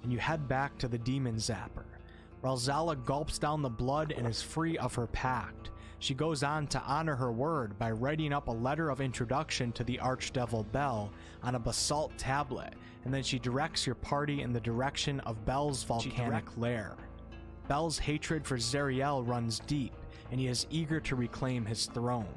and you head back to the Demon Zapper. Ralzala gulps down the blood and is free of her pact. She goes on to honor her word by writing up a letter of introduction to the Archdevil Bel on a basalt tablet, and then she directs your party in the direction of Bel's volcanic lair. Bel's hatred for Zariel runs deep, and he is eager to reclaim his throne.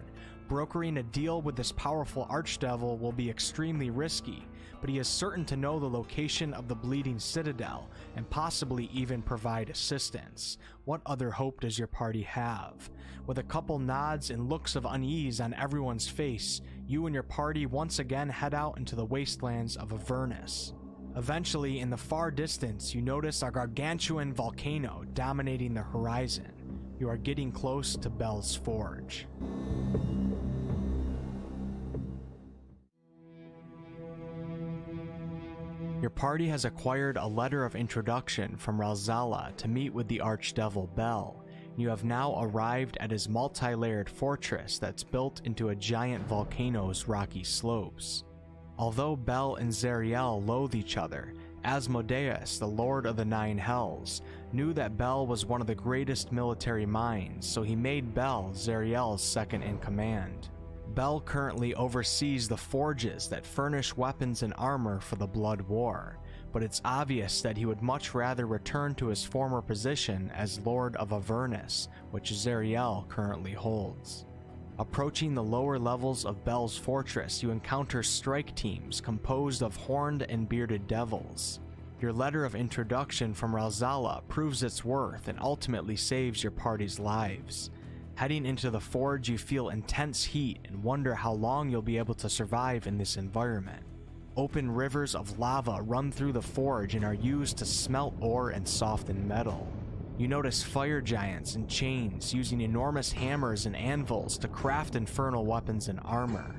Brokering a deal with this powerful archdevil will be extremely risky, but he is certain to know the location of the Bleeding Citadel, and possibly even provide assistance. What other hope does your party have? With a couple nods and looks of unease on everyone's face, you and your party once again head out into the wastelands of Avernus. Eventually, in the far distance, you notice a gargantuan volcano dominating the horizon. You are getting close to Bel's Forge. Your party has acquired a letter of introduction from Ralzala to meet with the Archdevil Bel. You have now arrived at his multi-layered fortress that's built into a giant volcano's rocky slopes. Although Bel and Zariel loathe each other, Asmodeus, the Lord of the Nine Hells, knew that Bel was one of the greatest military minds, so he made Bel Zariel's second-in-command. Bel currently oversees the forges that furnish weapons and armor for the Blood War, but it's obvious that he would much rather return to his former position as Lord of Avernus, which Zariel currently holds. Approaching the lower levels of Bel's fortress, you encounter strike teams composed of horned and bearded devils. Your letter of introduction from Ralzala proves its worth and ultimately saves your party's lives. Heading into the forge, you feel intense heat and wonder how long you'll be able to survive in this environment. Open rivers of lava run through the forge and are used to smelt ore and soften metal. You notice fire giants in chains using enormous hammers and anvils to craft infernal weapons and armor.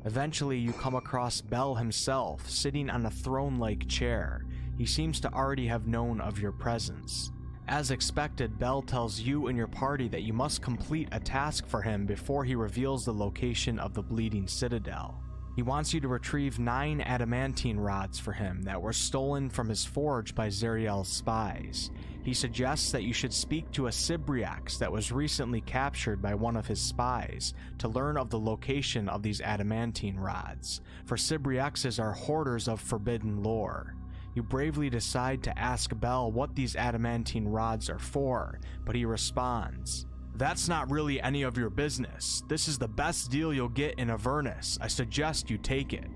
Eventually, you come across Bel himself, sitting on a throne-like chair. He seems to already have known of your presence. As expected, Bel tells you and your party that you must complete a task for him before he reveals the location of the Bleeding Citadel. He wants you to retrieve 9 adamantine rods for him that were stolen from his forge by Zariel's spies. He suggests that you should speak to a Sybriax that was recently captured by one of his spies to learn of the location of these adamantine rods, for Sybriaxes are hoarders of forbidden lore. You bravely decide to ask Bel what these adamantine rods are for, but he responds, "That's not really any of your business. This is the best deal you'll get in Avernus. I suggest you take it."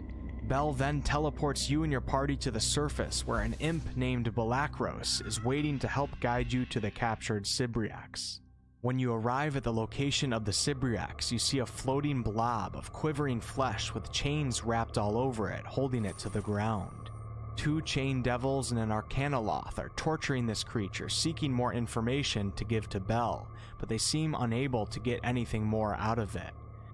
Bel then teleports you and your party to the surface, where an imp named Balakros is waiting to help guide you to the captured Sybriax. When you arrive at the location of the Sybriax, you see a floating blob of quivering flesh with chains wrapped all over it, holding it to the ground. 2 chain devils and an Arcanoloth are torturing this creature, seeking more information to give to Bel, but they seem unable to get anything more out of it.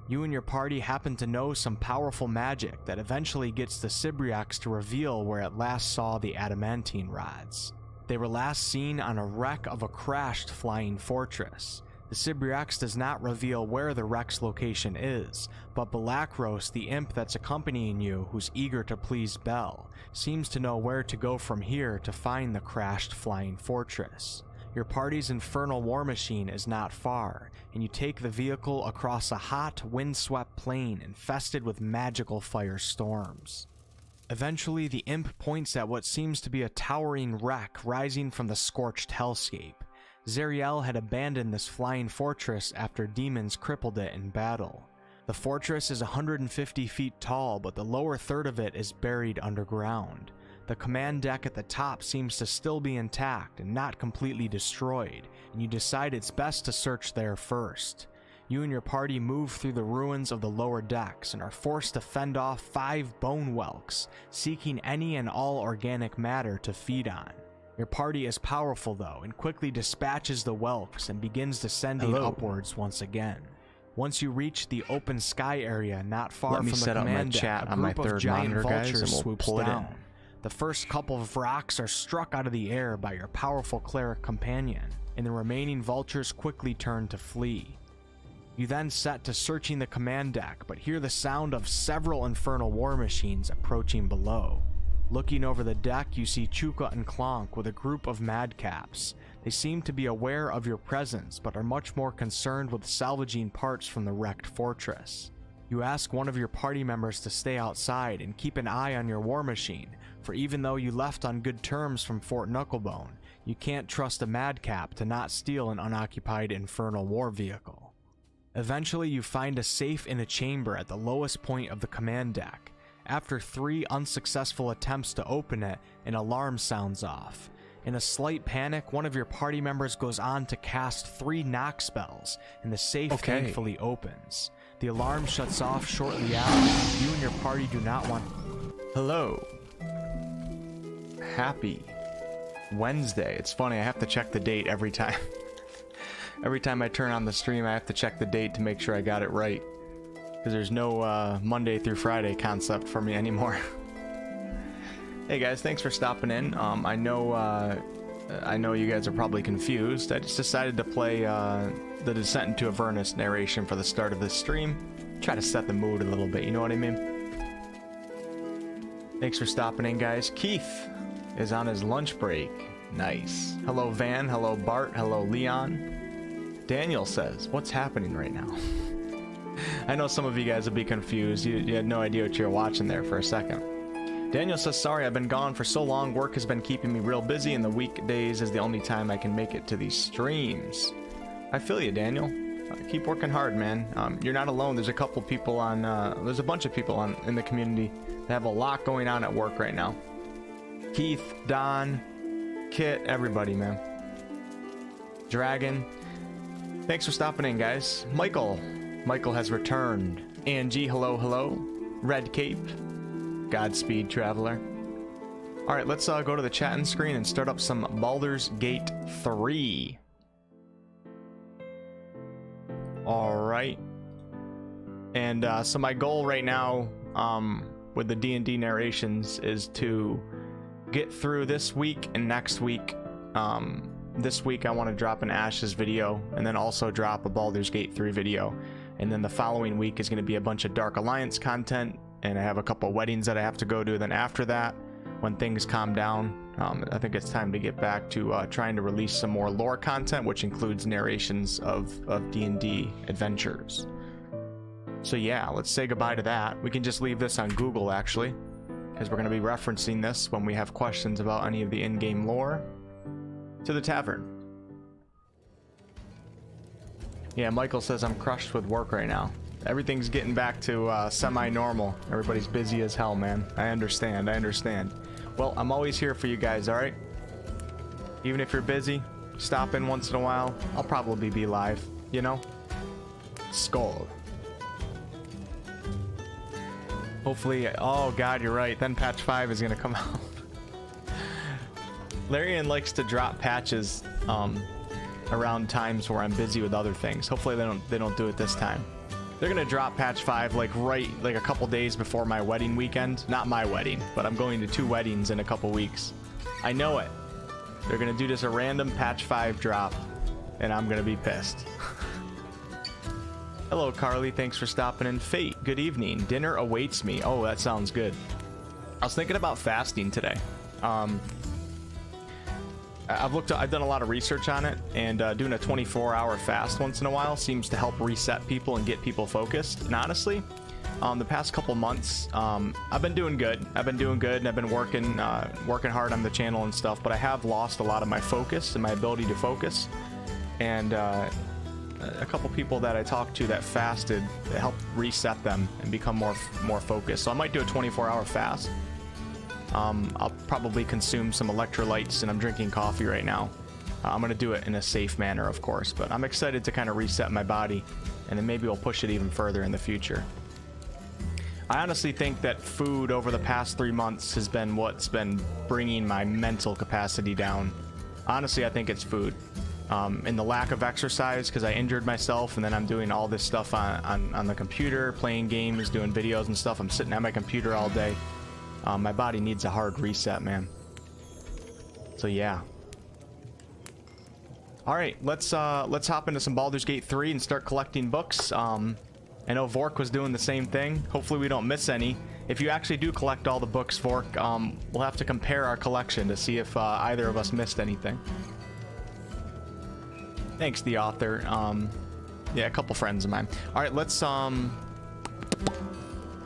You and your party happen to know some powerful magic that eventually gets the Sybriax to reveal where it last saw the adamantine rods. They were last seen on a wreck of a crashed flying fortress. The Sybriax does not reveal where the wreck's location is, but Balakros, the imp that's accompanying you, who's eager to please Bel, seems to know where to go from here to find the crashed flying fortress. Your party's infernal war machine is not far, and you take the vehicle across a hot, windswept plain infested with magical firestorms. Eventually, the imp points at what seems to be a towering wreck rising from the scorched hellscape. Zariel had abandoned this flying fortress after demons crippled it in battle. The fortress is 150 feet tall, but the lower third of it is buried underground. The command deck at the top seems to still be intact and not completely destroyed, and you decide it's best to search there first. You and your party move through the ruins of the lower decks and are forced to fend off 5 bone whelks, seeking any and all organic matter to feed on. Your party is powerful though, and quickly dispatches the whelks and begins descending upwards once again. Once you reach the open sky area not far from the command deck, a group of giant vultures swoops down. The first couple of rocks are struck out of the air by your powerful cleric companion, and the remaining vultures quickly turn to flee. You then set to searching the command deck, but hear the sound of several infernal war machines approaching below. Looking over the deck, you see Chuka and Clonk with a group of madcaps. They seem to be aware of your presence, but are much more concerned with salvaging parts from the wrecked fortress. You ask one of your party members to stay outside and keep an eye on your war machine, for even though you left on good terms from Fort Knucklebone, you can't trust a madcap to not steal an unoccupied infernal war vehicle. Eventually, you find a safe in a chamber at the lowest point of the command deck. After 3 unsuccessful attempts to open it, an alarm sounds off. In a slight panic, one of your party members goes on to cast 3 knock spells, and the safe thankfully opens. The alarm shuts off shortly after. You and your party do not want... Hello. Happy Wednesday. It's funny, I have to check the date every time. Every time I turn on the stream, I have to check the date to make sure I got it right. Because there's no Monday through Friday concept for me anymore. Hey guys, thanks for stopping in. I know you guys are probably confused. I just decided to play the Descent into Avernus narration for the start of this stream. Try to set the mood a little bit, you know what I mean? Thanks for stopping in, guys. Keith is on his lunch break. Nice. Hello, Van. Hello, Bart. Hello, Leon. Daniel says, what's happening right now? I know some of you guys will be confused. You had no idea what you were watching there for a second. Daniel says, sorry, I've been gone for so long. Work has been keeping me real busy, and the weekdays is the only time I can make it to these streams. I feel you, Daniel. Keep working hard, man. You're not alone. There's a couple people on, there's a bunch of people in the community that have a lot going on at work right now. Keith, Don, Kit, everybody, man. Dragon. Thanks for stopping in, guys. Michael has returned. Angie, hello, hello. Red Cape. Godspeed, Traveler. Alright, let's go to the chatting screen and start up some Baldur's Gate 3. Alright. And so my goal right now with the D&D narrations is to get through this week and next week. This week I want to drop an Ashes video and then also drop a Baldur's Gate 3 video. And then the following week is going to be a bunch of Dark Alliance content, and I have a couple weddings that I have to go to. Then after that, when things calm down, I think it's time to get back to trying to release some more lore content, which includes narrations of D&D adventures. So yeah, let's say goodbye to that. We can just leave this on Google, actually, because we're going to be referencing this when we have questions about any of the in-game lore. To the tavern. Yeah, Michael says I'm crushed with work right now. Everything's getting back to semi-normal. Everybody's busy as hell, man. I understand. Well, I'm always here for you guys, alright? Even if you're busy, stop in once in a while. I'll probably be live, you know? Skull. Hopefully, oh god, you're right. Then patch 5 is gonna come out. Larian likes to drop patches around times where I'm busy with other things. Hopefully they don't do it this time. They're gonna drop patch 5 like a couple days before my wedding weekend. Not my wedding, but I'm going to 2 weddings in a couple weeks. I know it. They're gonna do just a random patch 5 drop, and I'm gonna be pissed. Hello, Carly. Thanks for stopping in. Fate, good evening. Dinner awaits me. Oh, that sounds good. I was thinking about fasting today. I've done a lot of research on it, and doing a 24-hour fast once in a while seems to help reset people and get people focused. And honestly, the past couple months, I've been doing good. And I've been working hard on the channel and stuff, but I have lost a lot of my focus and my ability to focus. And a couple people that I talked to that fasted, it helped reset them and become more focused. So I might do a 24-hour fast. I'll probably consume some electrolytes, and I'm drinking coffee right now. I'm going to do it in a safe manner, of course, but I'm excited to kind of reset my body, and then maybe we'll push it even further in the future. I honestly think that food over the past 3 months has been what's been bringing my mental capacity down. Honestly, I think it's food. And the lack of exercise, because I injured myself, and then I'm doing all this stuff on the computer, playing games, doing videos and stuff. I'm sitting at my computer all day. My body needs a hard reset, man. So yeah. All right, let's hop into some Baldur's Gate 3 and start collecting books. I know Vork was doing the same thing. Hopefully we don't miss any. if you actually do collect all the books, Fork, we'll have to compare our collection to see if either of us missed anything. Thanks, the author. Yeah, a couple friends of mine. All right, let's the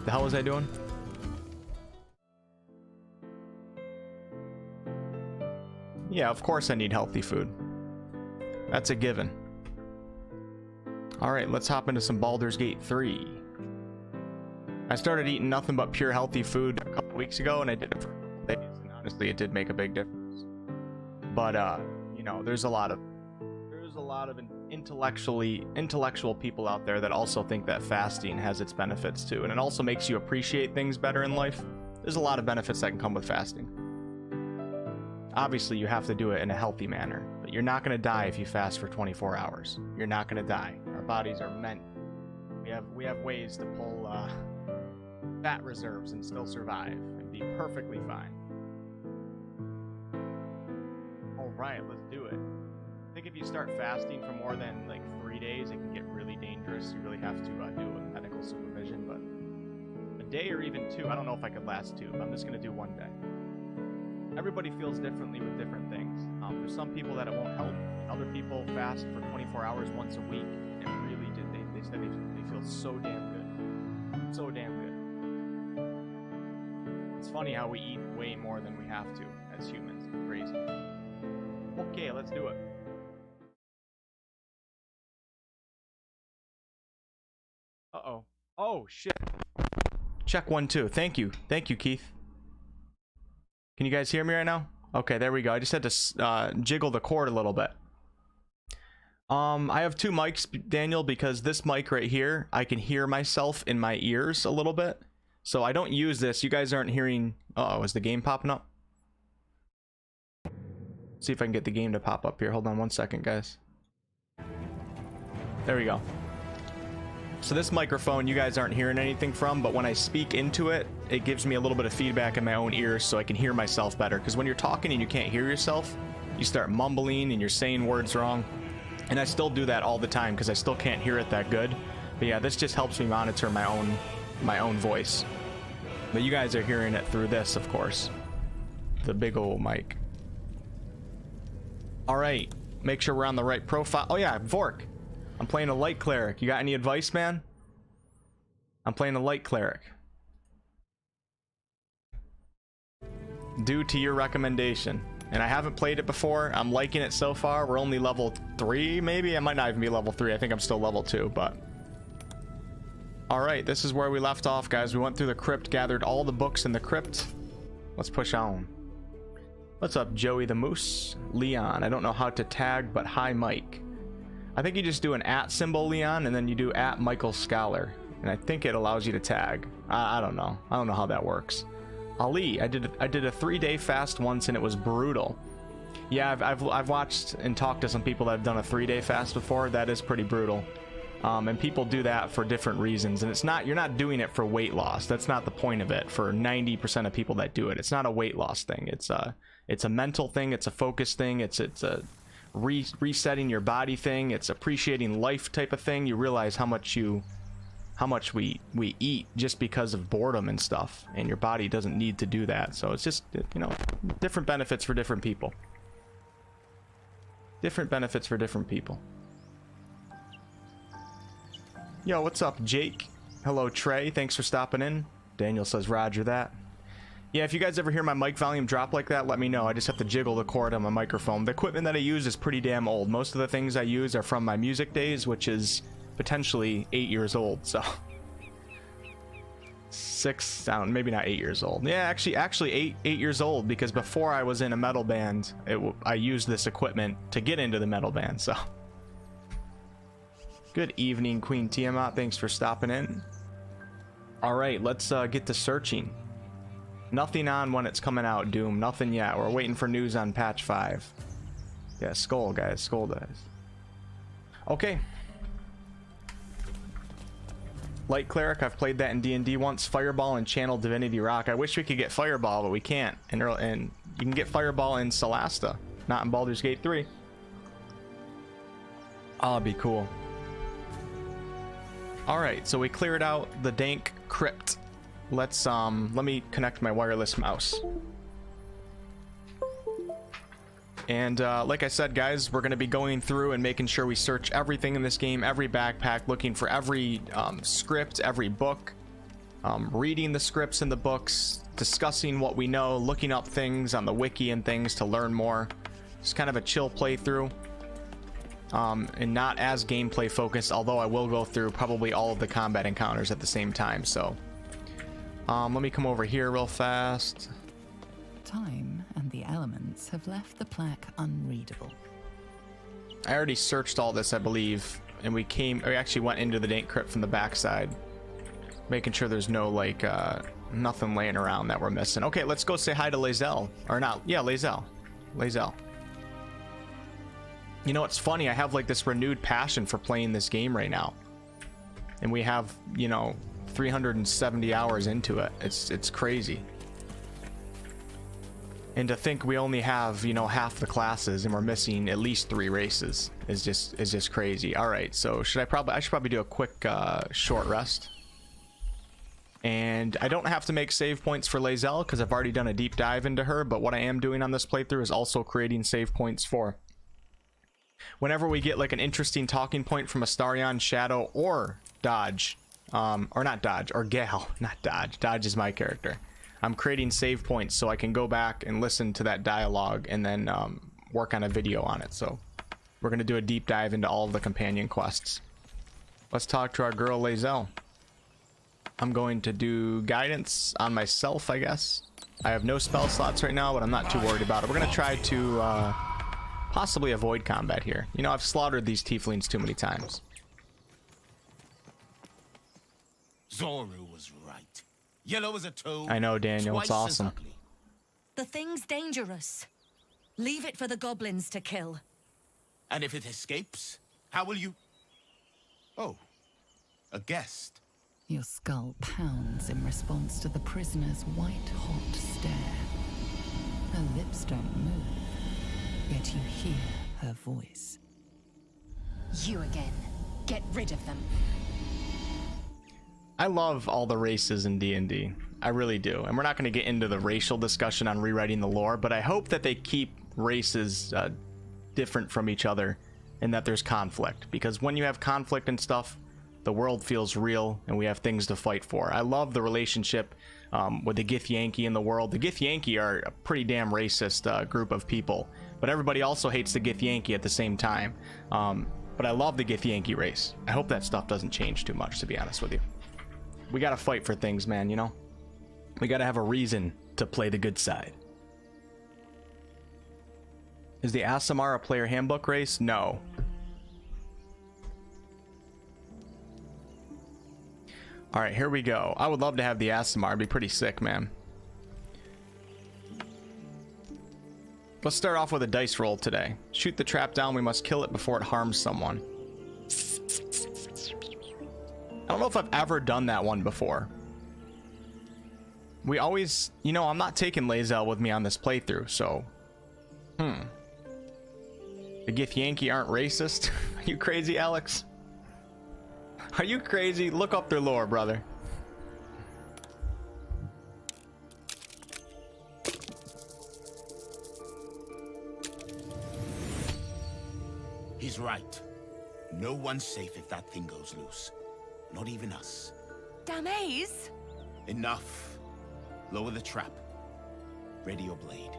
hell was I doing? Yeah, of course I need healthy food. That's a given. All right, let's hop into some Baldur's Gate 3. I started eating nothing but pure healthy food a couple weeks ago, and I did it for a couple days, and honestly, it did make a big difference. But you know, there's a lot of intellectual people out there that also think that fasting has its benefits too, and it also makes you appreciate things better in life. There's a lot of benefits that can come with fasting. Obviously, you have to do it in a healthy manner, but you're not going to die if you fast for 24 hours. You're not going to die. Our bodies are meant. We have ways to pull fat reserves and still survive and be perfectly fine. All right, let's do it. I think if you start fasting for more than like 3 days, it can get really dangerous. You really have to do it with medical supervision, but a day or even 2, I don't know if I could last 2, but I'm just going to do 1 day. Everybody feels differently with different things. There's some people that it won't help. Other people fast for 24 hours once a week, and really did. They said they feel so damn good. So damn good. It's funny how we eat way more than we have to as humans. It's crazy. Okay, let's do it. Uh-oh. Oh, shit. Check 1, 2. Thank you. Thank you, Keith. Can you guys hear me right now? Okay, there we go. I just had to jiggle the cord a little bit. I have 2 mics, Daniel, because this mic right here, I can hear myself in my ears a little bit. So I don't use this. You guys aren't hearing... Uh-oh, is the game popping up? See if I can get the game to pop up here. Hold on 1 second, guys. There we go. So this microphone you guys aren't hearing anything from, but when I speak into it, it gives me a little bit of feedback in my own ears so I can hear myself better. Because when you're talking and you can't hear yourself, you start mumbling and you're saying words wrong. And I still do that all the time because I still can't hear it that good. But yeah, this just helps me monitor my own voice. But you guys are hearing it through this, of course. The big old mic. All right, make sure we're on the right profile. Oh yeah, Vork. I'm playing a light cleric. You got any advice, man? I'm playing a light cleric. Due to your recommendation. And I haven't played it before. I'm liking it so far. We're only level 3, maybe? I might not even be level 3. I think I'm still level 2, but... Alright, this is where we left off, guys. We went through the crypt, gathered all the books in the crypt. Let's push on. What's up, Joey the Moose? Leon. I don't know how to tag, but hi, Mike. I think you just do an @ symbol, Leon, and then you do @ Michael Scholar. And I think it allows you to tag. I don't know. I don't know how that works. Ali, I did a 3-day fast once and it was brutal. Yeah, I've watched and talked to some people that have done a 3-day fast before. That is pretty brutal. And people do that for different reasons. And it's not, you're not doing it for weight loss. That's not the point of it for 90% of people that do it. It's not a weight loss thing. It's a mental thing. It's a focus thing. It's a resetting your body thing. It's appreciating life type of thing. You realize how much we eat just because of boredom and stuff, and your body doesn't need to do that. So it's just, you know, different benefits for different people. Different benefits for different people. Yo, what's up, Jake? Hello, Trey. Thanks for stopping in. Daniel says roger that. Yeah, if you guys ever hear my mic volume drop like that, let me know. I just have to jiggle the cord on my microphone. The equipment that I use is pretty damn old. Most of the things I use are from my music days, which is potentially 8 years old, so... 6, I don't know, maybe not 8 years old. Yeah, actually 8 years old, because before I was in a metal band, I used this equipment to get into the metal band, so... Good evening, Queen Tiamat. Thanks for stopping in. Alright, let's get to searching. Nothing on when it's coming out, Doom. Nothing yet. We're waiting for news on patch 5. Yeah, skull, guys. Skull, guys. Okay. Light Cleric, I've played that in D&D once. Fireball and Channel Divinity Rock. I wish we could get Fireball, but we can't. And you can get Fireball in Solasta, not in Baldur's Gate 3. Oh, it'd be cool. Alright, so we cleared out the dank crypt. let's let me connect my wireless mouse. And like I said, guys, we're going to be going through and making sure we search everything in this game, every backpack, looking for every script, every book, reading the scripts in the books, discussing what we know, looking up things on the wiki and things to learn more. It's kind of a chill playthrough, and not as gameplay focused, although I will go through probably all of the combat encounters at the same time. So let me come over here real fast. Time and the elements have left the plaque unreadable. I already searched all this, I believe, and we actually went into the dank crypt from the backside, making sure there's no like nothing laying around that we're missing. Okay, let's go say hi to Lae'zel, or not? Yeah, Lae'zel. You know, it's funny. I have like this renewed passion for playing this game right now, and we have, you know, 370 hours into it. It's crazy. And to think we only have, you know, half the classes and we're missing at least 3 races is just crazy. All right, so I should probably do a quick short rest. And I don't have to make save points for Lae'zel because I've already done a deep dive into her, but what I am doing on this playthrough is also creating save points for whenever we get like an interesting talking point from Astarion, Shadow, or Dodge, or not Dodge, or Gale, not Dodge. Dodge is my character. I'm creating save points so I can go back and listen to that dialogue and then work on a video on it. So we're going to do a deep dive into all of the companion quests. Let's talk to our girl Lae'zel. I'm going to do guidance on myself, I guess. I have no spell slots right now, but I'm not too worried about it. We're going to try to possibly avoid combat here. You know, I've slaughtered these tieflings too many times. Zoru was right. Yellow as a toad. I know, Daniel. It's awesome. The thing's dangerous. Leave it for the goblins to kill. And if it escapes, how will you... Oh, a guest. Your skull pounds in response to the prisoner's white-hot stare. Her lips don't move, yet you hear her voice. You again. Get rid of them. I love all the races in D&D. I really do. And we're not going to get into the racial discussion on rewriting the lore, but I hope that they keep races different from each other and that there's conflict. Because when you have conflict and stuff, the world feels real and we have things to fight for. I love the relationship with the Githyanki in the world. The Githyanki are a pretty damn racist group of people, but everybody also hates the Githyanki at the same time. But I love the Githyanki race. I hope that stuff doesn't change too much, to be honest with you. We gotta fight for things, man, you know? We gotta have a reason to play the good side. Is the Aasimar a player handbook race? No. Alright, here we go. I would love to have the Aasimar. It'd be pretty sick, man. Let's start off with a dice roll today. Shoot the trap down. We must kill it before it harms someone. I don't know if I've ever done that one before. We always... You know, I'm not taking Lae'zel with me on this playthrough, so... The Githyanki aren't racist? Are you crazy, Alex? Are you crazy? Look up their lore, brother. He's right. No one's safe if that thing goes loose. Not even us. Damaze? Enough. Lower the trap. Ready your blade.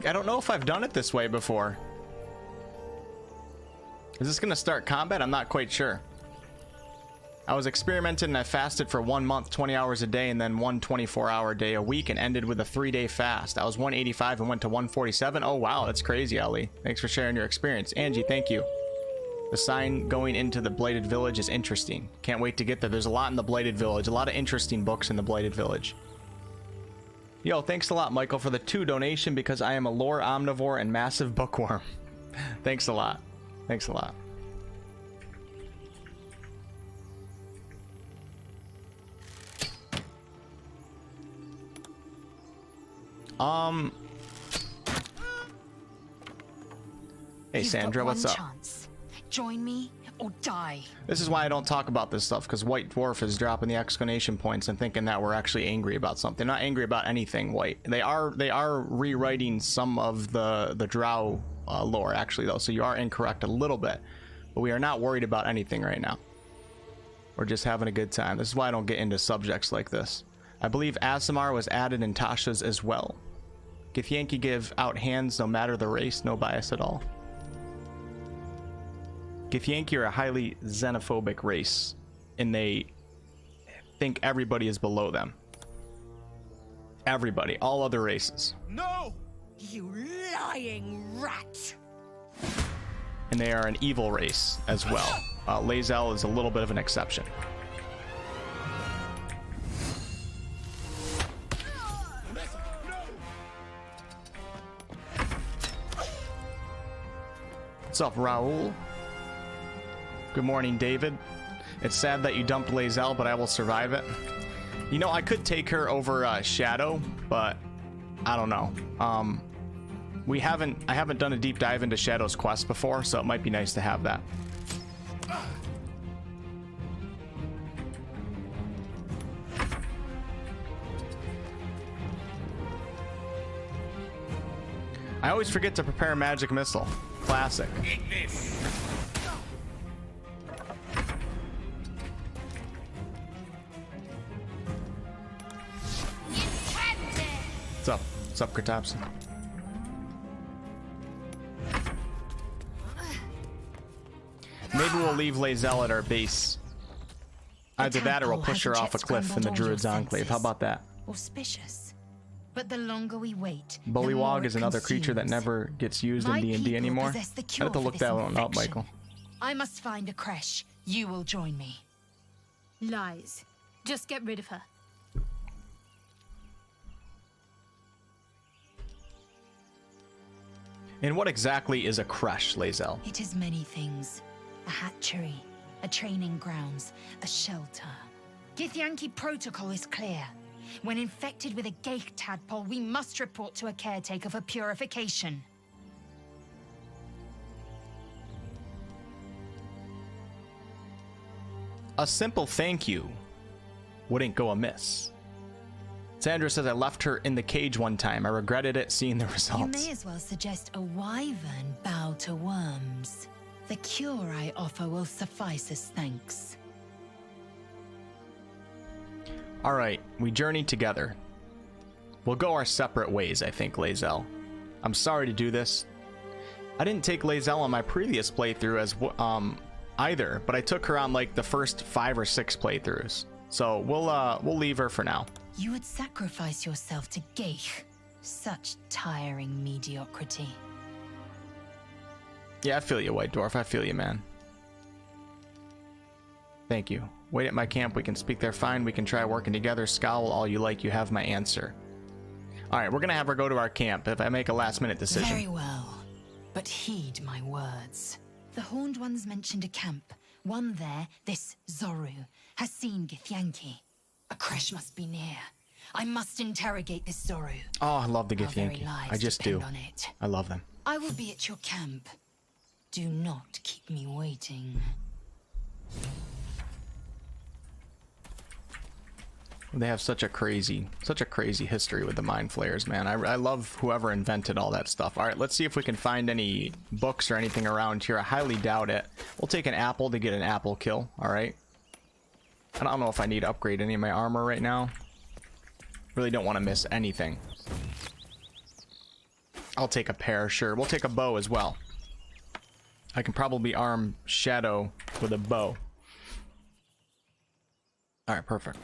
I don't know if I've done it this way before. Is this gonna start combat? I'm not quite sure. I was experimenting and I fasted for 1 month, 20 hours a day, and then one 24-hour day a week, and ended with a 3-day fast. I was 185 and went to 147. Oh wow, that's crazy, Ellie. Thanks for sharing your experience. Angie, thank you. The sign going into the Blighted Village is interesting. Can't wait to get there. There's a lot in the Blighted Village. A lot of interesting books in the Blighted Village. Yo, thanks a lot, Michael, for the 2 donation because I am a lore omnivore and massive bookworm. Thanks a lot. Thanks a lot. Hey, Sandra, what's up? Chance. Join me, or die. This is why I don't talk about this stuff, because White Dwarf is dropping the exclamation points and thinking that we're actually angry about something. Not angry about anything, White. They are rewriting some of the Drow lore, actually, though, so you are incorrect a little bit. But we are not worried about anything right now. We're just having a good time. This is why I don't get into subjects like this. I believe Aasimar was added in Tasha's as well. Githyanki give out hands no matter the race, no bias at all. Githyanki are a highly xenophobic race, and they think everybody is below them. Everybody, all other races. No! You lying rat! And they are an evil race as well. Lae'zel is a little bit of an exception. What's up, Raoul? Good morning, David. It's sad that you dumped Lae'zel, but I will survive it. You know, I could take her over Shadow, but I don't know. I haven't done a deep dive into Shadow's quest before, so it might be nice to have that. I always forget to prepare a magic missile. Classic. What's up? What's up, Kratopson? Maybe we'll leave Lae'zel at our base. Either that or we'll push her off a cliff in the Druid's Enclave. How about that? Auspicious. But the longer we wait, Bullywog is another creature that never gets used in D&D anymore. I have to look that one up, Michael. I must find a creche. You will join me. Lies. Just get rid of her. And what exactly is a creche, Lae'zel? It is many things. A hatchery, a training grounds, a shelter. Githyanki protocol is clear. When infected with a Geich tadpole, we must report to a caretaker for purification. A simple thank you wouldn't go amiss. Sandra says I left her in the cage one time. I regretted it seeing the results. You may as well suggest a wyvern bow to worms. The cure I offer will suffice as thanks. Alright, we journeyed together. We'll go our separate ways, I think, Lae'zel. I'm sorry to do this. I didn't take Lae'zel on my previous playthrough as either, but I took her on like the first 5 or 6 playthroughs. So we'll leave her for now. You would sacrifice yourself to Geich. Such tiring mediocrity. Yeah, I feel you, White Dwarf. I feel you, man. Thank you. Wait at my camp. We can speak there fine. We can try working together. Scowl all you like. You have my answer. Alright, we're gonna have her go to our camp if I make a last-minute decision. Very well. But heed my words. The Horned Ones mentioned a camp. One there, this Zoru, has seen Githyanki. A creche must be near. I must interrogate this Zoru. Oh, I love the Githyanki. I just do. I love them. I will be at your camp. Do not keep me waiting. They have such a crazy history with the Mind Flayers, man. I love whoever invented all that stuff. Alright, let's see if we can find any books or anything around here. I highly doubt it. We'll take an apple to get an apple kill, alright? I don't know if I need to upgrade any of my armor right now. Really don't want to miss anything. I'll take a pear, sure. We'll take a bow as well. I can probably arm Shadow with a bow. Alright, perfect.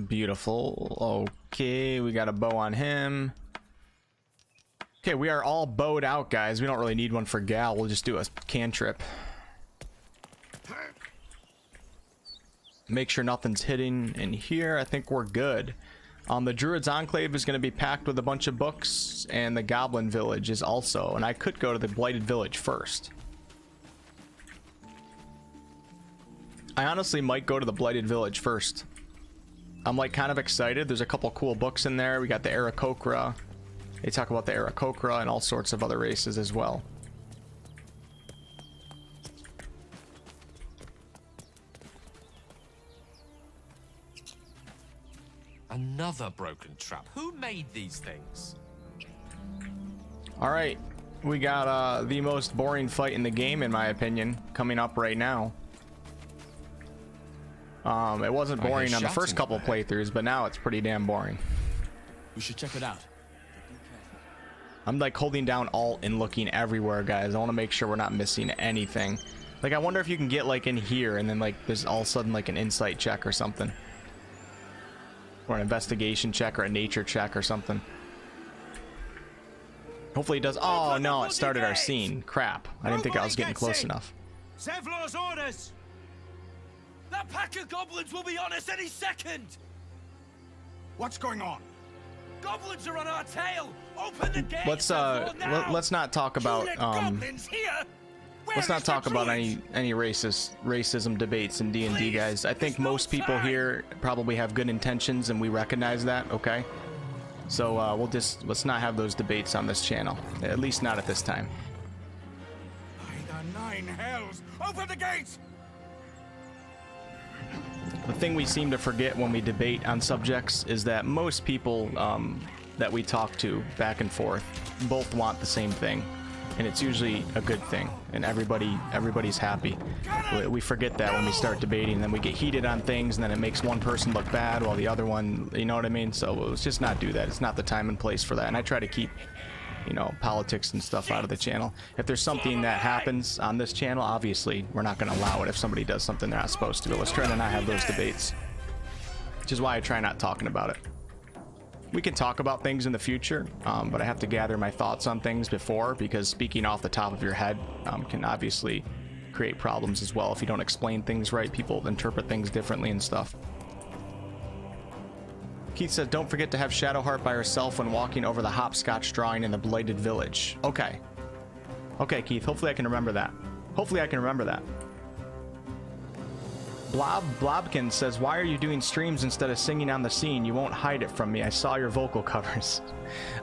Beautiful. Okay, we got a bow on him. Okay, we are all bowed out, guys. We don't really need one for Gal. We'll just do a cantrip. Make sure nothing's hitting in here. I think we're good. The Druid's Enclave is going to be packed with a bunch of books, and the Goblin Village is also. And I could go to the Blighted Village first. I honestly might go to the Blighted Village first. I'm like kind of excited. There's a couple cool books in there. We got the Aarakocra. They talk about the Aarakocra and all sorts of other races as well. Another broken trap. Who made these things? All right, we got the most boring fight in the game, in my opinion, coming up right now. It wasn't boring on the first couple playthroughs, but now it's pretty damn boring. We should check it out. I'm like holding down Alt and looking everywhere, guys. I want to make sure we're not missing anything. Like, I wonder if you can get like in here and then like there's all of a sudden like an insight check or something. Or an investigation check or a nature check or something. Hopefully it does. Oh no, it started our scene. Crap. I didn't think I was getting close enough. Zevlor's orders! That pack of goblins will be on us any second! What's going on? Goblins are on our tail! Open the gate! Let's let's not talk about let's not talk about any racism debates in D&D, guys. I think most people here probably have good intentions and we recognize that, okay? So let's not have those debates on this channel. At least not at this time. By the nine hells! Open the gates! The thing we seem to forget when we debate on subjects is that most people that we talk to back and forth both want the same thing, and it's usually a good thing, and everybody's happy. We forget that when we start debating, and then we get heated on things, and then it makes one person look bad while the other one, you know what I mean? So let's just not do that. It's not the time and place for that, and I try to keep, you know, politics and stuff out of the channel. If there's something that happens on this channel, obviously we're not going to allow it if somebody does something they're not supposed to, but let's try to not have those debates, which is why I try not talking about it. We can talk about things in the future, but I have to gather my thoughts on things before, because speaking off the top of your head can obviously create problems as well. If you don't explain things right, people interpret things differently and stuff. Keith says, don't forget to have Shadowheart by herself when walking over the hopscotch drawing in the Blighted Village. Okay. Okay, Keith, hopefully I can remember that. Hopefully I can remember that. Blobkin says, why are you doing streams instead of singing on the scene? You won't hide it from me. I saw your vocal covers.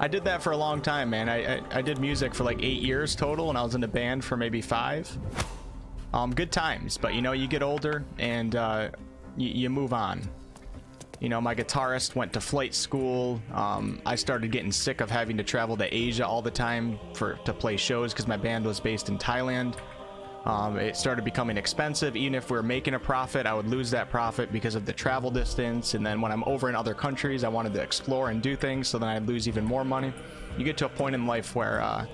I did that for a long time, man. I did music for like 8 years total, and I was in a band for maybe 5. Good times, but you know, you get older and you move on. You know, my guitarist went to flight school. I started getting sick of having to travel to Asia all the time to play shows because my band was based in Thailand. It started becoming expensive. Even if we were making a profit, I would lose that profit because of the travel distance. And then when I'm over in other countries, I wanted to explore and do things, so then I'd lose even more money. You get to a point in life where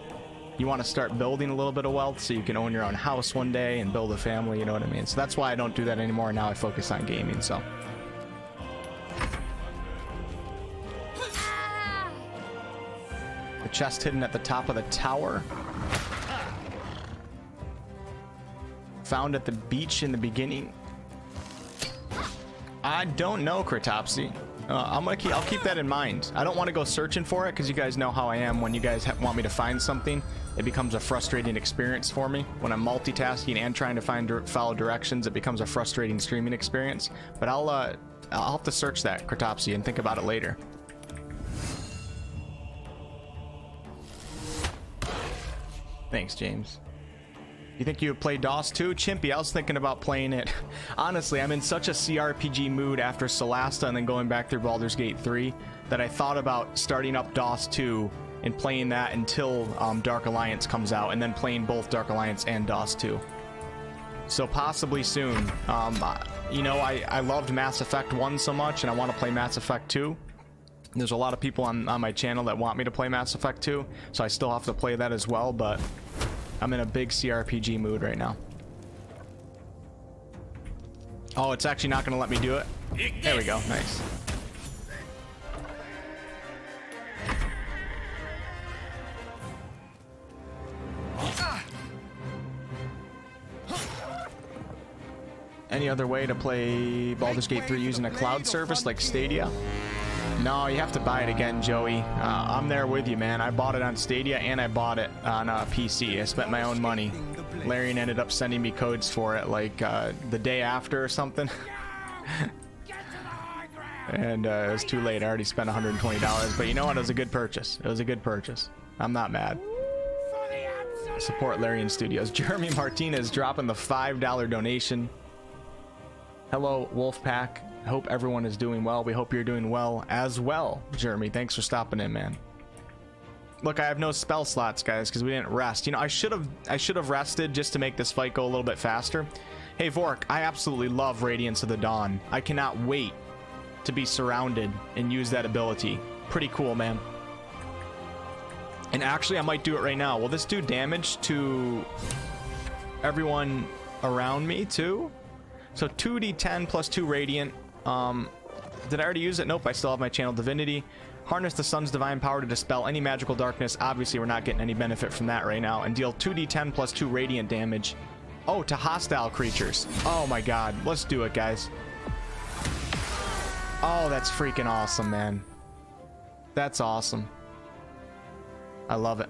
you want to start building a little bit of wealth so you can own your own house one day and build a family, you know what I mean? So that's why I don't do that anymore. Now I focus on gaming, so. The chest hidden at the top of the tower. Found at the beach in the beginning. I don't know, Kratopsy. I'll keep that in mind. I don't want to go searching for it because you guys know how I am. When you guys want me to find something, it becomes a frustrating experience for me. When I'm multitasking and trying to follow directions, it becomes a frustrating streaming experience. But I'll have to search that, Kratopsy, and think about it later. Thanks, James. You think you would play DOS 2? Chimpy, I was thinking about playing it. Honestly, I'm in such a CRPG mood after Solasta and then going back through Baldur's Gate 3 that I thought about starting up DOS 2 and playing that until Dark Alliance comes out, and then playing both Dark Alliance and DOS 2. So possibly soon. You know, I loved Mass Effect 1 so much, and I want to play Mass Effect 2. There's a lot of people on my channel that want me to play Mass Effect 2, so I still have to play that as well, but I'm in a big CRPG mood right now. Oh, it's actually not going to let me do it? There we go. Nice. Any other way to play Baldur's Gate 3 using a cloud service like Stadia? No, you have to buy it again, Joey. I'm there with you, man. I bought it on Stadia and I bought it on PC. I spent my own money. Larian ended up sending me codes for it like the day after or something. And it was too late. I already spent $120. But you know what? It was a good purchase. It was a good purchase. I'm not mad. Support Larian Studios. Jeremy Martinez dropping the $5 donation. Hello, Wolfpack. I hope everyone is doing well. We hope you're doing well as well, Jeremy. Thanks for stopping in, man. Look, I have no spell slots, guys, because we didn't rest. You know, I should have rested just to make this fight go a little bit faster. Hey, Vork, I absolutely love Radiance of the Dawn. I cannot wait to be surrounded and use that ability. Pretty cool, man. And actually, I might do it right now. Will this do damage to everyone around me, too? So 2d10 plus 2 Radiant. Did I already use it? Nope, I still have my Channel Divinity. Harness the sun's divine power to dispel any magical darkness. Obviously, we're not getting any benefit from that right now. And deal 2d10 plus 2 radiant damage. Oh, to hostile creatures. Oh my god. Let's do it, guys. Oh, that's freaking awesome, man. That's awesome. I love it.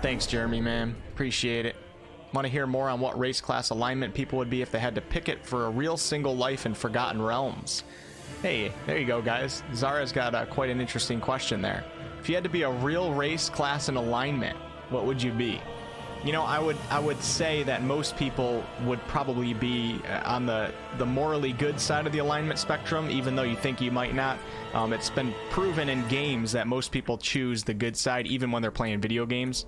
Thanks, Jeremy, man. Appreciate it. Want to hear more on what race class alignment people would be if they had to pick it for a real single life in Forgotten Realms? Hey, there you go, guys. Zara's got quite an interesting question there. If you had to be a real race, class, and alignment, what would you be? You know, I would say that most people would probably be on the morally good side of the alignment spectrum, even though you think you might not. It's been proven in games that most people choose the good side, even when they're playing video games.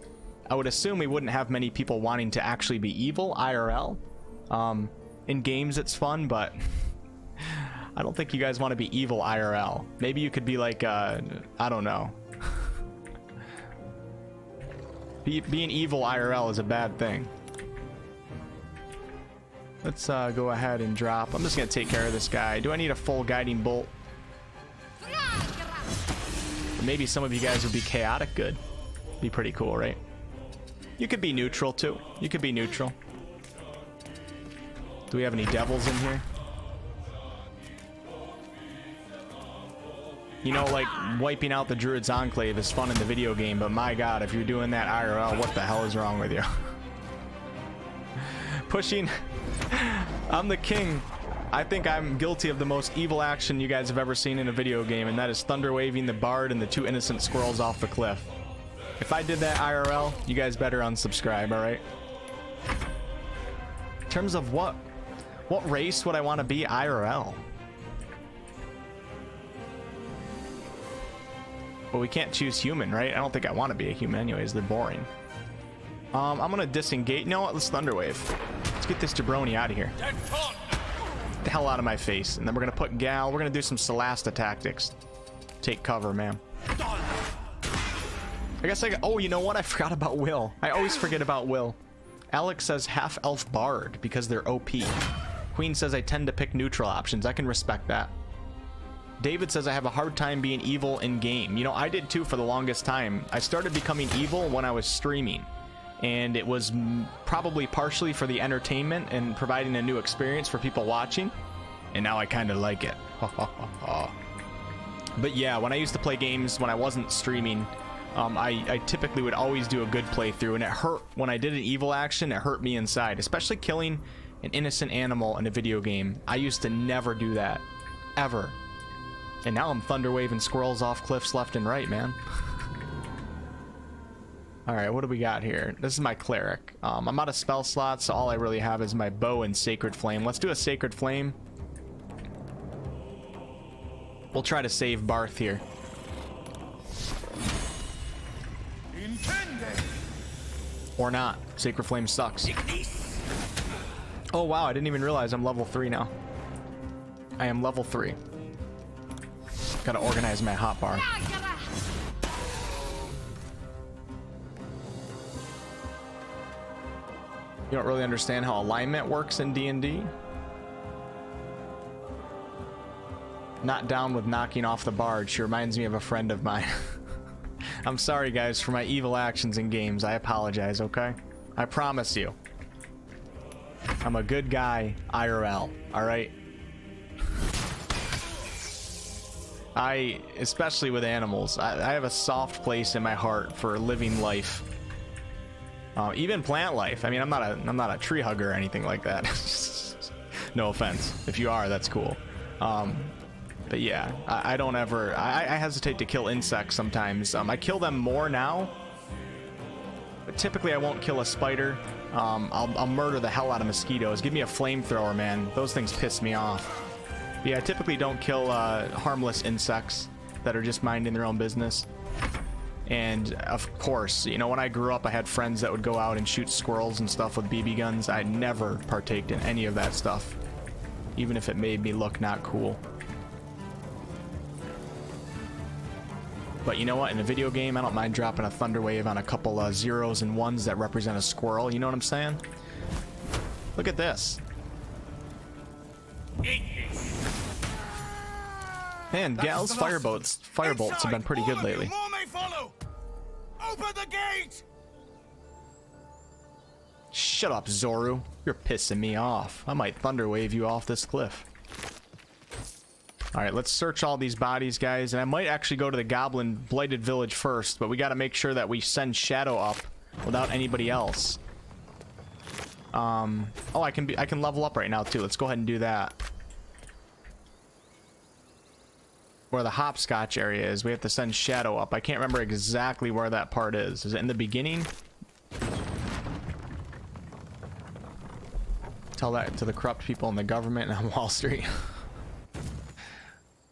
I would assume we wouldn't have many people wanting to actually be evil, IRL. In games, it's fun, but I don't think you guys want to be evil IRL. Maybe you could be like, I don't know. Being evil IRL is a bad thing. Let's go ahead and drop. I'm just going to take care of this guy. Do I need a full guiding bolt? Or maybe some of you guys would be chaotic good. Be pretty cool, right? You could be neutral, too. You could be neutral. Do we have any devils in here? You know, like, wiping out the Druid's Enclave is fun in the video game, but my god, if you're doing that IRL, what the hell is wrong with you? Pushing... I'm the king. I think I'm guilty of the most evil action you guys have ever seen in a video game, and that is thunder waving the bard and the 2 innocent squirrels off the cliff. If I did that IRL, you guys better unsubscribe, alright? In terms of what race would I want to be IRL? Well, we can't choose human, right? I don't think I want to be a human anyways. They're boring. I'm going to disengage. You know what? Let's Thunderwave. Let's get this jabroni out of here. Get the hell out of my face. And then we're going to put Gal. We're going to do some Celasta tactics. Take cover, man. I guess oh, you know what? I forgot about Will. I always forget about Will. Alex says half-elf bard because they're OP. Queen says I tend to pick neutral options. I can respect that. David says I have a hard time being evil in game. You know, I did too for the longest time. I started becoming evil when I was streaming, and it was probably partially for the entertainment and providing a new experience for people watching, and now I kind of like it. But yeah, when I used to play games when I wasn't streaming, I typically would always do a good playthrough, and it hurt when I did an evil action. It hurt me inside, especially killing an innocent animal in a video game. I used to never do that, ever. And now I'm thunder waving squirrels off cliffs left and right, man. Alright, what do we got here? This is my cleric. I'm out of spell slots, so all I really have is my bow and sacred flame. Let's do a sacred flame. We'll try to save Barth here. Or not. Sacred flame sucks. Oh wow, I didn't even realize I'm level 3 now. I am level 3. Gotta organize my hotbar. You don't really understand how alignment works in D&D? Not down with knocking off the bard. She reminds me of a friend of mine. I'm sorry, guys, for my evil actions in games. I apologize, okay? I promise you. I'm a good guy, IRL, alright? Especially with animals, I have a soft place in my heart for living life. Even plant life. I mean, I'm not a tree hugger or anything like that. No offense. If you are, that's cool. But yeah, I don't ever... I hesitate to kill insects sometimes. I kill them more now. typically I won't kill a spider. I'll murder the hell out of mosquitoes. Give me a flamethrower, man. Those things piss me off. Yeah, I typically don't kill harmless insects that are just minding their own business. And of course, you know, when I grew up, I had friends that would go out and shoot squirrels and stuff with BB guns. I never partaked in any of that stuff, even if it made me look not cool. But you know what? In a video game, I don't mind dropping a thunder wave on a couple zeros and ones that represent a squirrel. You know what I'm saying? Look at this. Man, Gal's fireboats have been pretty good lately. More may follow. Open the gate! Shut up, Zoru. You're pissing me off. I might thunder wave you off this cliff. Alright, let's search all these bodies, guys. And I might actually go to the Goblin Blighted Village first, but we gotta make sure that we send Shadow up without anybody else. Oh, I can level up right now too. Let's go ahead and do that. Where the hopscotch area is, we have to send Shadow up. I can't remember exactly where that part is. Is it in the beginning? Tell that to the corrupt people in the government and on Wall Street.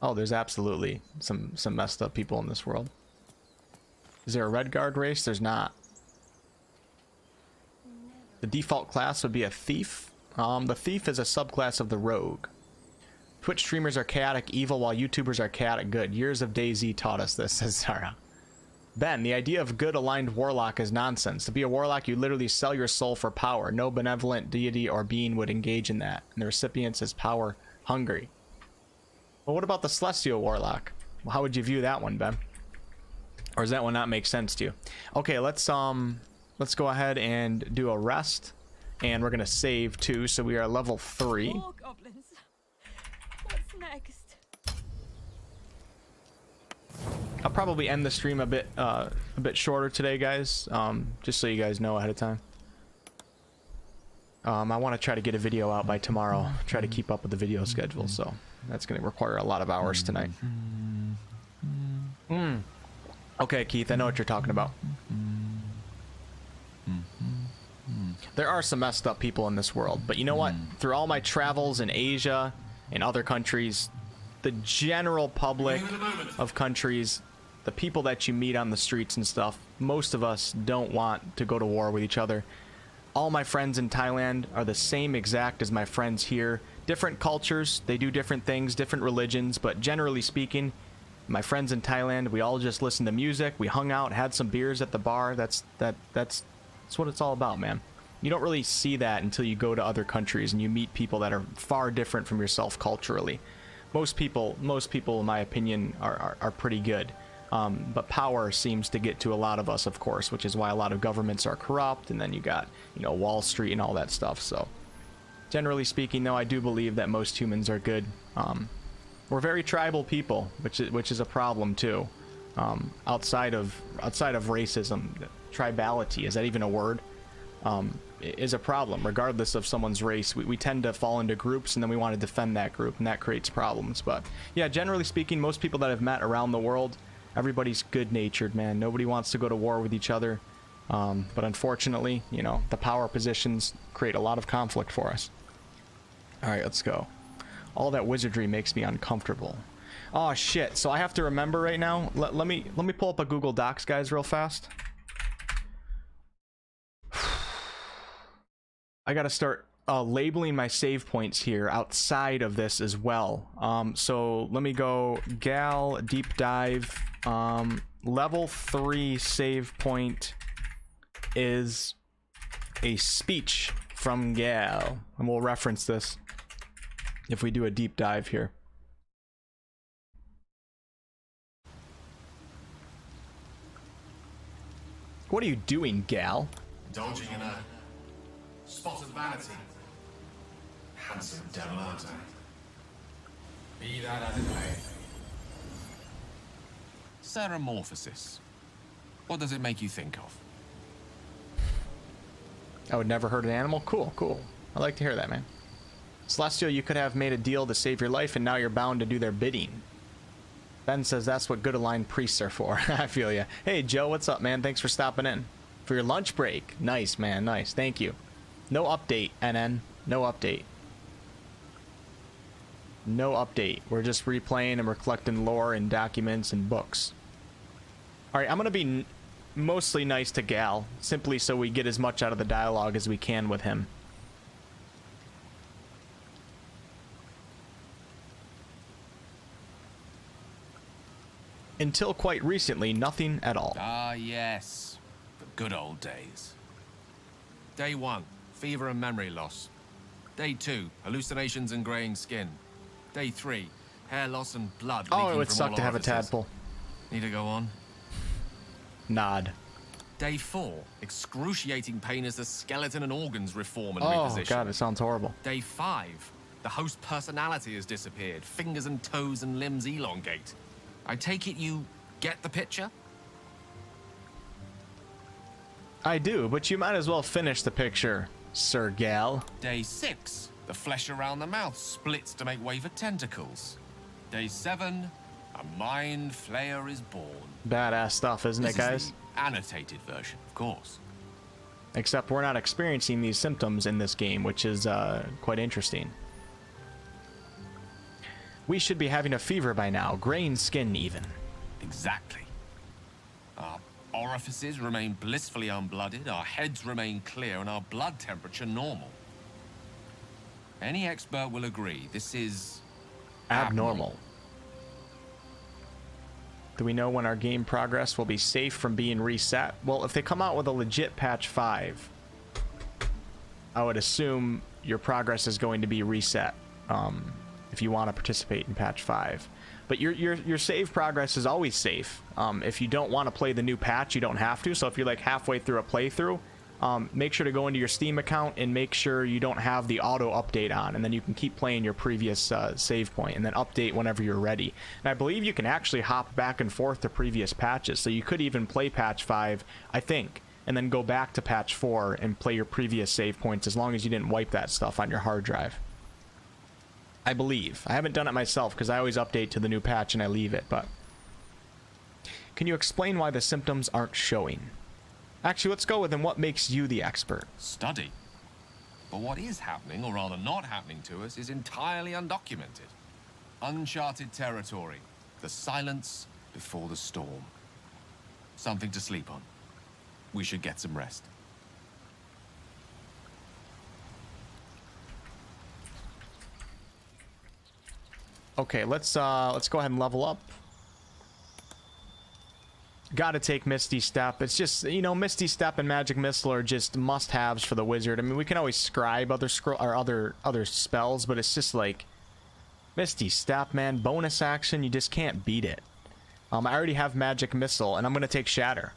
Oh, there's absolutely some messed up people in this world. Is there a red guard race? There's not. The default class would be a thief. The thief is a subclass of the rogue. Twitch streamers are chaotic evil while YouTubers are chaotic good. Years of DayZ taught us this, says Zara. Ben, the idea of good aligned warlock is nonsense. To be a warlock, you literally sell your soul for power. No benevolent deity or being would engage in that. And the recipient is power hungry. Well, what about the celestial warlock? Well, how would you view that one, Ben? Or does that one not make sense to you? Okay, let's go ahead and do a rest. And we're gonna save too, so we are level 3. More goblins. What's next? I'll probably end the stream a bit shorter today, guys. Just so you guys know ahead of time. I want to try to get a video out by tomorrow. Try to keep up with the video schedule, so that's going to require a lot of hours tonight. Okay, Keith, I know what you're talking about. There are some messed up people in this world, but you know what? Through all my travels in Asia and other countries, the general public of countries, the people that you meet on the streets and stuff, most of us don't want to go to war with each other. All my friends in Thailand are the same exact as my friends here. Different cultures, they do different things, different religions, but generally speaking, my friends in Thailand, we all just listened to music, we hung out, had some beers at the bar. That's what it's all about, man. You don't really see that until you go to other countries and you meet people that are far different from yourself culturally. Most people, in my opinion, are pretty good. But power seems to get to a lot of us, of course, which is why a lot of governments are corrupt, and then you got, you know, Wall Street and all that stuff. So, generally speaking, though, I do believe that most humans are good. We're very tribal people, which is a problem too. Outside of racism, tribality, is that even a word? Is a problem regardless of someone's race. We tend to fall into groups and then we want to defend that group, and that creates problems. But yeah, generally speaking, most people that I've met around the world, everybody's good-natured, man. Nobody wants to go to war with each other, but unfortunately, you know, the power positions create a lot of conflict for us. All right, let's go. All that wizardry makes me uncomfortable. Oh shit, so I have to remember right now. Let me pull up a Google Docs, guys, real fast. I gotta start labeling my save points here outside of this as well. So let me go Gal deep dive. Level 3 save point is a speech from Gal, and we'll reference this if we do a deep dive here. What are you doing, Gal? Indulging in a spot of vanity. Handsome devil, aren't I? Be that as it may. Ceramorphosis. What does it make you think of? I would never hurt an animal. Cool, cool. I like to hear that, man. Celestial, you could have made a deal to save your life, and now you're bound to do their bidding. Ben says that's what good aligned priests are for. I feel ya. Hey, Joe, what's up, man? Thanks for stopping in. For your lunch break. Nice, man. Nice. Thank you. No update, NN. No update. No update. We're just replaying and we're collecting lore and documents and books. Alright, I'm going to be mostly nice to Gal, simply so we get as much out of the dialogue as we can with him. Until quite recently, nothing at all. Ah, yes. The good old days. Day 1, fever and memory loss. Day 2, hallucinations and graying skin. Day 3, hair loss and blood leaking from all Oh, it would suck to have a orifices. tadpole. Need to go on? Nod. Day 4, excruciating pain as the skeleton and organs reform and Oh, reposition. God, it sounds horrible. Day 5, the host personality has disappeared. Fingers and toes and limbs elongate. I take it you get the picture? I do, but you might as well finish the picture, Sir Gal. Day 6, the flesh around the mouth splits to make way for tentacles. Day 7, a mind flayer is born. Badass stuff, isn't it, guys? This is the annotated version, of course. Except we're not experiencing these symptoms in this game, which is quite interesting. We should be having a fever by now, graying skin even. Exactly. Our orifices remain blissfully unblooded, our heads remain clear, and our blood temperature normal. Any expert will agree this is Abnormal. Do we know when our game progress will be safe from being reset? Well, if they come out with a legit patch 5, I would assume your progress is going to be reset. If you want to participate in patch 5. But your save progress is always safe. If you don't want to play the new patch, you don't have to. So if you're like halfway through a playthrough, make sure to go into your Steam account and make sure you don't have the auto update on, and then you can keep playing your previous save point and then update whenever you're ready. And I believe you can actually hop back and forth to previous patches, so you could even play patch 5, I think, and then go back to patch 4 and play your previous save points as long as you didn't wipe that stuff on your hard drive. I believe. I haven't done it myself because I always update to the new patch and I leave it, but... Can you explain why the symptoms aren't showing? Actually, let's go with them. What makes you the expert? study. But what is happening, or rather not happening to us, is entirely undocumented. Uncharted territory. The silence before the storm. Something to sleep on. We should get some rest. Okay, let's go ahead and level up. Gotta take Misty Step. It's just, you know, Misty Step and Magic Missile are just must-haves for the wizard. I mean, we can always scribe other spells, but it's just like Misty Step, man. Bonus action, you just can't beat it. I already have Magic Missile, and I'm gonna take Shatter.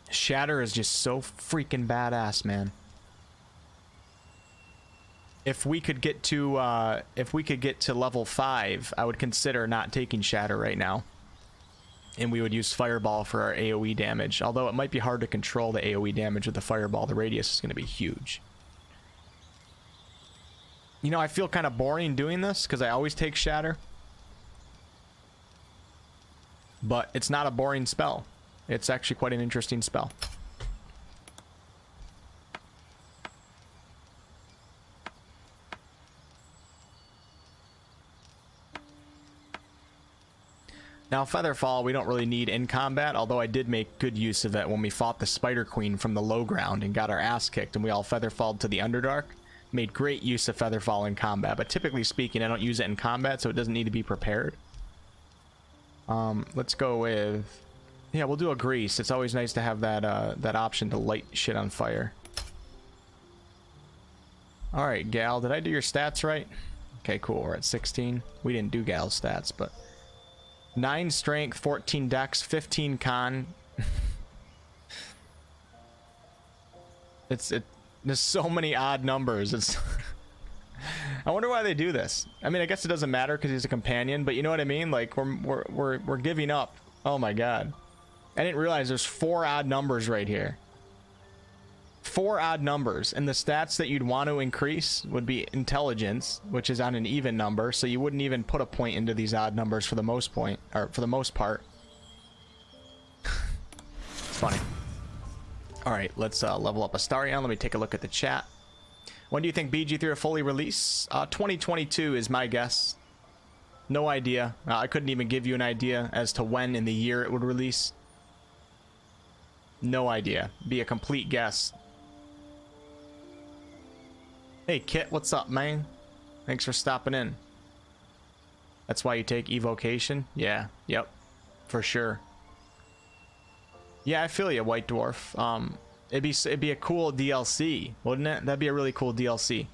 Shatter is just so freaking badass, man. If we could get to level 5, I would consider not taking Shatter right now. And we would use Fireball for our AoE damage. Although it might be hard to control the AoE damage with the Fireball. The radius is going to be huge. You know, I feel kind of boring doing this because I always take Shatter. But it's not a boring spell. It's actually quite an interesting spell. Now, Featherfall, we don't really need in combat, although I did make good use of it when we fought the Spider Queen from the low ground and got our ass kicked, and we all Featherfalled to the Underdark. Made great use of Featherfall in combat, but typically speaking, I don't use it in combat, so it doesn't need to be prepared. Let's go with... Yeah, we'll do a Grease. It's always nice to have that, that option to light shit on fire. Alright, Gal, did I do your stats right? Okay, cool, we're at 16. We didn't do Gal's stats, but... 9 strength, 14 dex, 15 con. There's so many odd numbers. It's I wonder why they do this. I mean, I guess it doesn't matter because he's a companion, but you know what I mean? Like we're giving up. Oh my god. I didn't realize there's 4 odd numbers right here. 4 odd numbers, and the stats that you'd want to increase would be intelligence, which is on an even number, so you wouldn't even put a point into these odd numbers for the most part. funny. All right, let's level up Astarion. Let me take a look at the chat. When do you think BG3 will fully release? 2022 is my guess. No idea. I couldn't even give you an idea as to when in the year it would release. No idea. Be a complete guess. Hey Kit, what's up, man? Thanks for stopping in. That's why you take evocation? Yeah, yep, for sure. Yeah, I feel you, White Dwarf. It'd be a cool DLC, wouldn't it? That'd be a really cool DLC.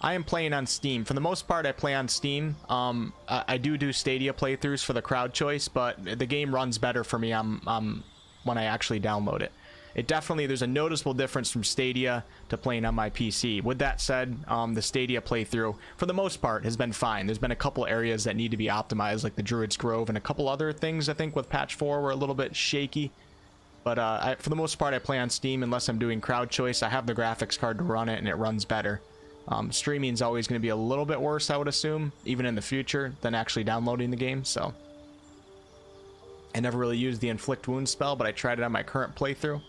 I am playing on Steam. For the most part, I play on Steam. I do Stadia playthroughs for the crowd choice, but the game runs better for me when I actually download it. It definitely, there's a noticeable difference from Stadia to playing on my PC. With that said, the Stadia playthrough, for the most part, has been fine. There's been a couple areas that need to be optimized, like the Druid's Grove, and a couple other things, I think, with patch 4 were a little bit shaky. But for the most part, I play on Steam unless I'm doing crowd choice. I have the graphics card to run it, and it runs better. Streaming is always going to be a little bit worse, I would assume, even in the future, than actually downloading the game, so. I never really used the Inflict Wounds spell, but I tried it on my current playthrough.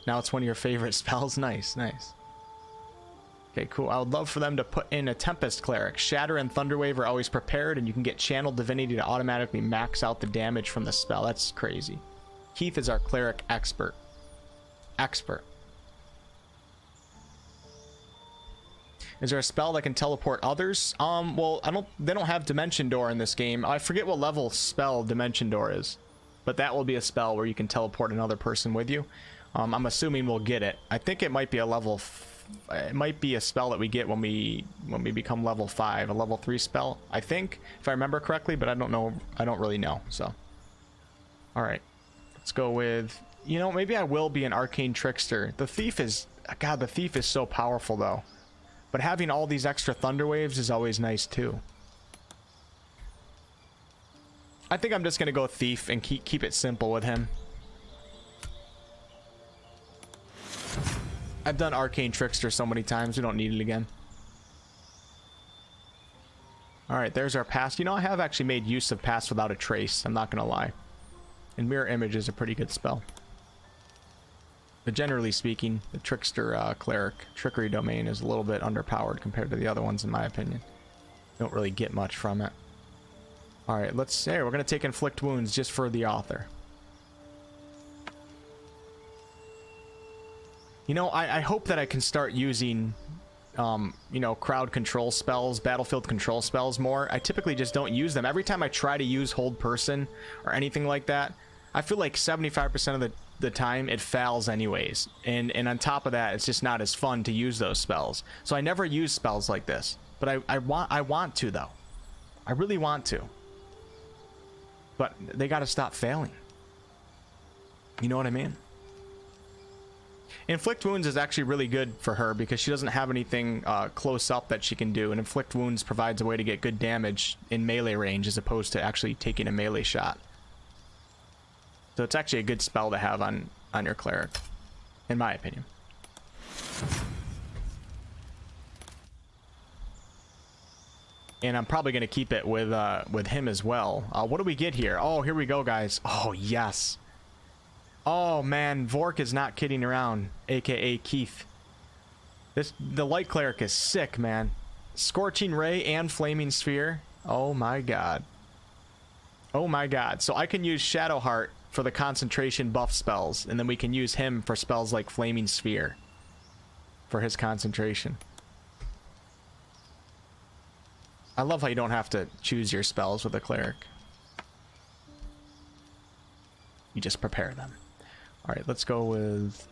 Now it's one of your favorite spells. Nice, nice. Okay, cool. I would love for them to put in a Tempest Cleric. Shatter and Thunderwave are always prepared, and you can get Channel Divinity to automatically max out the damage from the spell. That's crazy. Keith is our Cleric expert. Expert. Is there a spell that can teleport others? Well, they don't have Dimension Door in this game. I forget what level spell Dimension Door is, but that will be a spell where you can teleport another person with you. I'm assuming we'll get it. I think it might be a level. It might be a spell that we get when we become level 5, a level 3 spell. I think, if I remember correctly, but I don't know. I don't really know. So, all right, let's go with. You know, maybe I will be an Arcane Trickster. The Thief is, God, the Thief is so powerful though. But having all these extra Thunder Waves is always nice too. I think I'm just gonna go Thief and keep it simple with him. I've done Arcane Trickster so many times, we don't need it again. Alright, there's our pass. You know, I have actually made use of Pass Without a Trace, I'm not gonna lie. And Mirror Image is a pretty good spell. But generally speaking, the Trickster Cleric Trickery Domain is a little bit underpowered compared to the other ones in my opinion. Don't really get much from it. Alright, let's say we're gonna take Inflict Wounds just for the author. You know, I hope that I can start using, you know, crowd control spells, battlefield control spells more. I typically just don't use them. Every time I try to use Hold Person or anything like that, I feel like 75% of the time it fails anyways. And on top of that, it's just not as fun to use those spells. So I never use spells like this. But I want to, though. I really want to. But they got to stop failing. You know what I mean? Inflict Wounds is actually really good for her because she doesn't have anything close up that she can do, and Inflict Wounds provides a way to get good damage in melee range as opposed to actually taking a melee shot. So it's actually a good spell to have on your cleric, in my opinion. And I'm probably going to keep it with him as well. What do we get here? Oh, here we go, guys. Oh, yes. Oh man, Vork is not kidding around, aka Keith. The Light Cleric is sick, man. Scorching Ray and Flaming Sphere. Oh my god. Oh my god. So I can use Shadowheart for the concentration buff spells, and then we can use him for spells like Flaming Sphere for his concentration. I love how you don't have to choose your spells with a cleric. You just prepare them. Alright, let's go with...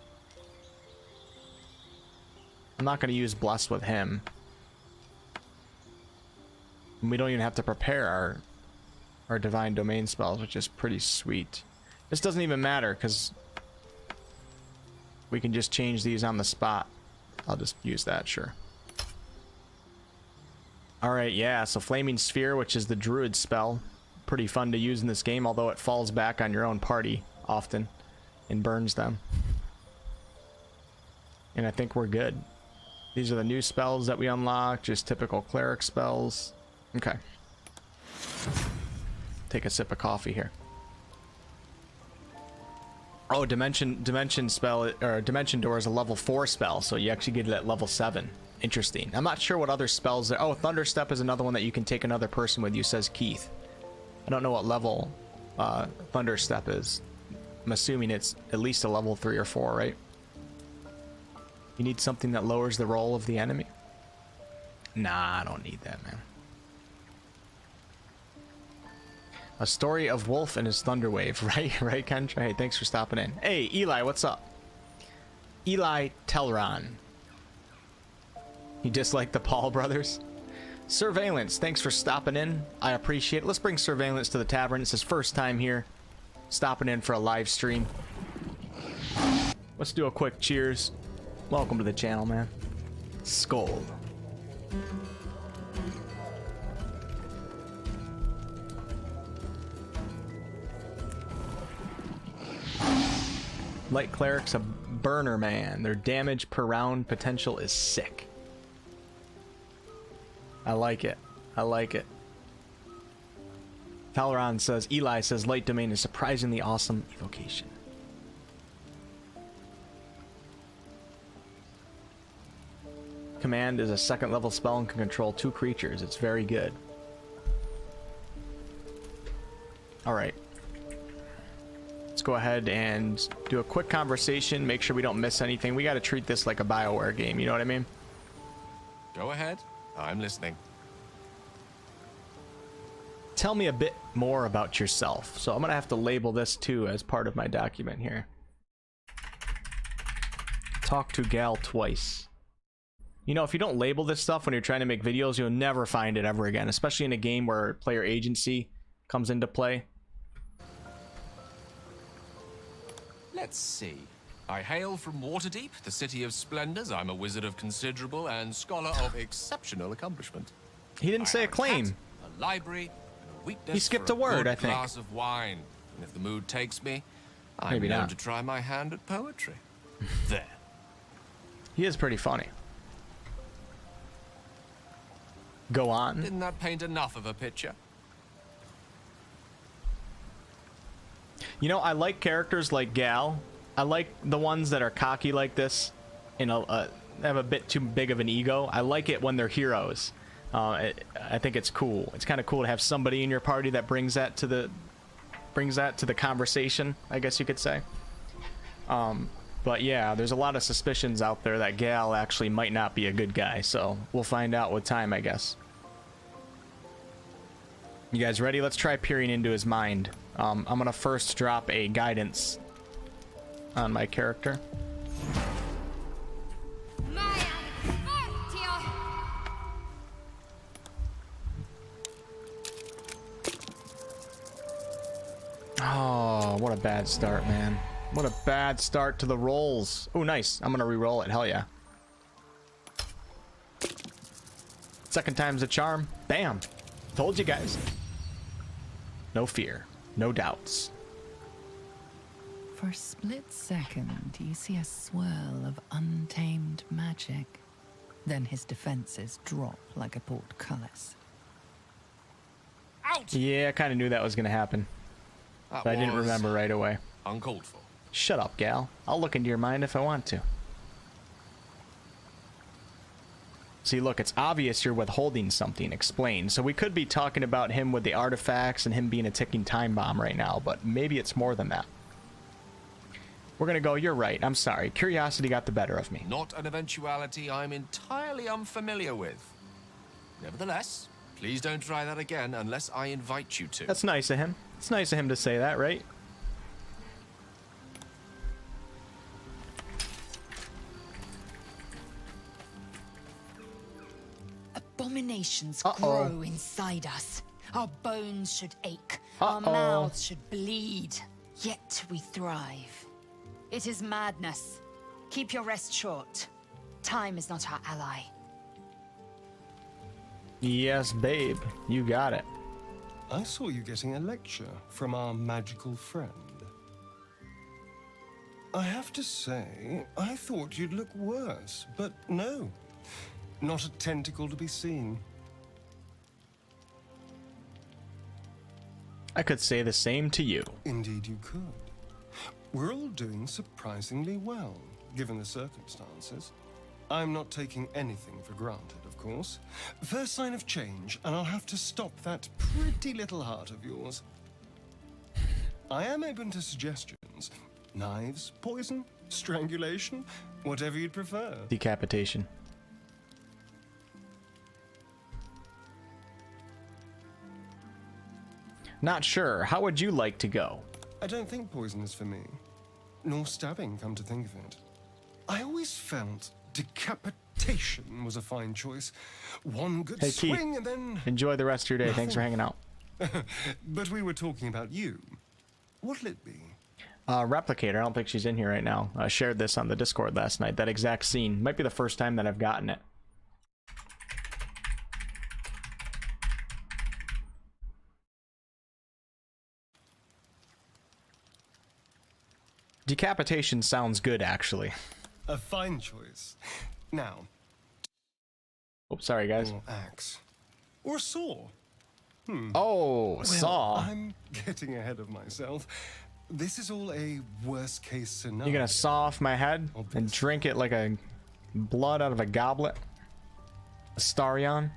I'm not going to use Bless with him. And we don't even have to prepare our Divine Domain spells, which is pretty sweet. This doesn't even matter, because we can just change these on the spot. I'll just use that, sure. Alright, yeah, so Flaming Sphere, which is the Druid spell. Pretty fun to use in this game, although it falls back on your own party often. And burns them. And I think we're good. These are the new spells that we unlock, just typical cleric spells. Okay. Take a sip of coffee here. Oh, dimension spell, or dimension door is a level 4 spell, so you actually get it at level 7. Interesting. I'm not sure what other spells there. Oh, Thunderstep is another one that you can take another person with you, says Keith. I don't know what level Thunderstep is. I'm assuming it's at least a level 3 or 4, right? You need something that lowers the roll of the enemy? Nah, I don't need that, man. A story of Wolf and his Thunderwave, right? Right, Kendra? Hey, thanks for stopping in. Hey, Eli, what's up? Eli Telron. You dislike the Paul brothers? Surveillance, thanks for stopping in. I appreciate it. Let's bring Surveillance to the tavern. It's his first time here. Stopping in for a live stream. Let's do a quick cheers. Welcome to the channel, man. Skull. Light Cleric's a burner, man. Their damage per round potential is sick. I like it. I like it. Talron says, Eli says, Light Domain is surprisingly awesome evocation. Command is a 2nd level spell and can control 2 creatures. It's very good. Alright. Let's go ahead and do a quick conversation, make sure we don't miss anything. We got to treat this like a BioWare game, you know what I mean? Go ahead. I'm listening. Tell me a bit more about yourself. So I'm going to have to label this too as part of my document here. Talk to Gal twice. You know, if you don't label this stuff when you're trying to make videos, you'll never find it ever again, especially in a game where player agency comes into play. Let's see. I hail from Waterdeep, the city of splendors. I'm a wizard of considerable and scholar of exceptional accomplishment. He didn't say a claim. A library, and a weakness he skipped for a word, good I think. glass of wine. And if the mood takes me, I'm Maybe known not. to try my hand at poetry. There. He is pretty funny. Go on. Didn't that paint enough of a picture? You know, I like characters like Gal. I like the ones that are cocky like this. You know, have a bit too big of an ego. I like it when they're heroes. I think it's cool. It's kind of cool to have somebody in your party that brings that to the conversation, I guess you could say. But yeah, there's a lot of suspicions out there that Gal actually might not be a good guy, so we'll find out with time, I guess. You guys ready? Let's try peering into his mind. I'm gonna first drop a guidance on my character. Oh, what a bad start, man. What a bad start to the rolls. Oh, nice. I'm gonna re-roll it. Hell yeah. Second time's a charm. Bam. Told you guys. No fear. No doubts. For a split second, you see a swirl of untamed magic. Then his defenses drop like a portcullis. Out! Yeah, I kind of knew that was gonna happen. But I didn't remember right away. Uncalled for. Shut up, Gal. I'll look into your mind if I want to. See, look, it's obvious you're withholding something. Explain. So we could be talking about him with the artifacts and him being a ticking time bomb right now, but maybe it's more than that. We're gonna go, you're right. I'm sorry. Curiosity got the better of me. Not an eventuality I'm entirely unfamiliar with. Nevertheless, please don't try that again unless I invite you to. That's nice of him. It's nice of him to say that, right? Abominations grow inside us. Our bones should ache. Our mouths should bleed. Yet we thrive. It is madness. Keep your rest short. Time is not our ally. Yes, babe. You got it. I saw you getting a lecture from our magical friend. I have to say, I thought you'd look worse, but no. Not a tentacle to be seen. I could say the same to you. Indeed you could. We're all doing surprisingly well, given the circumstances. I'm not taking anything for granted, of course. First sign of change, and I'll have to stop that pretty little heart of yours. I am open to suggestions. Knives, poison, strangulation, whatever you'd prefer. Decapitation. Not sure. How would you like to go? I don't think poison is for me. Nor stabbing, come to think of it. I always felt decapitation was a fine choice. One good Hey, swing Keith, and then... enjoy the rest of your day. Thanks for hanging out. But we were talking about you. What'll it be? Replicator. I don't think she's in here right now. I shared this on the Discord last night. That exact scene. Might be the first time that I've gotten it. Decapitation sounds good, actually. A fine choice. Now. Oh, sorry, guys. Or axe. Or saw. Oh, saw. I'm getting ahead of myself. This is all a worst case scenario. You're gonna saw off my head and drink it like a blood out of a goblet? Astarion?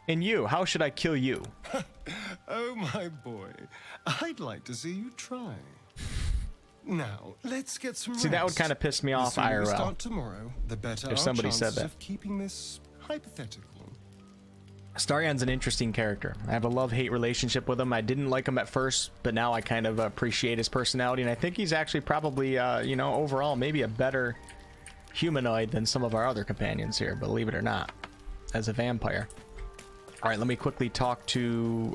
And you, how should I kill you? Oh my boy, I'd like to see you try. Now, let's get some rest. See, that would kind of piss me off The sooner we IRL. start tomorrow, the better If our somebody chances said that. of keeping this hypothetical. Astarion's an interesting character. I have a love-hate relationship with him. I didn't like him at first, but now I kind of appreciate his personality, and I think he's actually probably, you know, overall maybe a better humanoid than some of our other companions here, believe it or not, as a vampire. All right, let me quickly talk to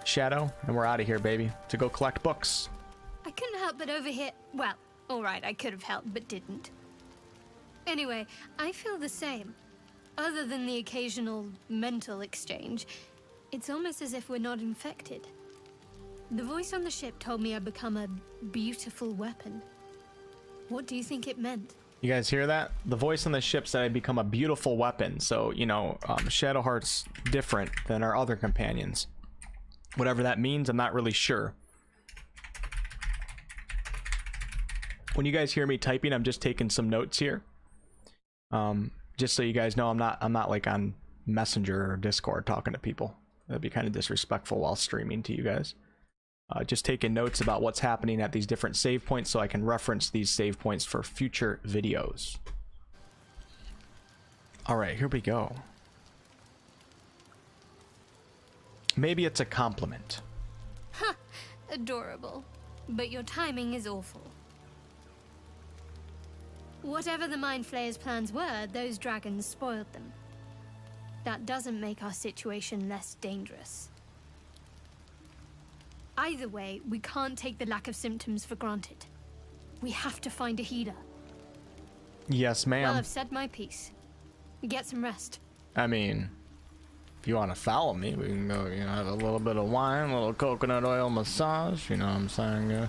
Shadow, and we're out of here, baby, to go collect books. I couldn't help but overhear. Well, alright, I could have helped, but didn't. Anyway, I feel the same. Other than the occasional mental exchange, it's almost as if we're not infected. The voice on the ship told me I'd become a beautiful weapon. What do you think it meant? You guys hear that? The voice on the ship said I'd become a beautiful weapon. So, you know, Shadowheart's different than our other companions. Whatever that means, I'm not really sure. When you guys hear me typing, I'm just taking some notes here. Just so you guys know, I'm not like on Messenger or Discord talking to people. That'd be kind of disrespectful while streaming to you guys. Just taking notes about what's happening at these different save points so I can reference these save points for future videos. Alright, here we go. Maybe it's a compliment. Huh, adorable. But your timing is awful. Whatever the Mind Flayer's plans were, those dragons spoiled them. That doesn't make our situation less dangerous. Either way, we can't take the lack of symptoms for granted. We have to find a healer. Yes, ma'am. Well, I've said my piece. Get some rest. I mean, if you want to follow me, we can go, you know, have a little bit of wine, a little coconut oil massage, you know what I'm saying?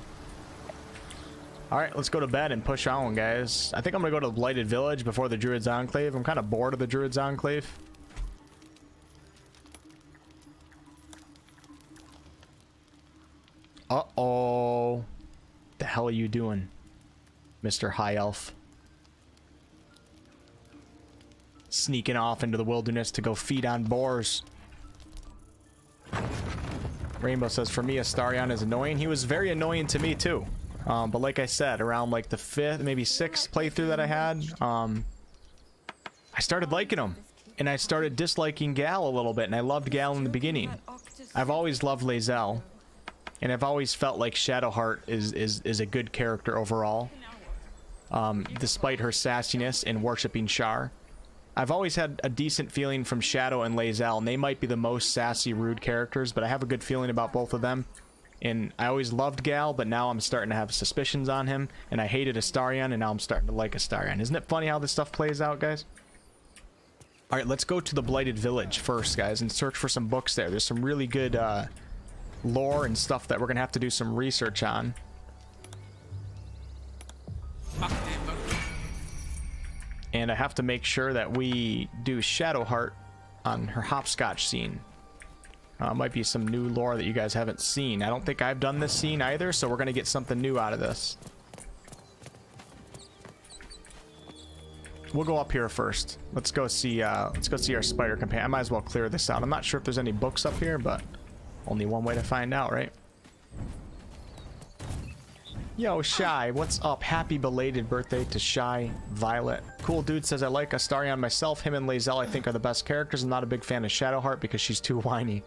Alright, let's go to bed and push on, guys. I think I'm gonna go to the Blighted Village before the Druid's Enclave. I'm kind of bored of the Druid's Enclave. Uh-oh. The hell are you doing, Mr. High Elf? Sneaking off into the wilderness to go feed on boars. Rainbow says, for me, Astarion is annoying. He was very annoying to me, too. But like I said, around like the 5th, maybe 6th playthrough that I had, I started liking him. And I started disliking Gal a little bit, and I loved Gal in the beginning. I've always loved Lae'zel. And I've always felt like Shadowheart is a good character overall. Despite her sassiness in worshipping Shar. I've always had a decent feeling from Shadow and Lae'zel, and they might be the most sassy, rude characters, but I have a good feeling about both of them. And I always loved Gal, but now I'm starting to have suspicions on him, and I hated Astarion, and now I'm starting to like Astarion. Isn't it funny how this stuff plays out, guys? Alright, let's go to the Blighted Village first, guys, and search for some books there. There's some really good lore and stuff that we're going to have to do some research on. And I have to make sure that we do Shadowheart on her hopscotch scene. Might be some new lore that you guys haven't seen. I don't think I've done this scene either, so we're gonna get something new out of this. We'll go up here first. Let's go see our spider companion. I might as well clear this out. I'm not sure if there's any books up here, but only one way to find out, right? Yo, Shy, what's up? Happy belated birthday to Shy Violet. Cool dude says, I like Astarion myself. Him and Lae'zel I think are the best characters. I'm not a big fan of Shadowheart because she's too whiny.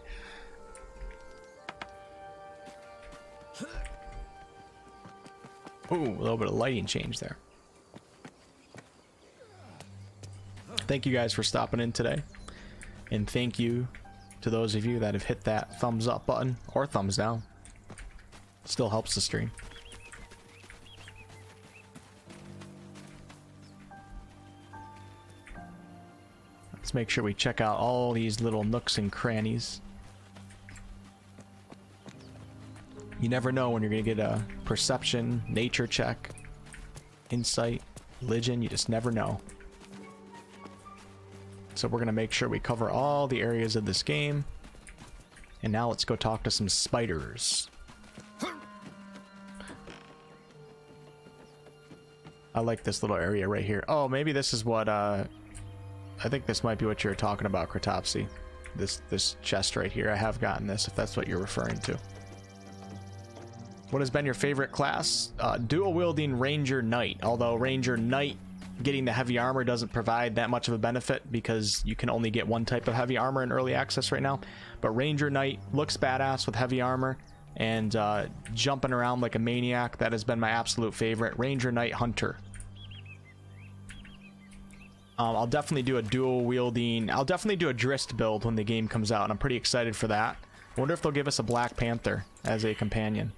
Ooh, a little bit of lighting change there. Thank you guys for stopping in today. And thank you to those of you that have hit that thumbs up button or thumbs down. Still helps the stream. Let's make sure we check out all these little nooks and crannies. You never know when you're going to get a perception, nature check, insight, religion. You just never know. So we're going to make sure we cover all the areas of this game. And now let's go talk to some spiders. I like this little area right here. Oh, maybe this is what, I think this might be what you're talking about, Kratopsy. This chest right here. I have gotten this, if that's what you're referring to. What has been your favorite class? Dual-wielding Ranger Knight. Although Ranger Knight getting the heavy armor doesn't provide that much of a benefit because you can only get one type of heavy armor in early access right now. But Ranger Knight looks badass with heavy armor and jumping around like a maniac. That has been my absolute favorite. Ranger Knight Hunter. I'll definitely do a dual-wielding... I'll definitely do a Drist build when the game comes out, and I'm pretty excited for that. I wonder if they'll give us a Black Panther as a companion.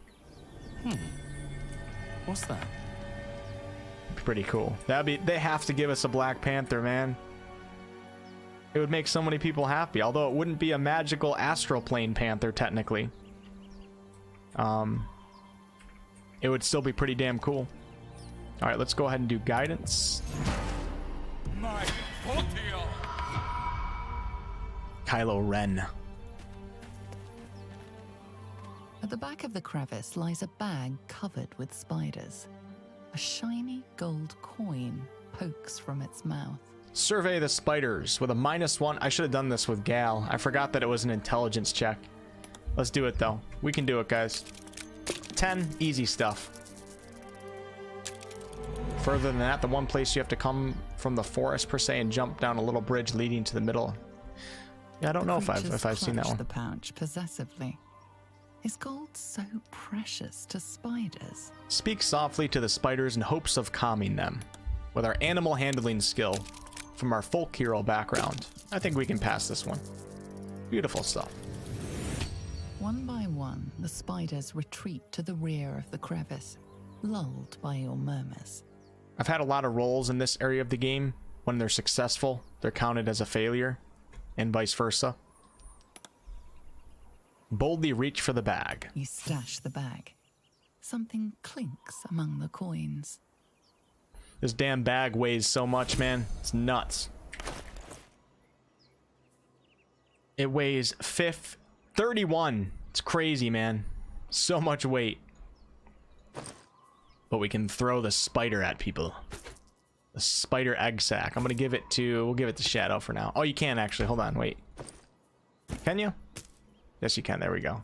What's that? Pretty cool. They have to give us a Black Panther, man. It would make so many people happy, although it wouldn't be a magical astral plane panther technically. It would still be pretty damn cool. All right, let's go ahead and do guidance. Kylo Ren. At the back of the crevice lies a bag covered with spiders. A shiny gold coin pokes from its mouth. Survey the spiders with a -1. I should have done this with Gal. I forgot that it was an intelligence check. Let's do it though. We can do it, guys. 10, easy stuff. Further than that, the one place you have to come from the forest per se and jump down a little bridge leading to the middle. Yeah, I don't know if I've seen that one. The pouch possessively. Is gold so precious to spiders? Speak softly to the spiders in hopes of calming them. With our animal handling skill from our folk hero background, I think we can pass this one. Beautiful stuff. One by one, the spiders retreat to the rear of the crevice, lulled by your murmurs. I've had a lot of rolls in this area of the game. When they're successful, they're counted as a failure, and vice versa. Boldly reach for the bag. You stash the bag. Something clinks among the coins. This damn bag weighs so much, man. It's nuts. It weighs 31. It's crazy, man. So much weight. But we can throw the spider at people. The spider egg sack. We'll give it to Shadow for now. Oh, you can actually. Hold on, wait. Can you? Yes, you can. There we go.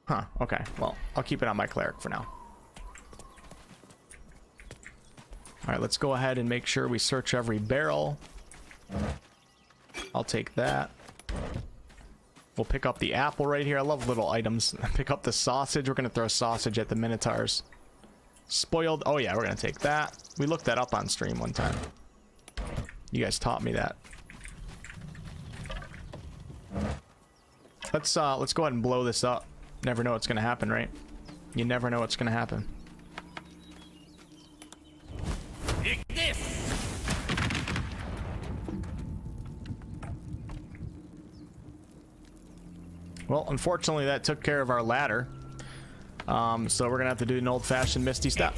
Huh, okay. Well, I'll keep it on my cleric for now. Alright, let's go ahead and make sure we search every barrel. I'll take that. We'll pick up the apple right here. I love little items. Pick up the sausage. We're going to throw sausage at the Minotaurs. Spoiled. Oh yeah, we're going to take that. We looked that up on stream one time. You guys taught me that. Let's go ahead and blow this up. Never know what's going to happen, right? You never know what's going to happen. Well, unfortunately, that took care of our ladder. So we're gonna have to do an old-fashioned Misty Step.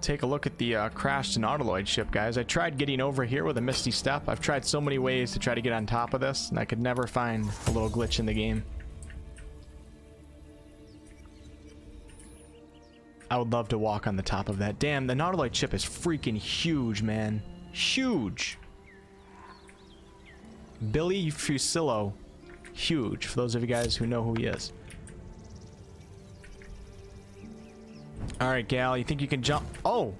take a look at the crashed Nautiloid ship, guys. I tried getting over here with a Misty Step. I've tried so many ways to try to get on top of this, and I could never find a little glitch in the game. I would love to walk on the top of that. Damn, the Nautiloid ship is freaking huge, man. Huge. Billy Fusillo. Huge, for those of you guys who know who he is. Alright, Gal, you think you can jump? Oh!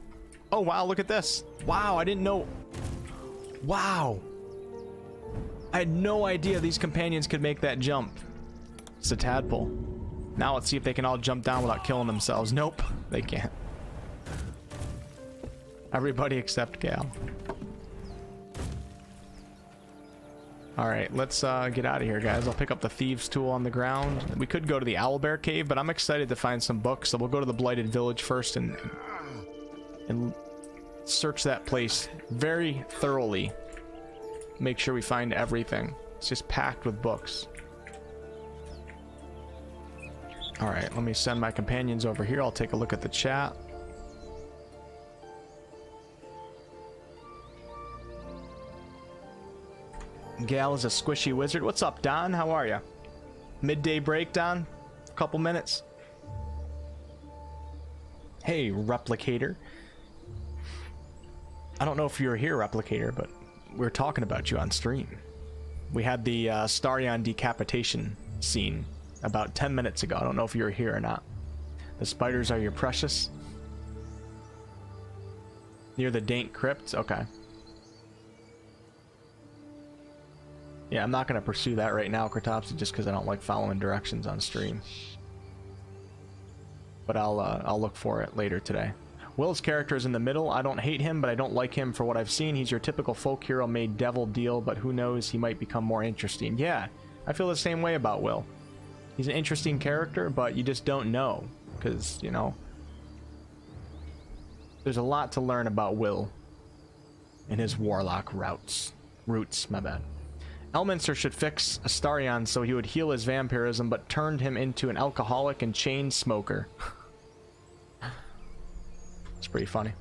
Oh, wow, look at this. Wow, I didn't know. Wow. I had no idea these companions could make that jump. It's a tadpole. Now let's see if they can all jump down without killing themselves. Nope, they can't. Everybody except Gal. Alright, let's get out of here, guys. I'll pick up the Thieves' Tool on the ground. We could go to the Owlbear Cave, but I'm excited to find some books, so we'll go to the Blighted Village first and search that place very thoroughly. Make sure we find everything. It's just packed with books. Alright, let me send my companions over here. I'll take a look at the chat. Gal is a squishy wizard. What's up, Don? How are you? Midday break, Don? A couple minutes. Hey, Replicator. I don't know if you were here, Replicator, but we were talking about you on stream. We had the Starion decapitation scene about 10 minutes ago. I don't know if you were here or not. The spiders are your precious. Near the dank crypt? Okay. Yeah, I'm not going to pursue that right now, Kratopsy, just because I don't like following directions on stream. But I'll look for it later today. Will's character is in the middle. I don't hate him, but I don't like him for what I've seen. He's your typical folk hero made devil deal, but who knows, he might become more interesting. Yeah, I feel the same way about Will. He's an interesting character, but you just don't know, because, you know, there's a lot to learn about Will and his warlock roots, my bad. Elminster should fix Astarion so he would heal his vampirism, but turned him into an alcoholic and chain smoker. It's pretty funny.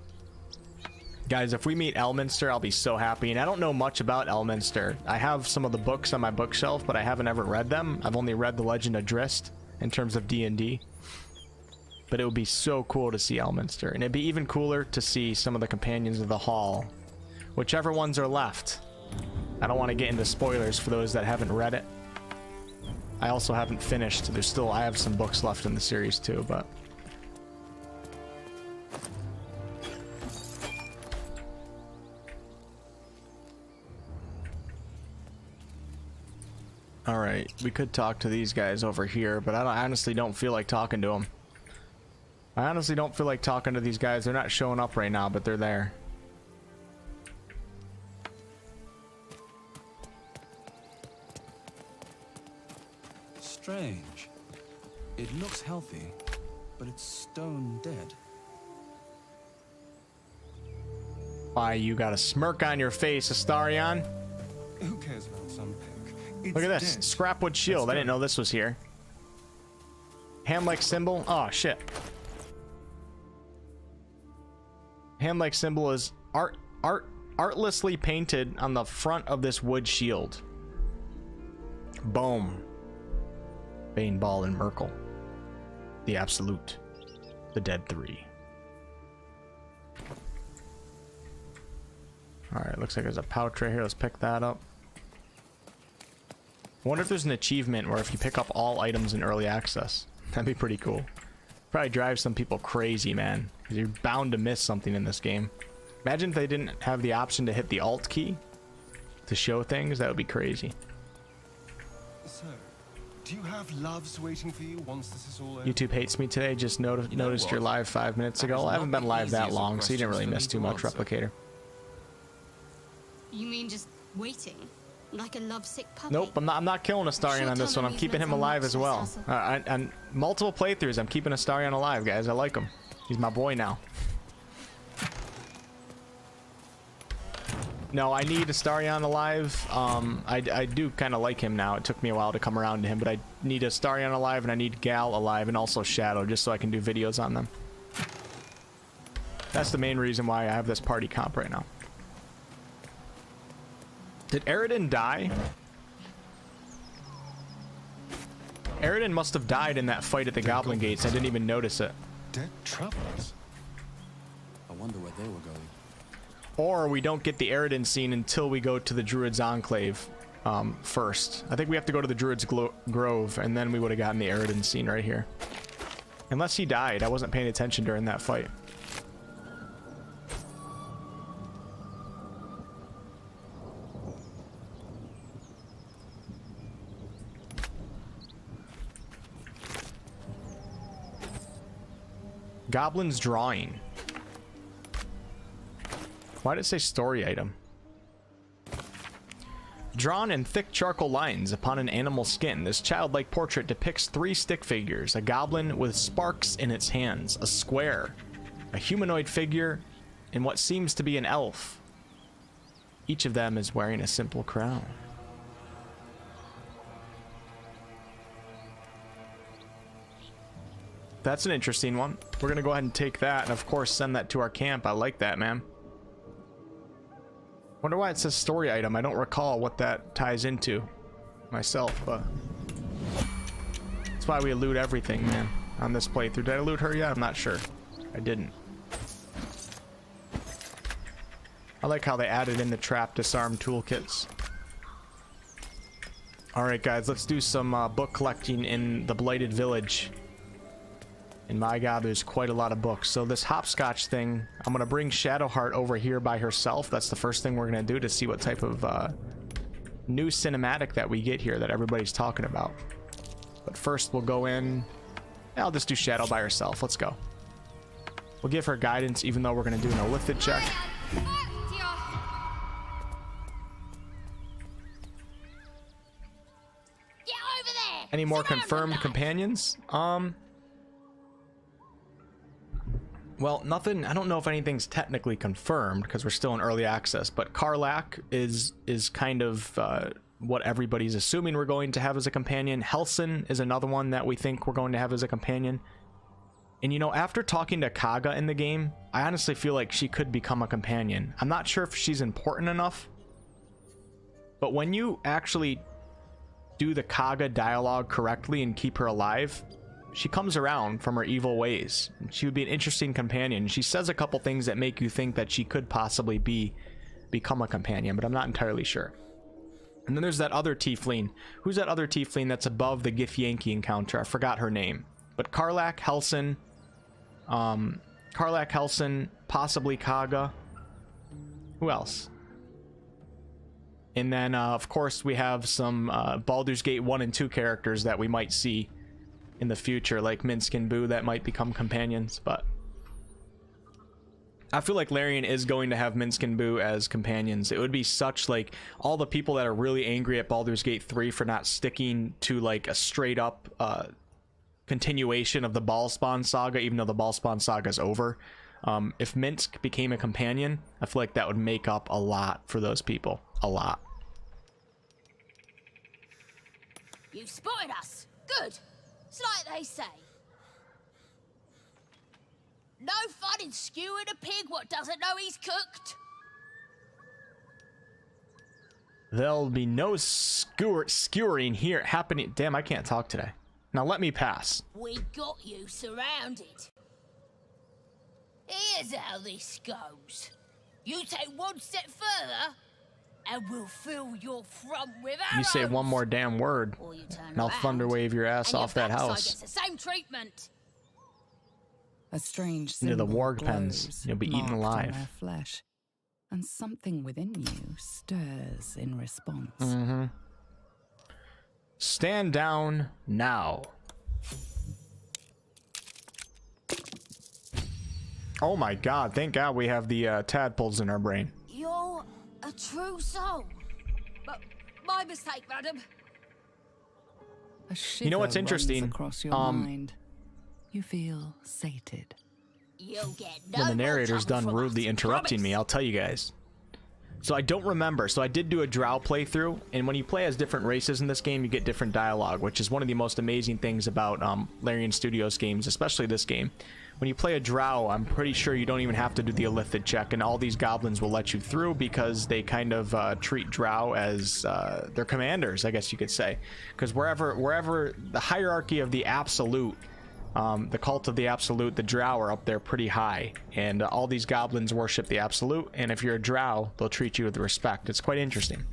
Guys, if we meet Elminster, I'll be so happy. And I don't know much about Elminster. I have some of the books on my bookshelf, but I haven't ever read them. I've only read The Legend of Drizzt in terms of D&D. But it would be so cool to see Elminster. And it'd be even cooler to see some of the companions of the Hall. Whichever ones are left. I don't want to get into spoilers for those that haven't read it. I also haven't finished. I have some books left in the series too, but... Alright, we could talk to these guys over here, but I honestly don't feel like talking to them. I honestly don't feel like talking to these guys. They're not showing up right now, but they're there. Strange. It looks healthy, but it's stone dead. Why, you got a smirk on your face, Astarion? Who cares about some pick? It's Look at this. dead. Scrapwood shield. I didn't know this was here. Hand-like symbol. Oh, shit. Hand-like symbol is artlessly painted on the front of this wood shield. Boom. Bane, Ball, and Merkel. The Absolute. The Dead Three. Alright, looks like there's a pouch right here. Let's pick that up. I wonder if there's an achievement where if you pick up all items in early access. That'd be pretty cool. Probably drive some people crazy, man. Because you're bound to miss something in this game. Imagine if they didn't have the option to hit the Alt key to show things. That would be crazy. So, do you have loves waiting for you once this is all over? YouTube hates me today. Just noticed your live 5 minutes ago. I haven't been live that long, so you didn't really miss too much, Replicator. You mean just waiting? Like a lovesick puppy? Nope, I'm not killing Astarion on this one. I'm keeping him alive as well. On multiple playthroughs, I'm keeping Astarion alive, guys. I like him. He's my boy now. No, I need Astarion alive. I do kind of like him now. It took me a while to come around to him, but I need Astarion alive, and I need Gal alive, and also Shadow, just so I can do videos on them. That's the main reason why I have this party comp right now. Did Eridan die? Eridan must have died in that fight at the Goblin Gates. I didn't even notice it. Dead travelers. I wonder where they were going. Or we don't get the Eridan scene until we go to the Druid's Enclave first. I think we have to go to the Druid's Grove, and then we would have gotten the Eridan scene right here. Unless he died. I wasn't paying attention during that fight. Goblin's Drawing. Why did it say story item? Drawn in thick charcoal lines upon an animal skin, this childlike portrait depicts 3 stick figures, a goblin with sparks in its hands, a square, a humanoid figure, and what seems to be an elf. Each of them is wearing a simple crown. That's an interesting one. We're gonna go ahead and take that and of course send that to our camp. I like that, man. Wonder why it says story item. I don't recall what that ties into myself, but that's why we loot everything, man, on this playthrough. Did I loot her yet? I'm not sure. I didn't. I like how they added in the trap disarm toolkits. Alright guys, let's do some book collecting in the Blighted Village. And my god, there's quite a lot of books. So this hopscotch thing, I'm going to bring Shadowheart over here by herself. That's the first thing we're going to do to see what type of new cinematic that we get here that everybody's talking about. But first we'll go in. I'll just do Shadow by herself. Let's go. We'll give her guidance even though we're going to do an Illithid check. Any more confirmed companions? Well, nothing. I don't know if anything's technically confirmed because we're still in early access, but Karlach is kind of what everybody's assuming we're going to have as a companion. Helson is another one that we think we're going to have as a companion. And you know, after talking to Kaga in the game, I honestly feel like she could become a companion. I'm not sure if she's important enough, but when you actually do the Kaga dialogue correctly and keep her alive, she comes around from her evil ways. She would be an interesting companion. She says a couple things that make you think that she could possibly become a companion, but I'm not entirely sure. And then there's that other tiefling. Who's that other tiefling that's above the Githyanki encounter? I forgot her name. But Karlach, Helson, possibly Kaga. Who else? And then, of course, we have some Baldur's Gate 1 and 2 characters that we might see in the future, like Minsk and Boo, that might become companions. But I feel like Larian is going to have Minsk and Boo as companions. It would be such, like, all the people that are really angry at Baldur's Gate 3 for not sticking to, like, a straight up continuation of the Ballspawn saga, even though the Ballspawn saga is over. If Minsk became a companion, I feel like that would make up a lot for those people. A lot. You spotted us. Good. It's like they say. No fun in skewing a pig what doesn't know he's cooked. There'll be no skewering here happening. Damn, I can't talk today. Now let me pass. We got you surrounded. Here's how this goes. You take one step further, and we'll fill your front with arrows. You say one more damn word, and I'll thunder wave your ass off that house. Gets the same treatment. A strange Into the symbol warg pens. glows, You'll be eaten marked on alive. their flesh, and something within you stirs in response. Mm-hmm. Stand down now. Oh my god, thank god we have the tadpoles in our brain. You're a true soul. But my mistake, madam. A shiver You know what's runs interesting? across your mind. You feel sated. You'll get no When the more narrator's trouble done from rudely us, interrupting promise. me, I'll tell you guys. So I don't remember. So I did do a drow playthrough, and when you play as different races in this game, you get different dialogue, which is one of the most amazing things about Larian Studios games, especially this game. When you play a drow, I'm pretty sure you don't even have to do the illithid check, and all these goblins will let you through because they kind of treat drow as their commanders, I guess you could say. Because wherever the hierarchy of the absolute, the cult of the absolute, the drow are up there pretty high, and all these goblins worship the absolute, and if you're a drow, they'll treat you with respect. It's quite interesting.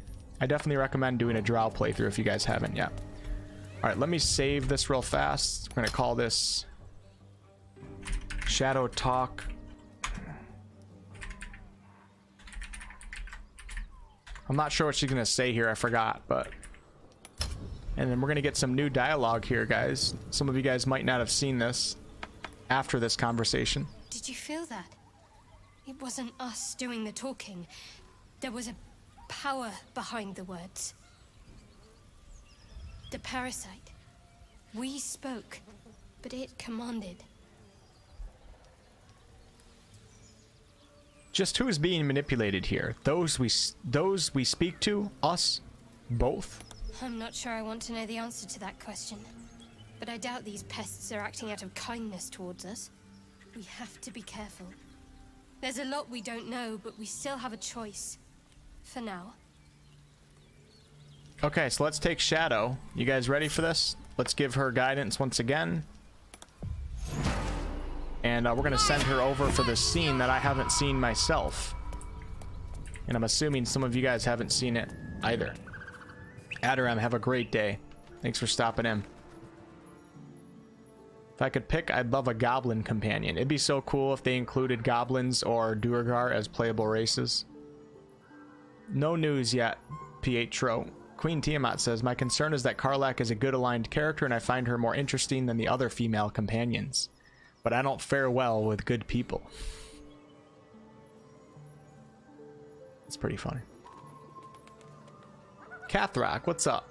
I definitely recommend doing a drow playthrough if you guys haven't yet. Alright, let me save this real fast. I'm going to call this Shadow Talk. I'm not sure what she's going to say here, I forgot, but... And then we're going to get some new dialogue here, guys. Some of you guys might not have seen this after this conversation. Did you feel that? It wasn't us doing the talking. There was a power behind the words. The parasite. We spoke, but it commanded. Just who is being manipulated here? Those we speak to? Us? Both? I'm not sure I want to know the answer to that question. But I doubt these pests are acting out of kindness towards us. We have to be careful. There's a lot we don't know, but we still have a choice. For now. Okay, so let's take Shadow. You guys ready for this? Let's give her guidance once again. And we're going to send her over for this scene that I haven't seen myself. And I'm assuming some of you guys haven't seen it either. Adoram, have a great day. Thanks for stopping in. If I could pick, I'd love a goblin companion. It'd be so cool if they included goblins or Duergar as playable races. No news yet, Pietro. Queen Tiamat says, my concern is that Karlach is a good aligned character and I find her more interesting than the other female companions. But I don't fare well with good people. It's pretty funny. Cathrak, what's up?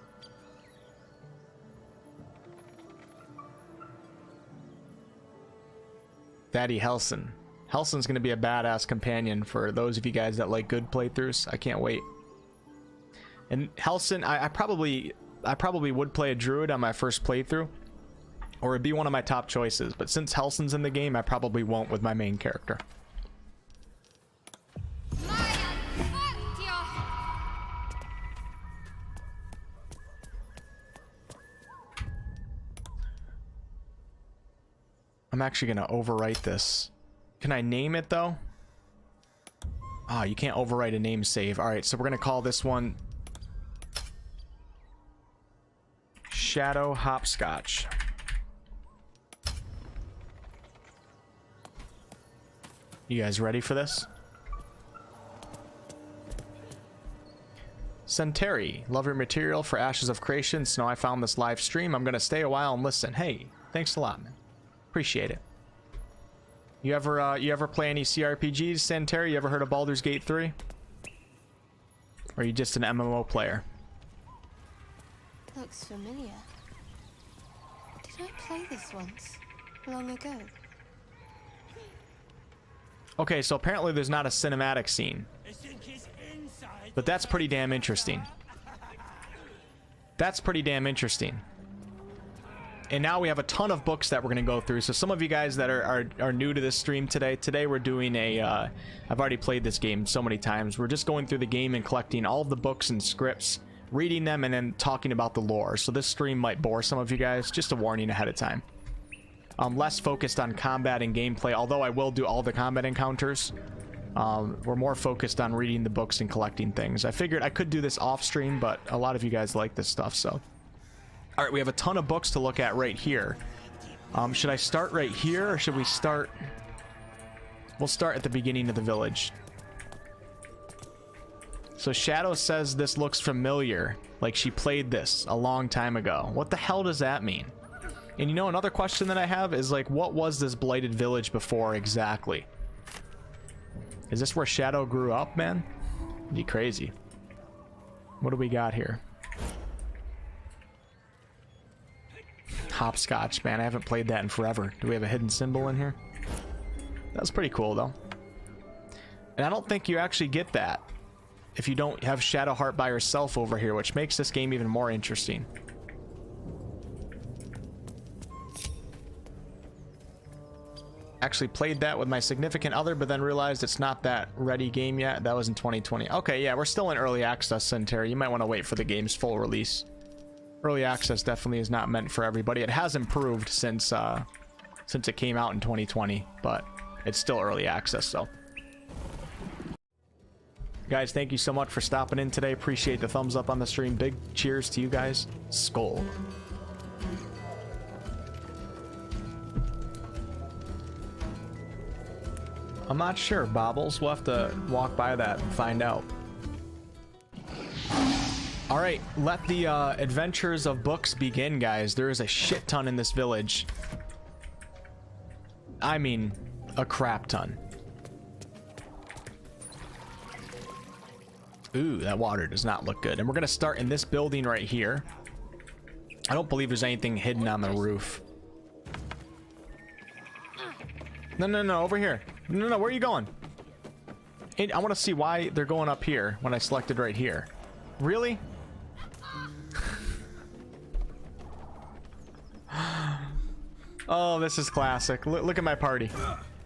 Daddy Helson. Helson's gonna be a badass companion for those of you guys that like good playthroughs. I can't wait. And Helson, I probably would play a druid on my first playthrough, or it'd be one of my top choices. But since Helson's in the game, I probably won't with my main character. I'm actually going to overwrite this. Can I name it, though? Ah, you can't overwrite a name save. Alright, so we're going to call this one Shadow Hopscotch. You guys ready for this? Centauri, love your material for Ashes of Creation. So now I found this live stream. I'm going to stay a while and listen. Hey, thanks a lot, man. Appreciate it. You ever play any CRPGs, Centauri? You ever heard of Baldur's Gate 3? Or are you just an MMO player? Looks familiar. Did I play this once? Long ago? Okay, so apparently there's not a cinematic scene. But that's pretty damn interesting. That's pretty damn interesting. And now we have a ton of books that we're going to go through. So some of you guys that are new to this stream today we're doing a... I've already played this game so many times. We're just going through the game and collecting all of the books and scripts, reading them, and then talking about the lore. So this stream might bore some of you guys. Just a warning ahead of time. Less focused on combat and gameplay, although I will do all the combat encounters. We're more focused on reading the books and collecting things. I figured I could do this off stream, but a lot of you guys like this stuff, so... Alright, we have a ton of books to look at right here. Should I start right here, or should we start... We'll start at the beginning of the village. So Shadow says this looks familiar, like she played this a long time ago. What the hell does that mean? And you know, another question that I have is, like, what was this blighted village before exactly? Is this where Shadow grew up, man? It'd be crazy. What do we got here? Hopscotch, man, I haven't played that in forever. Do we have a hidden symbol in here? That's pretty cool, though. And I don't think you actually get that if you don't have Shadowheart by yourself over here, which makes this game even more interesting. Actually played that with my significant other, but then realized it's not that ready game yet. That was in 2020. Okay, yeah, we're still in early access, Centaur. You might want to wait for the game's full release. Early access definitely is not meant for everybody. It has improved since it came out in 2020, but it's still early access, so. Guys, thank you so much for stopping in today. Appreciate the thumbs up on the stream. Big cheers to you guys. Skull. I'm not sure, Bobbles. We'll have to walk by that and find out. All right, let the adventures of books begin, guys. There is a shit ton in this village. I mean, a crap ton. Ooh, that water does not look good. And we're gonna start in this building right here. I don't believe there's anything hidden on the roof. No, over here. No, where are you going? I want to see why they're going up here when I selected right here. Really? Oh, this is classic. Look at my party.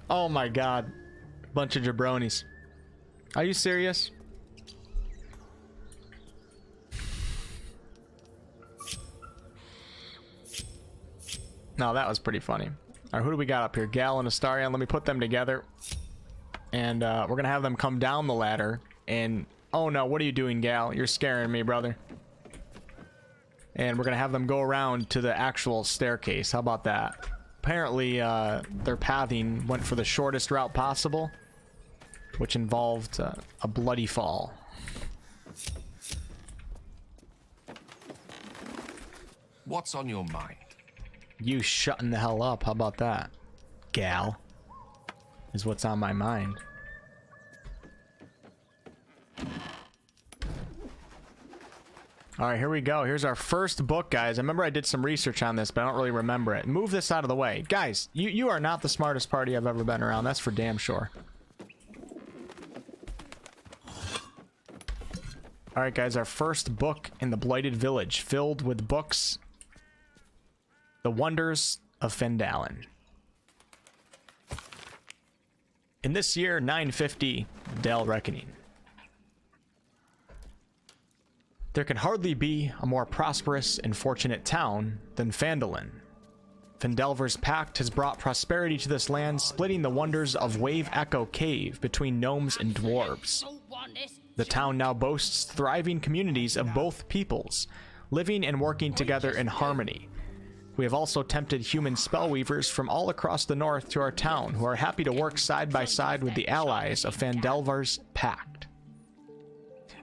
Oh my god. Bunch of jabronis. Are you serious? No, that was pretty funny. All right, who do we got up here? Gal and Astarion. Let me put them together. And we're going to have them come down the ladder. And, oh no, what are you doing, Gal? You're scaring me, brother. And we're going to have them go around to the actual staircase. How about that? Apparently, their pathing went for the shortest route possible, which involved a bloody fall. What's on your mind? You shutting the hell up. How about that? Gal. Is what's on my mind. Alright, here we go. Here's our first book, guys. I remember I did some research on this, but I don't really remember it. Move this out of the way. Guys, you are not the smartest party I've ever been around. That's for damn sure. Alright, guys. Our first book in the Blighted Village, filled with books. The Wonders of Phandalin. In this year, 950, Dale Reckoning. There can hardly be a more prosperous and fortunate town than Phandalin. Phandelver's Pact has brought prosperity to this land, splitting the wonders of Wave Echo Cave between gnomes and dwarves. The town now boasts thriving communities of both peoples, living and working together in harmony. We have also tempted human spellweavers from all across the north to our town, who are happy to work side by side with the allies of Phandelver's Pact.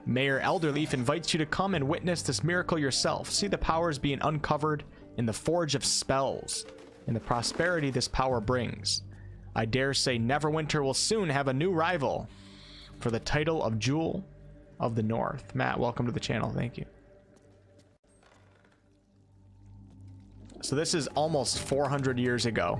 Mayor Elderleaf invites you to come and witness this miracle yourself. See the powers being uncovered in the Forge of Spells, and the prosperity this power brings. I dare say Neverwinter will soon have a new rival for the title of Jewel of the North. Matt, welcome to the channel. Thank you. So this is almost 400 years ago.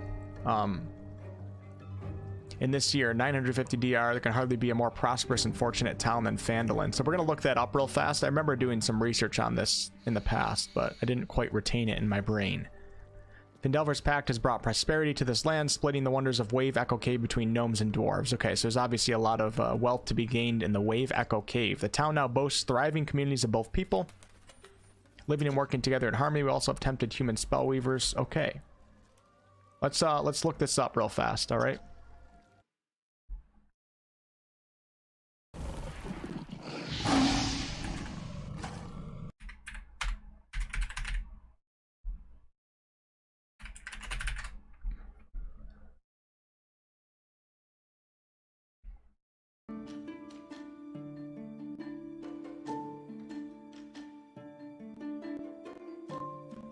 In this year, 950 DR, there can hardly be a more prosperous and fortunate town than Phandalin. So we're going to look that up real fast. I remember doing some research on this in the past, but I didn't quite retain it in my brain. Phandelver's Pact has brought prosperity to this land, splitting the wonders of Wave Echo Cave between gnomes and dwarves. Okay, so there's obviously a lot of wealth to be gained in the Wave Echo Cave. The town now boasts thriving communities of both people, living and working together in harmony. We also have tempted human spellweavers. Okay. Let's look this up real fast, all right?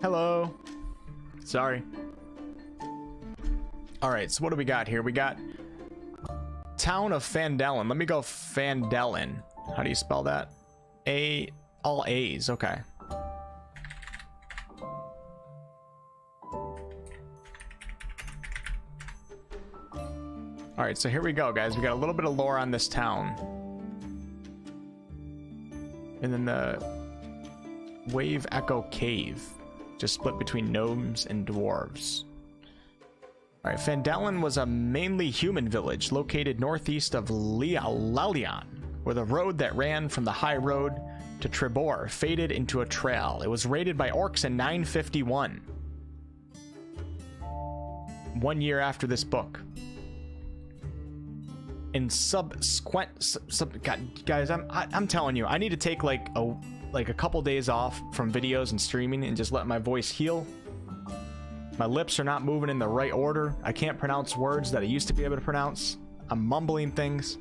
Hello. Sorry. Alright, so what do we got here? We got Town of Phandalin. Let me go Phandalin. How do you spell that? All A's. Okay. Alright, so here we go, guys. We got a little bit of lore on this town. And then the Wave Echo Cave, just split between gnomes and dwarves. Alright, Phandalin was a mainly human village located northeast of Larian, where the road that ran from the high road to Trebor faded into a trail. It was raided by orcs in 951. 1 year after this book. In subsequent, guys, I'm telling you, I need to take like a couple days off from videos and streaming and just let my voice heal. My lips are not moving in the right order. I can't pronounce words that I used to be able to pronounce. I'm mumbling things.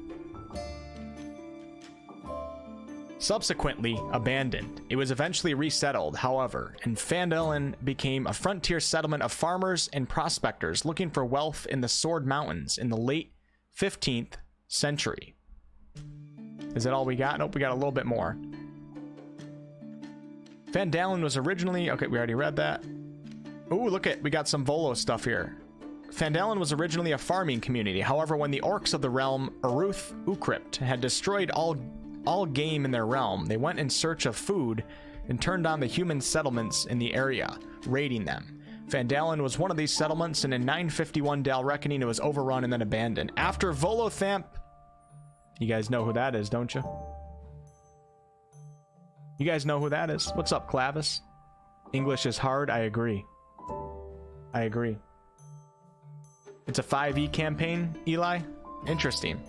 Subsequently abandoned, it was eventually resettled, however, and Phandalin became a frontier settlement of farmers and prospectors looking for wealth in the Sword Mountains in the late 15th century. Is that all we got? Nope, we got a little bit more. Phandalin was originally... Okay, we already read that. Ooh, look at... We got some Volo stuff here. Phandalin was originally a farming community. However, when the orcs of the realm Uruth Ukrypt had destroyed all game in their realm, they went in search of food and turned on the human settlements in the area, raiding them. Phandalin was one of these settlements, and in 951 Dal Reckoning, it was overrun and then abandoned. After Volothamp... You guys know who that is, don't you? You guys know who that is? What's up, Clavis? English is hard, I agree. I agree. It's a 5e campaign, Eli? Interesting.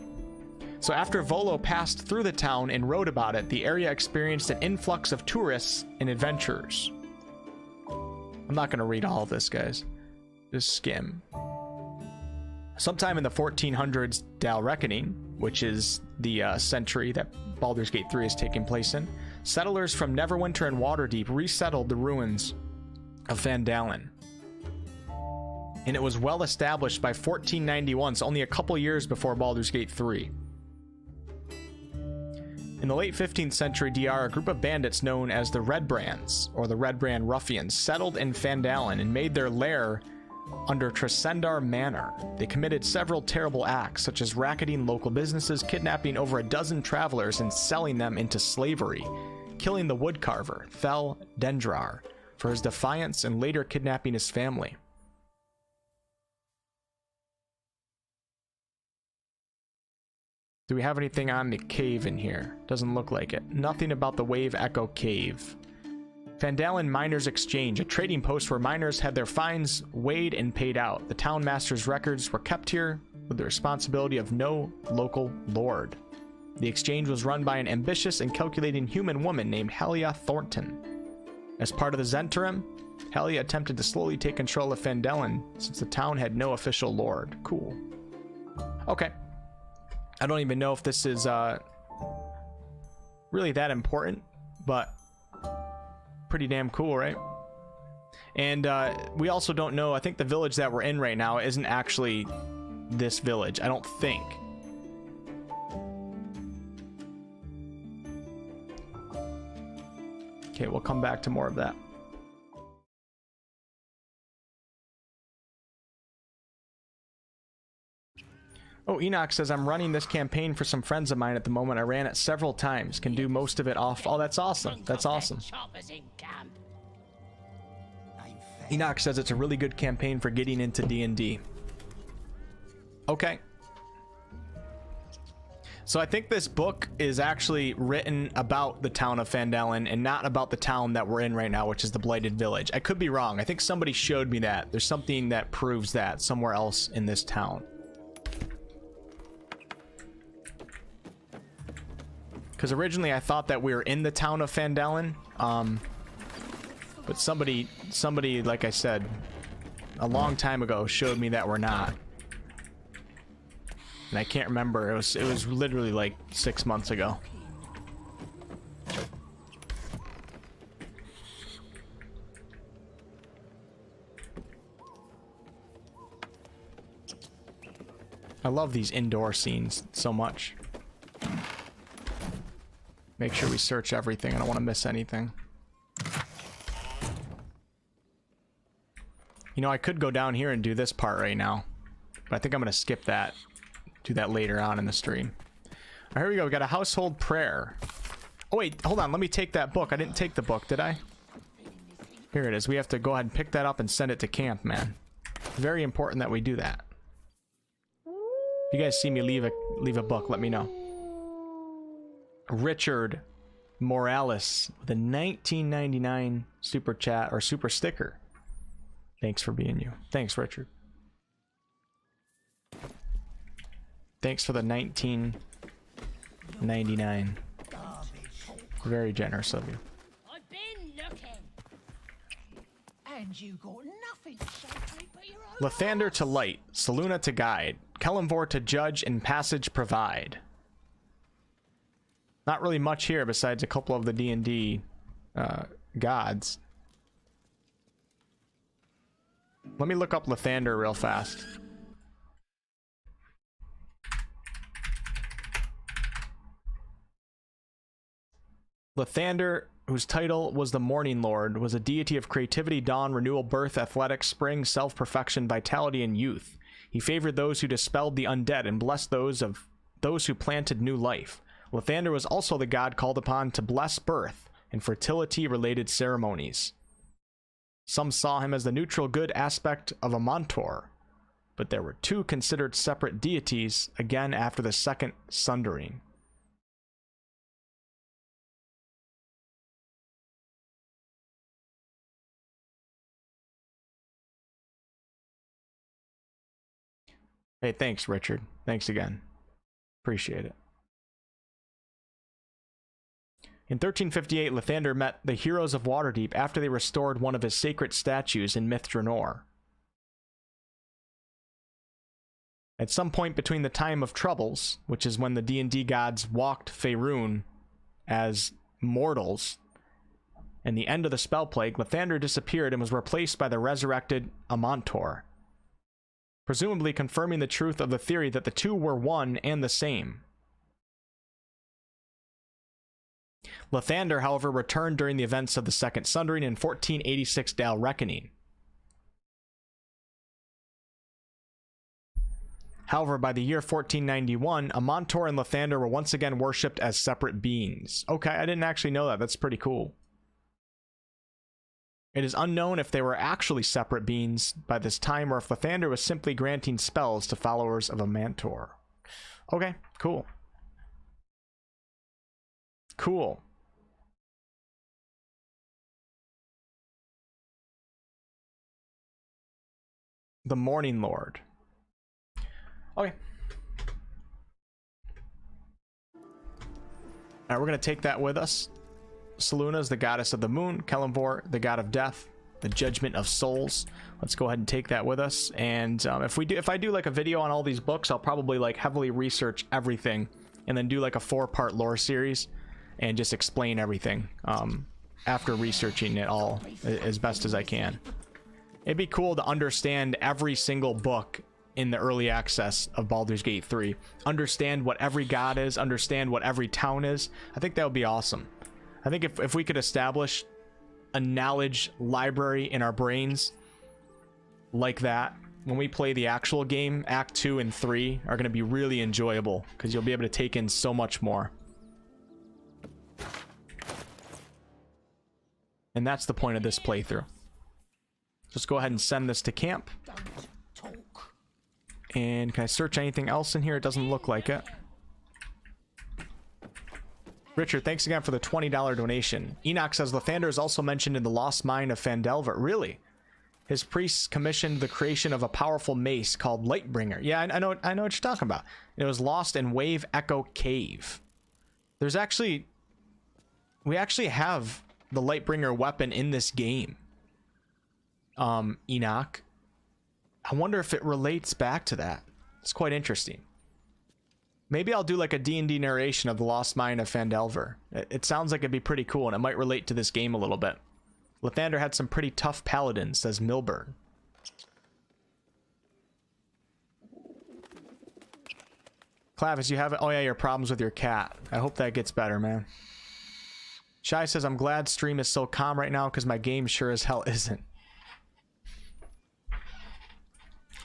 So after Volo passed through the town and wrote about it, the area experienced an influx of tourists and adventurers. I'm not going to read all of this, guys. Just skim. Sometime in the 1400s Dal Reckoning, which is the century that Baldur's Gate 3 is taking place in, settlers from Neverwinter and Waterdeep resettled the ruins of Phandalin. And it was well established by 1491, so only a couple years before Baldur's Gate 3. In the late 15th century DR, a group of bandits known as the Red Brands, or the Red Brand Ruffians, settled in Phandalin and made their lair under Tresendar Manor. They committed several terrible acts, such as racketing local businesses, kidnapping over a dozen travelers and selling them into slavery, killing the woodcarver, Thel Dendrar, for his defiance and later kidnapping his family. Do we have anything on the cave in here? Doesn't look like it. Nothing about the Wave Echo Cave. Phandalin Miners Exchange, a trading post where miners had their fines weighed and paid out. The town master's records were kept here with the responsibility of no local lord. The exchange was run by an ambitious and calculating human woman named Helia Thornton. As part of the Zhentarim, Helia attempted to slowly take control of Phandalin since the town had no official lord. Cool. Okay. I don't even know if this is really that important, but pretty damn cool, right? And we also don't know, I think the village that we're in right now isn't actually this village, I don't think. Okay, we'll come back to more of that. Oh, Enoch says, I'm running this campaign for some friends of mine at the moment. I ran it several times. Can do most of it off. Oh, that's awesome. That's awesome. Enoch says it's a really good campaign for getting into D&D. Okay. So I think this book is actually written about the town of Phandalin and not about the town that we're in right now, which is the Blighted Village. I could be wrong. I think somebody showed me that. There's something that proves that somewhere else in this town. Because originally I thought that we were in the town of Phandalin, but somebody, like I said, a long time ago showed me that we're not. And I can't remember, it was literally like 6 months ago. I love these indoor scenes so much. Make sure we search everything. I don't want to miss anything. You know, I could go down here and do this part right now, but I think I'm going to skip that. Do that later on in the stream. All right, here we go. We got a household prayer. Oh wait, hold on, let me take that book. I didn't take the book, did I? Here it is. We have to go ahead and pick that up and send it to camp, man. Very important that we do that. If you guys see me leave a book, let me know. Richard Morales with a 1999 super chat or super sticker. Thanks for being you. Thanks, Richard. Thanks for the 1999. Very generous of you. I've been looking. And you got nothing to show for it but your own. Lathander to light, Selûne to guide, Kelemvor to judge and passage provide. Not really much here besides a couple of the D&D gods. Let me look up Lathander real fast. Lathander, whose title was the Morning Lord, was a deity of creativity, dawn, renewal, birth, athletics, spring, self-perfection, vitality, and youth. He favored those who dispelled the undead and blessed those who planted new life. Lathander was also the god called upon to bless birth and fertility-related ceremonies. Some saw him as the neutral good aspect of a Montor, but there were two considered separate deities again after the second sundering. Hey, thanks, Richard. Thanks again. Appreciate it. In 1358, Lathander met the heroes of Waterdeep after they restored one of his sacred statues in Myth Draenor. At some point between the time of Troubles, which is when the D&D gods walked Faerûn as mortals, and the end of the spell plague, Lathander disappeared and was replaced by the resurrected Amontor, presumably confirming the truth of the theory that the two were one and the same. Lathander, however, returned during the events of the Second Sundering in 1486 Dale Reckoning. However, by the year 1491, Amontor and Lathander were once again worshipped as separate beings. Okay, I didn't actually know that. That's pretty cool. It is unknown if they were actually separate beings by this time or if Lathander was simply granting spells to followers of Amontor. Okay, cool. Cool. The Morning Lord. Okay. Alright, we're going to take that with us. Selûne is the goddess of the moon. Kelemvor, the god of death, the judgment of souls. Let's go ahead and take that with us. And if I do like a video on all these books, I'll probably like heavily research everything and then do like a 4-part lore series and just explain everything after researching it all as best as I can. It'd be cool to understand every single book in the early access of Baldur's Gate 3. Understand what every god is, understand what every town is. I think that would be awesome. I think if we could establish a knowledge library in our brains like that, when we play the actual game, Act 2 and 3 are going to be really enjoyable because you'll be able to take in so much more. And that's the point of this playthrough. Let's go ahead and send this to camp. And can I search anything else in here? It doesn't look like it. Richard, thanks again for the $20 donation. Enoch says Lathander is also mentioned in the Lost Mine of Phandelver. Really? His priests commissioned the creation of a powerful mace called Lightbringer. Yeah, I know what you're talking about. It was lost in Wave Echo Cave. There's actually... We actually have the Lightbringer weapon in this game. Enoch. I wonder if it relates back to that. It's quite interesting. Maybe I'll do like a D&D narration of the Lost Mine of Phandelver. It sounds like it'd be pretty cool, and it might relate to this game a little bit. Lathander had some pretty tough paladins, says Milburn. Clavis, you have it? Oh yeah, your problems with your cat. I hope that gets better, man. Shai says, I'm glad stream is so calm right now because my game sure as hell isn't.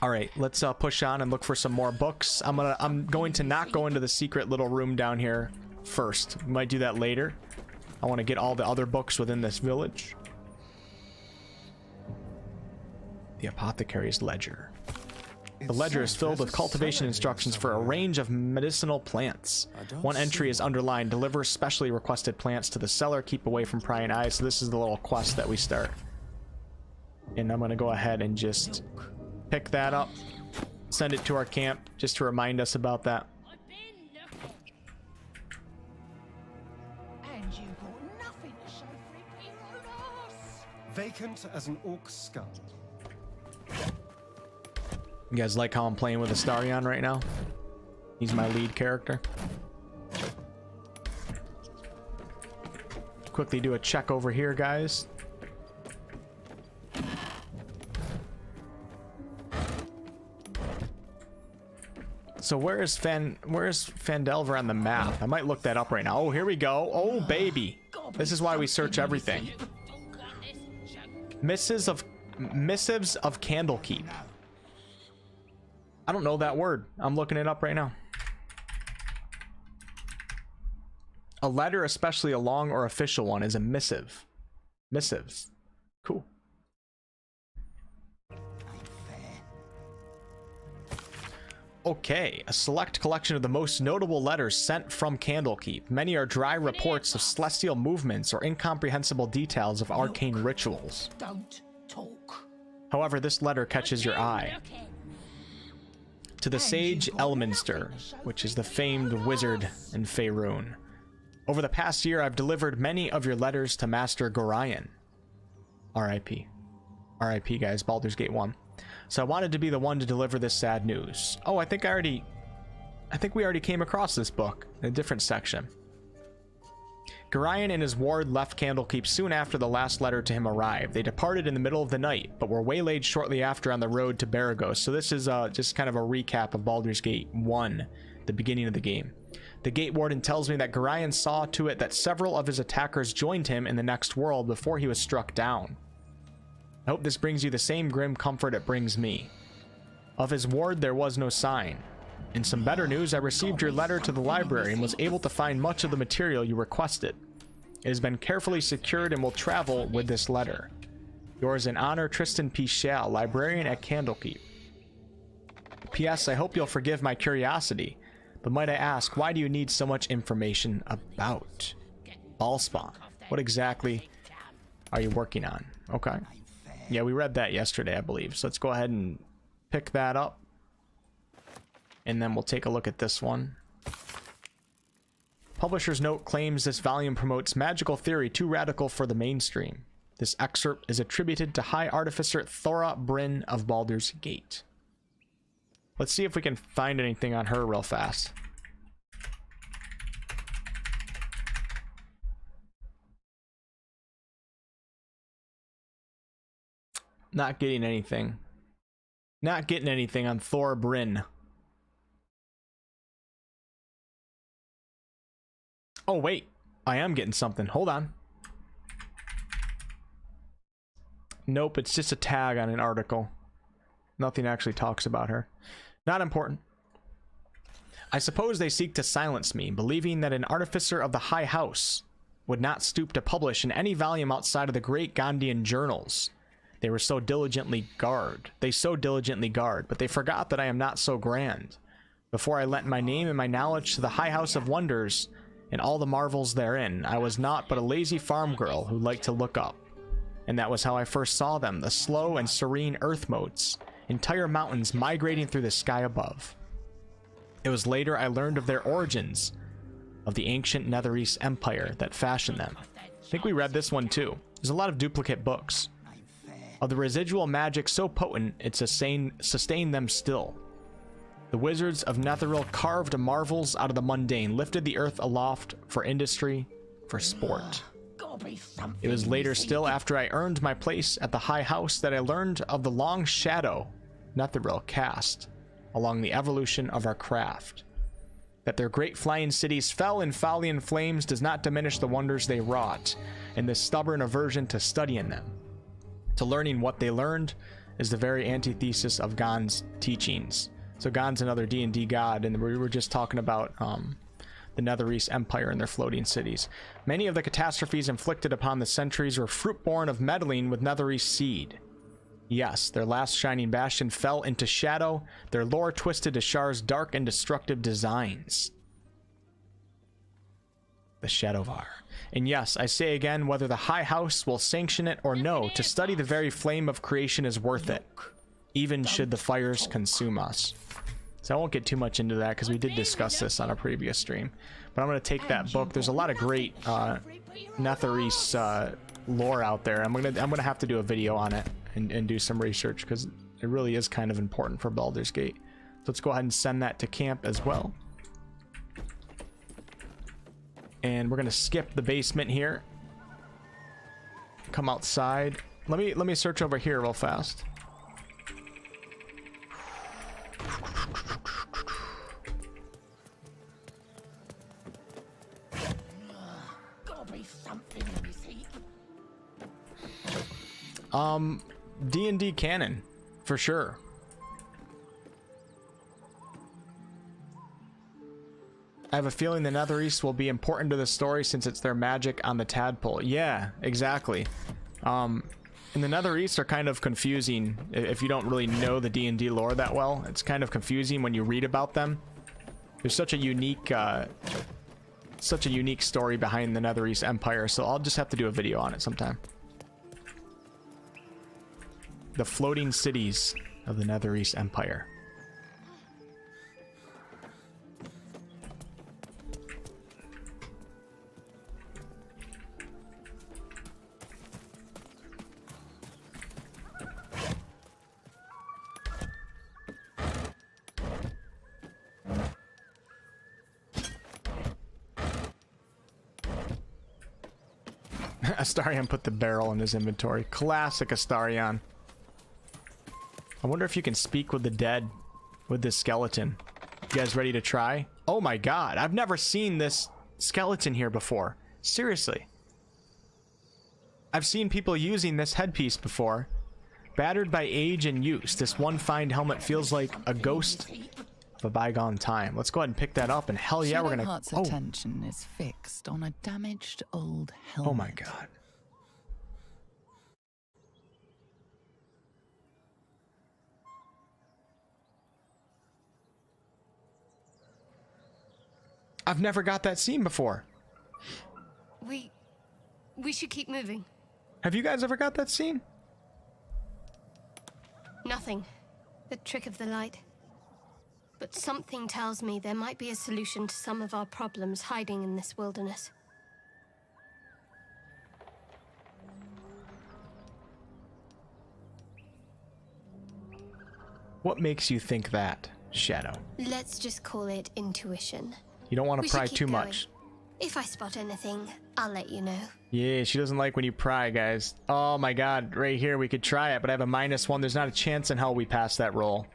All right, let's push on and look for some more books. I'm going to not go into the secret little room down here first. We might do that later. I want to get all the other books within this village. The Apothecary's Ledger. The ledger is filled with cultivation instructions for a range of medicinal plants. One entry is underlined: deliver specially requested plants to the seller, keep away from prying eyes. So this is the little quest that we start. And I'm going to go ahead and just pick that up, send it to our camp, just to remind us about that. And you got nothing to show for it, you ass. Vacant as an orc skull. You guys like how I'm playing with Astarion right now? He's my lead character. Quickly do a check over here, guys. So where's Phandelver on the map? I might look that up right now. Oh, here we go. Oh, baby. This is why we search everything. Missives of Candlekeep. I don't know that word. I'm looking it up right now. A letter, especially a long or official one, is a missive. Missives. Cool. Okay, a select collection of the most notable letters sent from Candlekeep. Many are dry reports of celestial movements or incomprehensible details of arcane rituals. Don't talk. However, this letter catches your eye. To the sage Elminster, which is the famed wizard in Faerun. Over the past year, I've delivered many of your letters to Master Gorion. R.I.P. R.I.P. guys, Baldur's Gate 1. So I wanted to be the one to deliver this sad news. Oh, I think we already came across this book in a different section. Gorion and his ward left Candlekeep soon after the last letter to him arrived. They departed in the middle of the night, but were waylaid shortly after on the road to Baragos. So this is just kind of a recap of Baldur's Gate 1, the beginning of the game. The gate warden tells me that Gorion saw to it that several of his attackers joined him in the next world before he was struck down. I hope this brings you the same grim comfort it brings me. Of his ward there was no sign. In some better news, I received your letter to the library and was able to find much of the material you requested. It has been carefully secured and will travel with this letter. Yours in honor, Tristan P. Shall, librarian at Candlekeep. P.S. I hope you'll forgive my curiosity, but might I ask, why do you need so much information about Ballspawn? What exactly are you working on? Okay. Yeah, we read that yesterday, I believe. So let's go ahead and pick that up. And then we'll take a look at this one. Publisher's note claims this volume promotes magical theory too radical for the mainstream. This excerpt is attributed to High Artificer Thora Bryn of Baldur's Gate. Let's see if we can find anything on her real fast. Not getting anything. Not getting anything on Thora Bryn. Oh, wait. I am getting something. Hold on. Nope, it's just a tag on an article. Nothing actually talks about her. Not important. I suppose they seek to silence me, believing that an artificer of the High House would not stoop to publish in any volume outside of the great Gondian journals. They so diligently guard, but they forgot that I am not so grand. Before I lent my name and my knowledge to the High House of Wonders and all the marvels therein, I was naught but a lazy farm girl who liked to look up. And that was how I first saw them, the slow and serene earth motes, entire mountains migrating through the sky above. It was later I learned of their origins, of the ancient Netherese Empire that fashioned them. I think we read this one too. There's a lot of duplicate books. Of the residual magic so potent it sustained them still. The wizards of Netheril carved marvels out of the mundane, lifted the earth aloft for industry, for sport. It was later still, after I earned my place at the High House, that I learned of the long shadow Netheril cast along the evolution of our craft. That their great flying cities fell in folly and flames does not diminish the wonders they wrought, and this stubborn aversion to studying them, to learning what they learned, is the very antithesis of Gon's teachings. So Gon's another D&D god, and we were just talking about the Netherese Empire and their floating cities. Many of the catastrophes inflicted upon the centuries were fruit-born of meddling with Netherese seed. Yes, their last shining bastion fell into shadow, their lore twisted to Shar's dark and destructive designs. The Shadowvar. And yes, I say again, whether the High House will sanction it or no, to study the very flame of creation is worth it, even should the fires consume us. So I won't get too much into that because we did discuss this on a previous stream. But I'm going to take that book. There's a lot of great Netherese lore out there. I'm gonna have to do a video on it and do some research because it really is kind of important for Baldur's Gate. So let's go ahead and send that to camp as well. And we're gonna skip the basement here. Come outside. Let me search over here real fast. D&D canon, for sure. I have a feeling the Netherese will be important to the story since it's their magic on the tadpole. Yeah, exactly. And the Netherese are kind of confusing if you don't really know the D&D lore that well. It's kind of confusing when you read about them. There's such a unique story behind the Netherese Empire, so I'll just have to do a video on it sometime. The floating cities of the Netherese Empire. Astarion put the barrel in his inventory. Classic Astarion. I wonder if you can speak with the dead with this skeleton. You guys ready to try? Oh my god, I've never seen this skeleton here before. Seriously. I've seen people using this headpiece before. Battered by age and use, this one-find helmet feels like a ghost of a bygone time. Let's go ahead and pick that up, and hell yeah, we're gonna... Shadowheart's attention is fixed on a damaged old helmet. Oh my god. I've never got that scene before. We should keep moving. Have you guys ever got that scene? Nothing. The trick of the light. But something tells me there might be a solution to some of our problems hiding in this wilderness. What makes you think that, Shadow? Let's just call it intuition. You don't want to pry too much. If I spot anything, I'll let you know. Yeah, she doesn't like when you pry, guys. Oh my god, right here, we could try it, but I have a -1. There's not a chance in hell we pass that roll.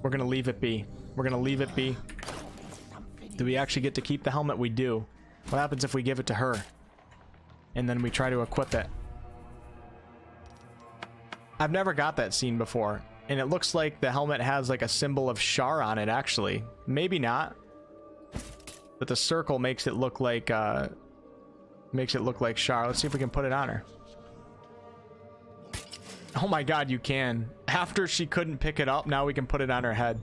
We're gonna leave it be. We're gonna leave it be. Do we actually get to keep the helmet? We do. What happens if we give it to her? And then we try to equip it? I've never got that scene before. And it looks like the helmet has like a symbol of Shar on it, actually. Maybe not. But the circle makes it look like Shar. Let's see if we can put it on her. Oh my god, you can. After she couldn't pick it up, now we can put it on her head.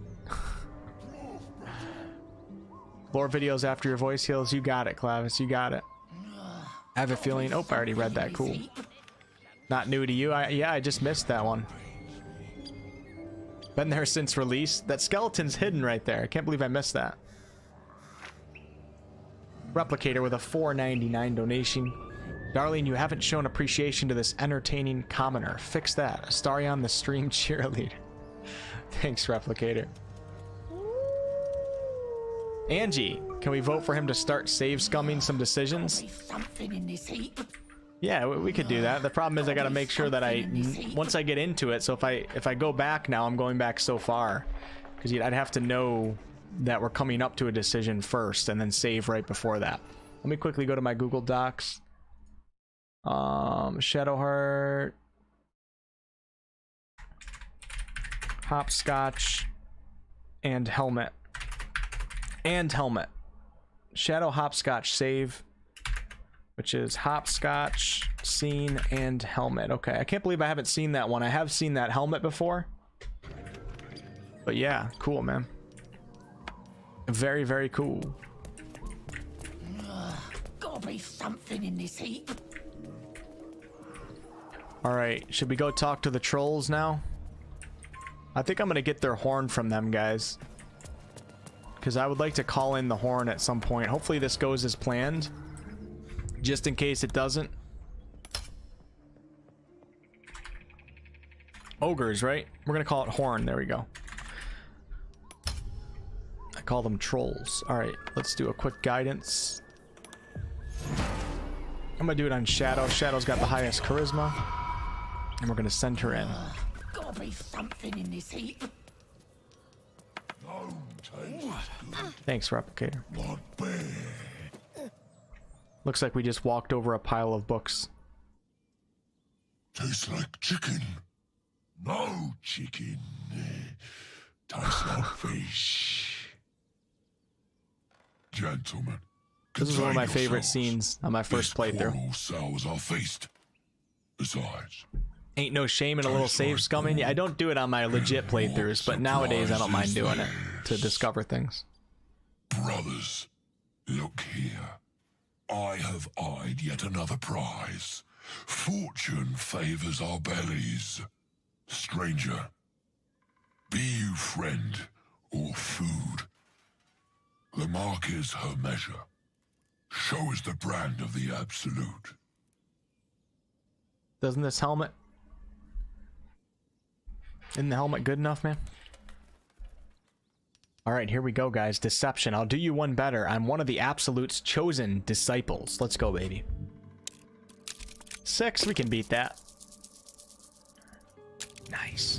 Lore videos after your voice heals. You got it, Clavis. You got it. I have a feeling... Oh, I already read that. Cool. Not new to you. Yeah, I just missed that one. Been there since release. That skeleton's hidden right there. I can't believe I missed that. Replicator with a $4.99 donation. Darling, you haven't shown appreciation to this entertaining commoner. Fix that. Astarion the stream cheerleader. Thanks, Replicator. Angie, can we vote for him to start save scumming some decisions? Yeah, we could do that. The problem is I gotta make sure that once I get into it, so if I go back now, I'm going back so far. Because I'd have to know that we're coming up to a decision first and then save right before that. Let me quickly go to my Google Docs. Shadowheart. Hopscotch. And helmet. And helmet. Shadow hopscotch save, which is hopscotch, scene, and helmet. Okay, I can't believe I haven't seen that one. I have seen that helmet before. But yeah, cool, man. Very, very cool. Gotta be something in this heap. Alright, should we go talk to the trolls now? I think I'm gonna get their horn from them, guys. Because I would like to call in the horn at some point. Hopefully this goes as planned. Just in case it doesn't. Ogres, right? We're gonna call it horn. There we go. I call them trolls. Alright, let's do a quick guidance. I'm gonna do it on Shadow. Shadow's got the highest charisma. And we're gonna send her in. Gotta be something in this heap. Thanks, Replicator. Looks like we just walked over a pile of books. Tastes like chicken. No chicken. Tastes like fish. Gentlemen, this is one of my favorite scenes on my first playthrough. Sours our feast. Besides, ain't no shame in a little save scumming. Yeah, I don't do it on my legit playthroughs, but nowadays I don't mind doing it to discover things. Brothers, look here. I have eyed yet another prize. Fortune favors our bellies. Stranger, be you friend or food. The mark is her measure. Show us the brand of the absolute. Doesn't this helmet... Isn't the helmet good enough, man? Alright, here we go, guys. Deception. I'll do you one better. I'm one of the Absolute's chosen disciples. Let's go, baby. 6, we can beat that. Nice.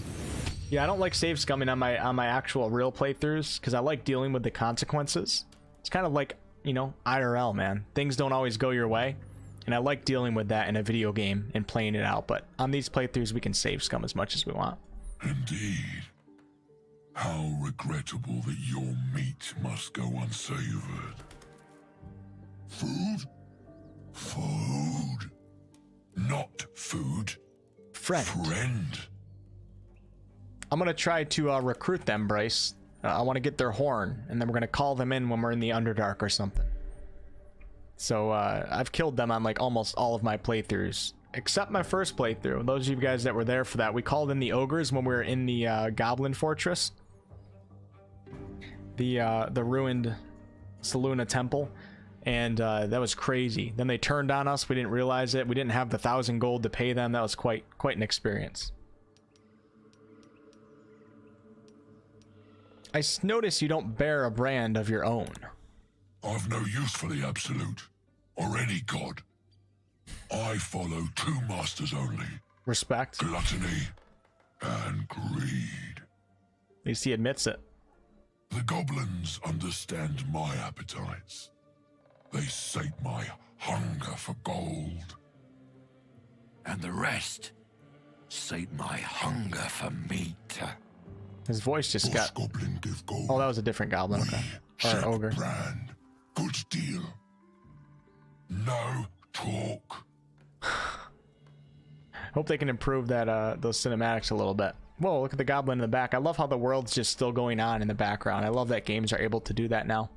Yeah, I don't like save scumming on my actual real playthroughs because I like dealing with the consequences. It's kind of like, you know, IRL, man. Things don't always go your way, and I like dealing with that in a video game and playing it out. But on these playthroughs, we can save scum as much as we want. Indeed. How regrettable that your meat must go unsavored. Food? Food. Not food. Friend. I'm gonna try to recruit them, Bryce. I want to get their horn, and then we're gonna call them in when we're in the Underdark or something. So I've killed them on like almost all of my playthroughs, except my first playthrough. Those of you guys that were there for that, we called in the ogres when we were in the Goblin Fortress, the ruined Saluna Temple, and that was crazy. Then they turned on us. We didn't realize it. We didn't have the 1,000 gold to pay them. That was quite an experience. I notice you don't bear a brand of your own. I've no use for the Absolute, or any god. I follow 2 masters only. Respect. Gluttony and greed. At least he admits it. The goblins understand my appetites. They sate my hunger for gold. And the rest sate my hunger for meat. His voice just got... Goblin give gold. Oh, that was a different goblin. Okay. Or ogre. Brand. Good deal. No talk. Hope they can improve that those cinematics a little bit. Whoa, look at the goblin in the back. I love how the world's just still going on in the background. I love that games are able to do that now.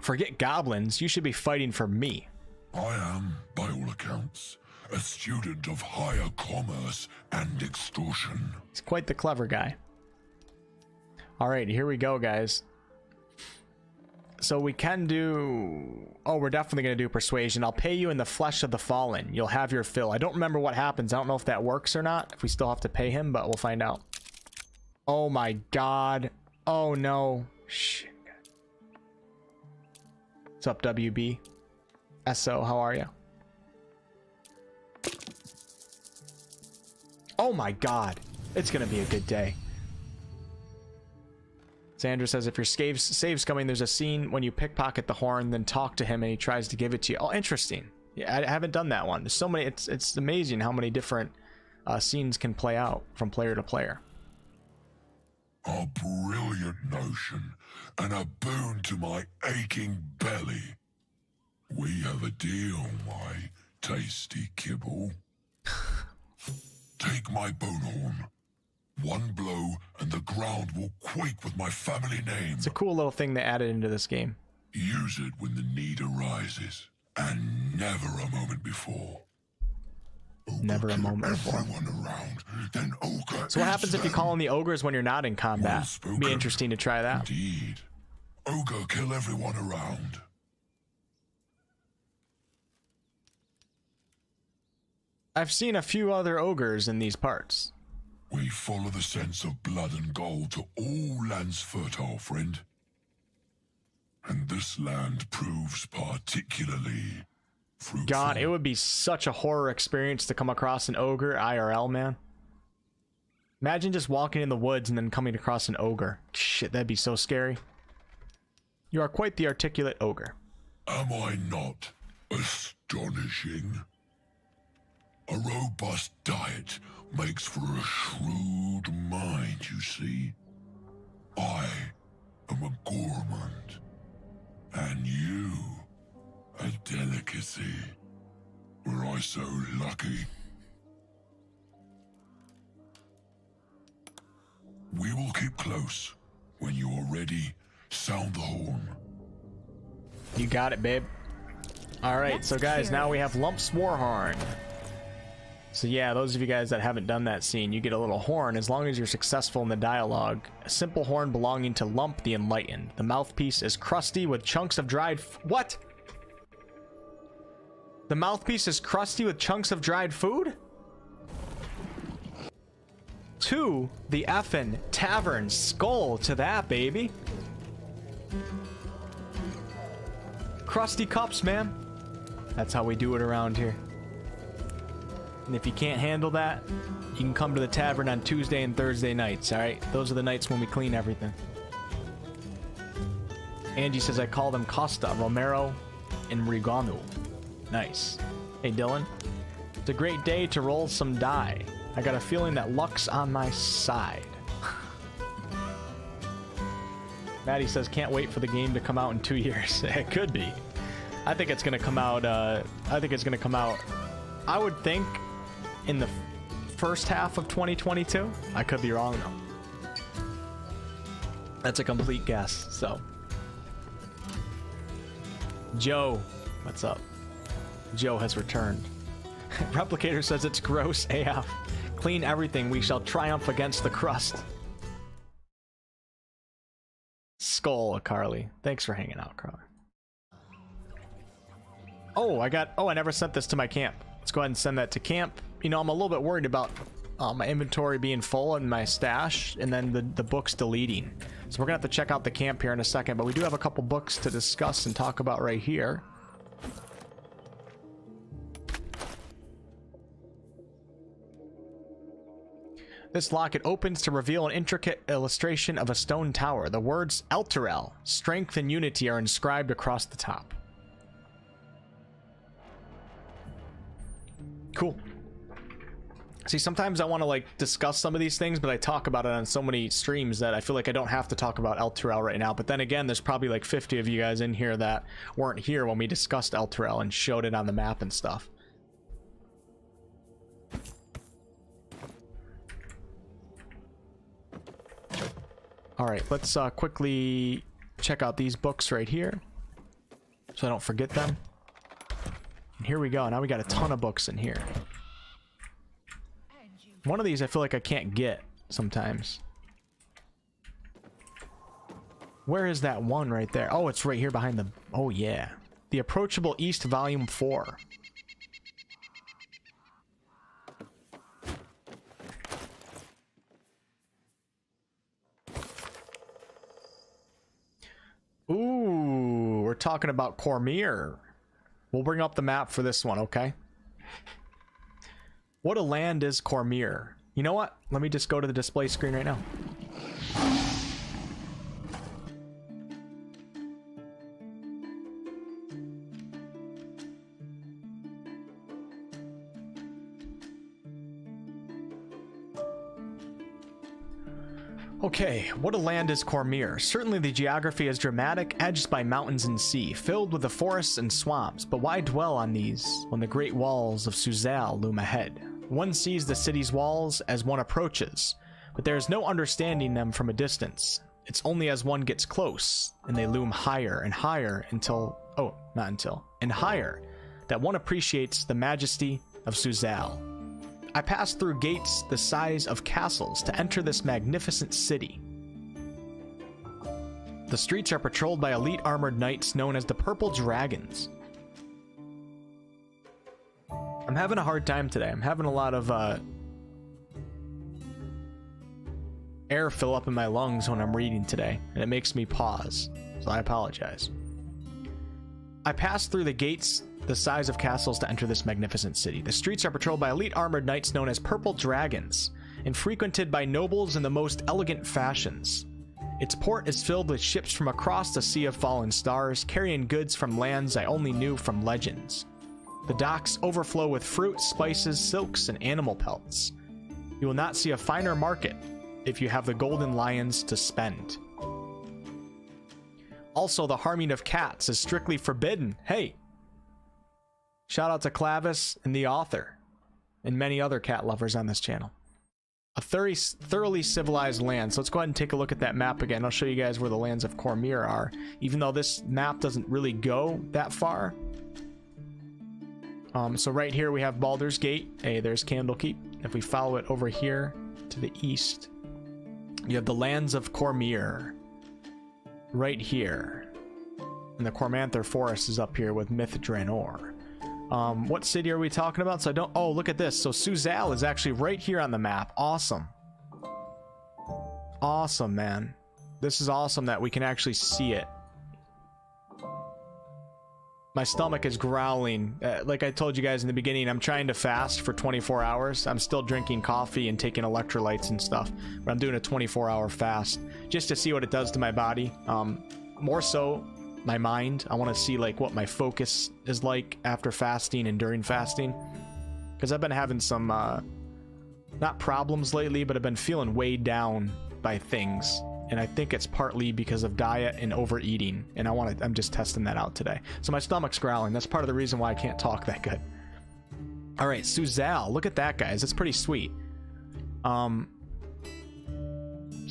Forget goblins. You should be fighting for me. I am, by all accounts, a student of higher commerce and extortion. He's quite the clever guy. Alright, here we go, guys. So we can do... Oh, we're definitely going to do persuasion. I'll pay you in the flesh of the fallen. You'll have your fill. I don't remember what happens. I don't know if that works or not. If we still have to pay him, but we'll find out. Oh my god. Oh no. Shit. What's up, WB? SO, how are you? Oh my god. It's going to be a good day. Sandra says, if your save's coming, there's a scene when you pickpocket the horn, then talk to him and he tries to give it to you. Oh, interesting. Yeah, I haven't done that one. There's so many, it's amazing how many different scenes can play out from player to player. A brilliant notion, and a boon to my aching belly. We have a deal, my tasty kibble. Take my bone horn. One blow, and the ground will quake with my family name. It's a cool little thing they added into this game. Use it when the need arises, and never a moment before. Never a moment before. Around, then ogre so what happens if you call in the ogres when you're not in combat? It'd be interesting to try that. Indeed. Ogre kill everyone around. I've seen a few other ogres in these parts. We follow the sense of blood and gold to all lands fertile, friend. And this land proves particularly fruitful. God, it would be such a horror experience to come across an ogre IRL, man. Imagine just walking in the woods and then coming across an ogre. Shit, that'd be so scary. You are quite the articulate ogre. Am I not astonishing? A robust diet makes for a shrewd mind, you see. I am a gourmand, and you a delicacy. Were I so lucky? We will keep close. When you are ready, sound the horn. You got it, babe. Alright, so guys, now we have Lump's Warhorn. So yeah, those of you guys that haven't done that scene, you get a little horn as long as you're successful in the dialogue. A simple horn belonging to Lump the Enlightened. The mouthpiece is crusty with chunks of dried what? The mouthpiece is crusty with chunks of dried food? To the effin' tavern skull to that, baby. Crusty cups, man. That's how we do it around here. And if you can't handle that, you can come to the tavern on Tuesday and Thursday nights, alright? Those are the nights when we clean everything. Angie says I call them Costa, Romero, and Riganu. Nice. Hey, Dylan. It's a great day to roll some die. I got a feeling that luck's on my side. Maddie says can't wait for the game to come out in 2 years. It could be. I think it's gonna come out, I would think in the first half of 2022. I could be wrong though. That's a complete guess, so. Joe, what's up? Joe has returned. Replicator says it's gross AF. Clean everything, we shall triumph against the crust. Skull, Carly. Thanks for hanging out, Carly. Oh, I never sent this to my camp. Let's go ahead and send that to camp. You know, I'm a little bit worried about my inventory being full and my stash, and then the books deleting. So we're gonna have to check out the camp here in a second, but we do have a couple books to discuss and talk about right here. This locket opens to reveal an intricate illustration of a stone tower. The words Elturel, strength and unity are inscribed across the top. Cool. See, sometimes I want to like discuss some of these things, but I talk about it on so many streams that I feel like I don't have to talk about Elturel right now. But then again, there's probably like 50 of you guys in here that weren't here when we discussed Elturel and showed it on the map and stuff. Alright, let's quickly check out these books right here so I don't forget them. And here we go. Now we got a ton of books in here. One of these I feel like I can't get sometimes. Where is that one right there? Oh, it's right here behind the... Oh, yeah. The Approachable East, Volume 4. Ooh, we're talking about Cormyr. We'll bring up the map for this one, okay? What a land is Cormyr? You know what? Let me just go to the display screen right now. Okay, what a land is Cormyr. Certainly the geography is dramatic, edged by mountains and sea, filled with the forests and swamps, but why dwell on these when the great walls of Suzal loom ahead? One sees the city's walls as one approaches, but there is no understanding them from a distance. It's only as one gets close, and they loom higher and higher and higher, that one appreciates the majesty of Suzal. I passed through gates the size of castles to enter this magnificent city. The streets are patrolled by elite armored knights known as the Purple Dragons. I'm having a hard time today. I'm having a lot of air fill up in my lungs when I'm reading today, and it makes me pause, so I apologize. I passed through the gates the size of castles to enter this magnificent city. The streets are patrolled by elite armored knights known as Purple Dragons, and frequented by nobles in the most elegant fashions. Its port is filled with ships from across the Sea of Fallen Stars, carrying goods from lands I only knew from legends. The docks overflow with fruit, spices, silks, and animal pelts. You will not see a finer market if you have the golden lions to spend. Also, the harming of cats is strictly forbidden. Hey! Shout out to Clavis and the author, and many other cat lovers on this channel. A thoroughly civilized land. So let's go ahead and take a look at that map again. I'll show you guys where the lands of Cormyr are, even though this map doesn't really go that far. So right here we have Baldur's Gate. Hey, there's Candlekeep. If we follow it over here to the east, you have the lands of Cormyr right here. And the Cormanther Forest is up here with Myth Draenor. What city are we talking about? So I don't... Oh, look at this. So Suzal is actually right here on the map. Awesome. Awesome, man. This is awesome that we can actually see it. My stomach is growling. Like I told you guys in the beginning, I'm trying to fast for 24 hours. I'm still drinking coffee and taking electrolytes and stuff, but I'm doing a 24-hour fast just to see what it does to my body. More so my mind. I want to see like what my focus is like after fasting and during fasting, because I've been having some not problems lately, but I've been feeling weighed down by things, and I think it's partly because of diet and overeating, and I'm just testing that out today. So my stomach's growling. That's part of the reason why I can't talk that good. All right, Suzal, look at that, guys. That's pretty sweet. So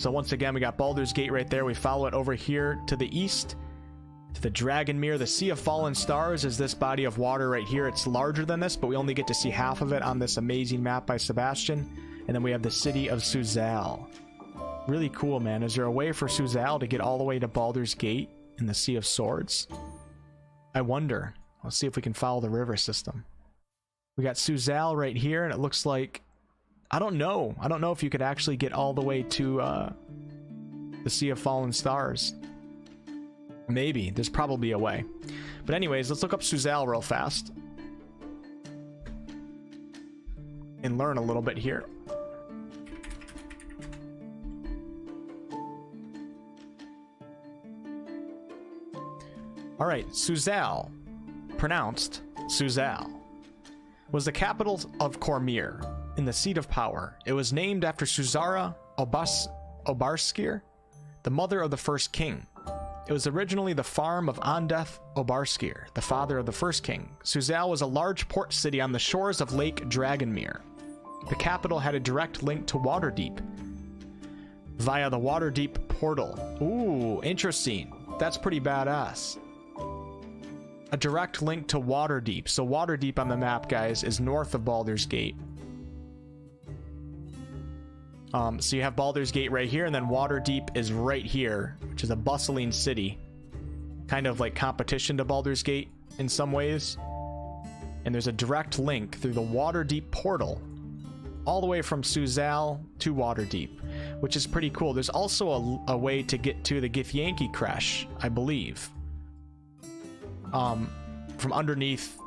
once again, we got Baldur's Gate right there. We follow it over here to the east to the Dragonmere. The Sea of Fallen Stars is this body of water right here. It's larger than this, but we only get to see half of it on this amazing map by Sebastian. And then we have the city of Suzal. Really cool, man. Is there a way for Suzal to get all the way to Baldur's Gate in the Sea of Swords? I wonder. Let's see if we can follow the river system. We got Suzal right here, and it looks like... I don't know. I don't know if you could actually get all the way to the Sea of Fallen Stars. Maybe. There's probably a way. But anyways, let's look up Suzal real fast and learn a little bit here. Alright, Suzal, pronounced Suzal, was the capital of Cormyr in the seat of power. It was named after Suzara Obarskir, the mother of the first king. It was originally the farm of Andeth Obarskir, the father of the first king. Suzal was a large port city on the shores of Lake Dragonmere. The capital had a direct link to Waterdeep via the Waterdeep portal. Ooh, interesting. That's pretty badass. A direct link to Waterdeep. So Waterdeep on the map, guys, is north of Baldur's Gate. So you have Baldur's Gate right here, and then Waterdeep is right here, which is a bustling city. Kind of like competition to Baldur's Gate in some ways. And there's a direct link through the Waterdeep portal all the way from Suzal to Waterdeep, which is pretty cool. There's also a way to get to the Githyanki Creche, I believe. From underneath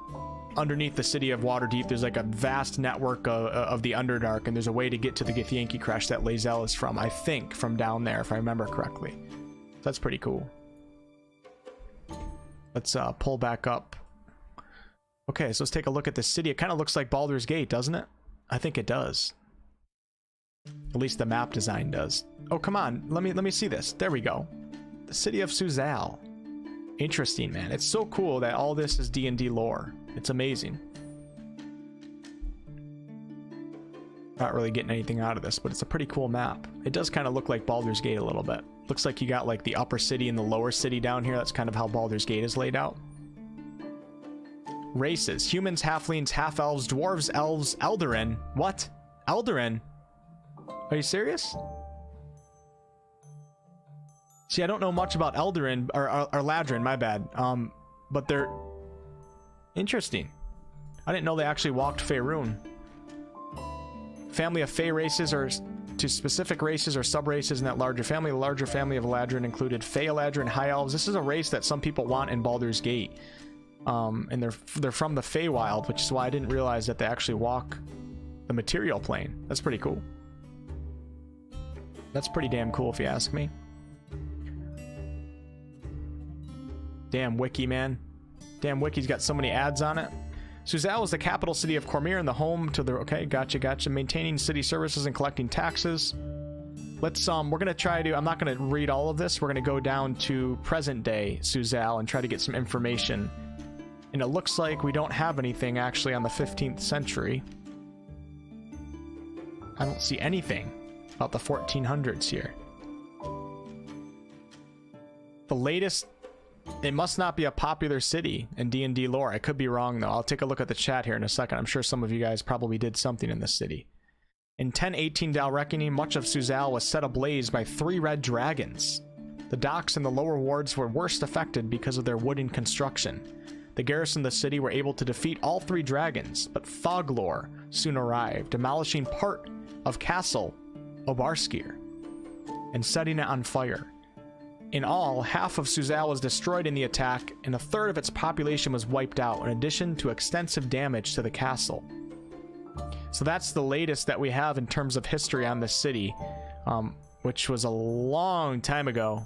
the city of Waterdeep, there's like a vast network of the Underdark, and there's a way to get to the Githyanki Creche that Lae'zel is from, I think, from down there, if I remember correctly. So that's pretty cool. Let's pull back up. Okay, so let's take a look at the city. It kind of looks like Baldur's Gate, doesn't it? I think it does. At least the map design does. Oh, come on. Let me see this. There we go. The city of Suzal. Interesting, man. It's so cool that all this is D&D lore. It's amazing. Not really getting anything out of this, but it's a pretty cool map. It does kind of look like Baldur's Gate a little bit. Looks like you got like the upper city and the lower city down here. That's kind of how Baldur's Gate is laid out. Races. Humans, halflings, half-elves, dwarves, elves, Eldarin. What? Eldarin? Are you serious? See, I don't know much about Eldarin, or Ladrin, my bad. But they're interesting. I didn't know they actually walked Faerun. Family of Fey races are to specific races or sub-races in that larger family. The larger family of Ladrin included Fey, Ladrin, High Elves. This is a race that some people want in Baldur's Gate. And they're from the Feywild, which is why I didn't realize that they actually walk the material plane. That's pretty cool. That's pretty damn cool if you ask me. Damn wiki, man. Damn wiki's got so many ads on it. Suzal is the capital city of Cormyr and the home to the... Okay, gotcha. Maintaining city services and collecting taxes. Let's, we're gonna try to... I'm not gonna read all of this. We're gonna go down to present day Suzal and try to get some information. And it looks like we don't have anything actually on the 15th century. I don't see anything about the 1400s here. The latest... It must not be a popular city in D&D lore. I could be wrong, though. I'll take a look at the chat here in a second. I'm sure some of you guys probably did something in this city. In 1018 Dal Reckoning, much of Suzal was set ablaze by 3 red dragons. The docks and the lower wards were worst affected because of their wooden construction. The garrison of the city were able to defeat all 3 dragons, but Foglore soon arrived, demolishing part of Castle Obarskir and setting it on fire. In all, half of Suzal was destroyed in the attack, and a third of its population was wiped out, in addition to extensive damage to the castle. So that's the latest that we have in terms of history on this city, which was a long time ago.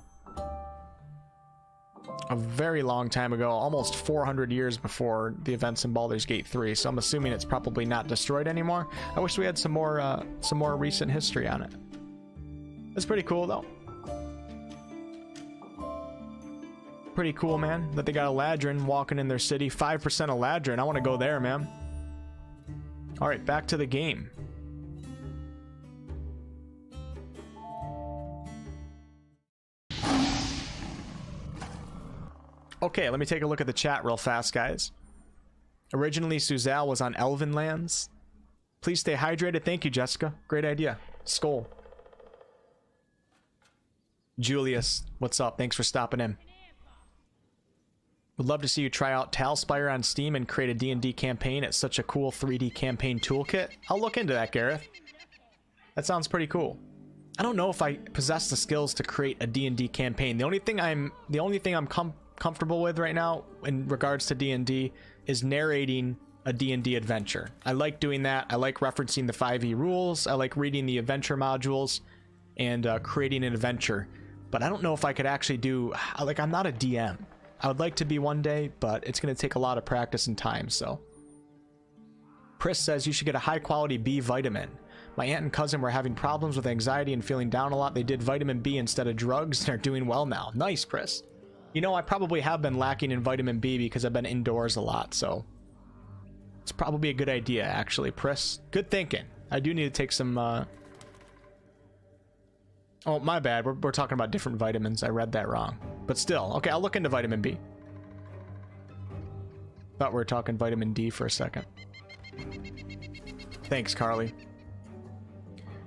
A very long time ago, almost 400 years before the events in Baldur's Gate 3, so I'm assuming it's probably not destroyed anymore. I wish we had some more recent history on it. It's pretty cool, though. Pretty cool, man, that they got a Ladrin walking in their city. 5% of Ladrin. I want to go there, man. All right, back to the game. Okay, let me take a look at the chat real fast, guys. Originally, Suzal was on Elven lands. Please stay hydrated. Thank you, Jessica. Great idea. Skull. Julius, what's up? Thanks for stopping in. Would love to see you try out Talspire on Steam and create a D&D campaign. It's such a cool 3D campaign toolkit. I'll look into that, Gareth. That sounds pretty cool. I don't know if I possess the skills to create a D&D campaign. The only thing I'm comfortable with right now in regards to D&D is narrating a D&D adventure. I like doing that. I like referencing the 5e rules. I like reading the adventure modules and creating an adventure. But I don't know if I could actually do... Like, I'm not a DM. I would like to be one day, but it's going to take a lot of practice and time, so. Pris says you should get a high-quality B vitamin. My aunt and cousin were having problems with anxiety and feeling down a lot. They did vitamin B instead of drugs, and are doing well now. Nice, Pris. You know, I probably have been lacking in vitamin B because I've been indoors a lot, so. It's probably a good idea, actually, Pris. Good thinking. I do need to take some, Oh, my bad. We're talking about different vitamins. I read that wrong. But still. Okay, I'll look into vitamin B. Thought we were talking vitamin D for a second. Thanks, Carly.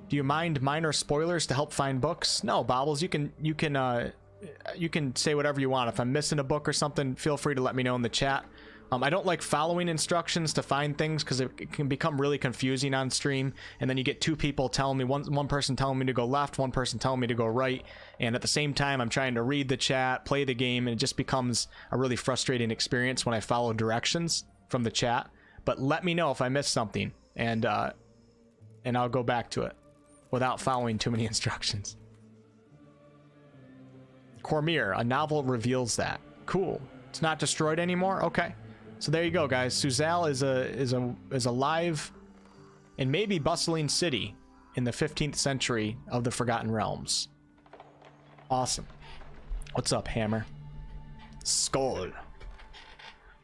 Do you mind minor spoilers to help find books? No, Bobbles. You can say whatever you want. If I'm missing a book or something, feel free to let me know in the chat. I don't like following instructions to find things because it can become really confusing on stream, and then you get 2 people telling me, one person telling me to go left, one person telling me to go right, and at the same time I'm trying to read the chat, play the game, and it just becomes a really frustrating experience when I follow directions from the chat. But let me know if I miss something, and I'll go back to it without following too many instructions. Cormyr, a novel reveals that. Cool. It's not destroyed anymore? Okay. So there you go, guys. Suzal is a live and maybe bustling city in the 15th century of the Forgotten Realms. Awesome. What's up, Hammer? Skull.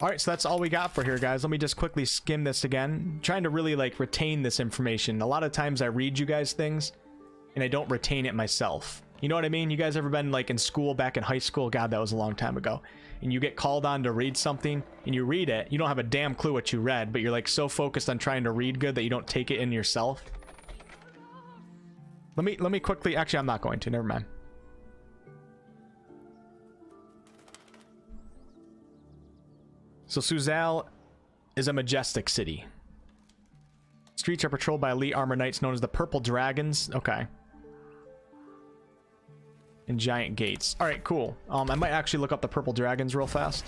Alright, so that's all we got for here, guys. Let me just quickly skim this again. I'm trying to really, like, retain this information. A lot of times I read you guys things, and I don't retain it myself. You know what I mean? You guys ever been, like, in school, back in high school? God, that was a long time ago. And you get called on to read something, and you read it. You don't have a damn clue what you read, but you're, like, so focused on trying to read good that you don't take it in yourself. Let me quickly... Actually, I'm not going to. Never mind. So Suzal is a majestic city. Streets are patrolled by elite armor knights known as the Purple Dragons. Okay. And giant gates. All right, cool. I might actually look up the Purple Dragons real fast.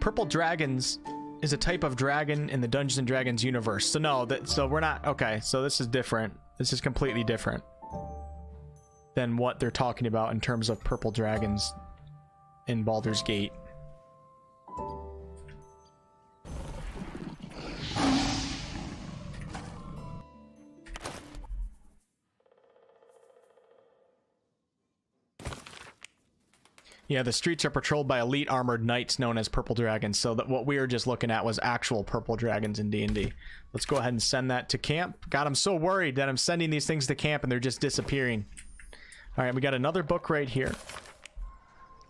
Purple Dragons is a type of dragon in the Dungeons & Dragons universe. So no, so we're not... Okay, so this is different. This is completely different than what they're talking about in terms of purple dragons in Baldur's Gate. Yeah, the streets are patrolled by elite armored knights known as purple dragons. So that what we were just looking at was actual purple dragons in D&D. Let's go ahead and send that to camp. God, I'm so worried that I'm sending these things to camp and they're just disappearing. All right, we got another book right here.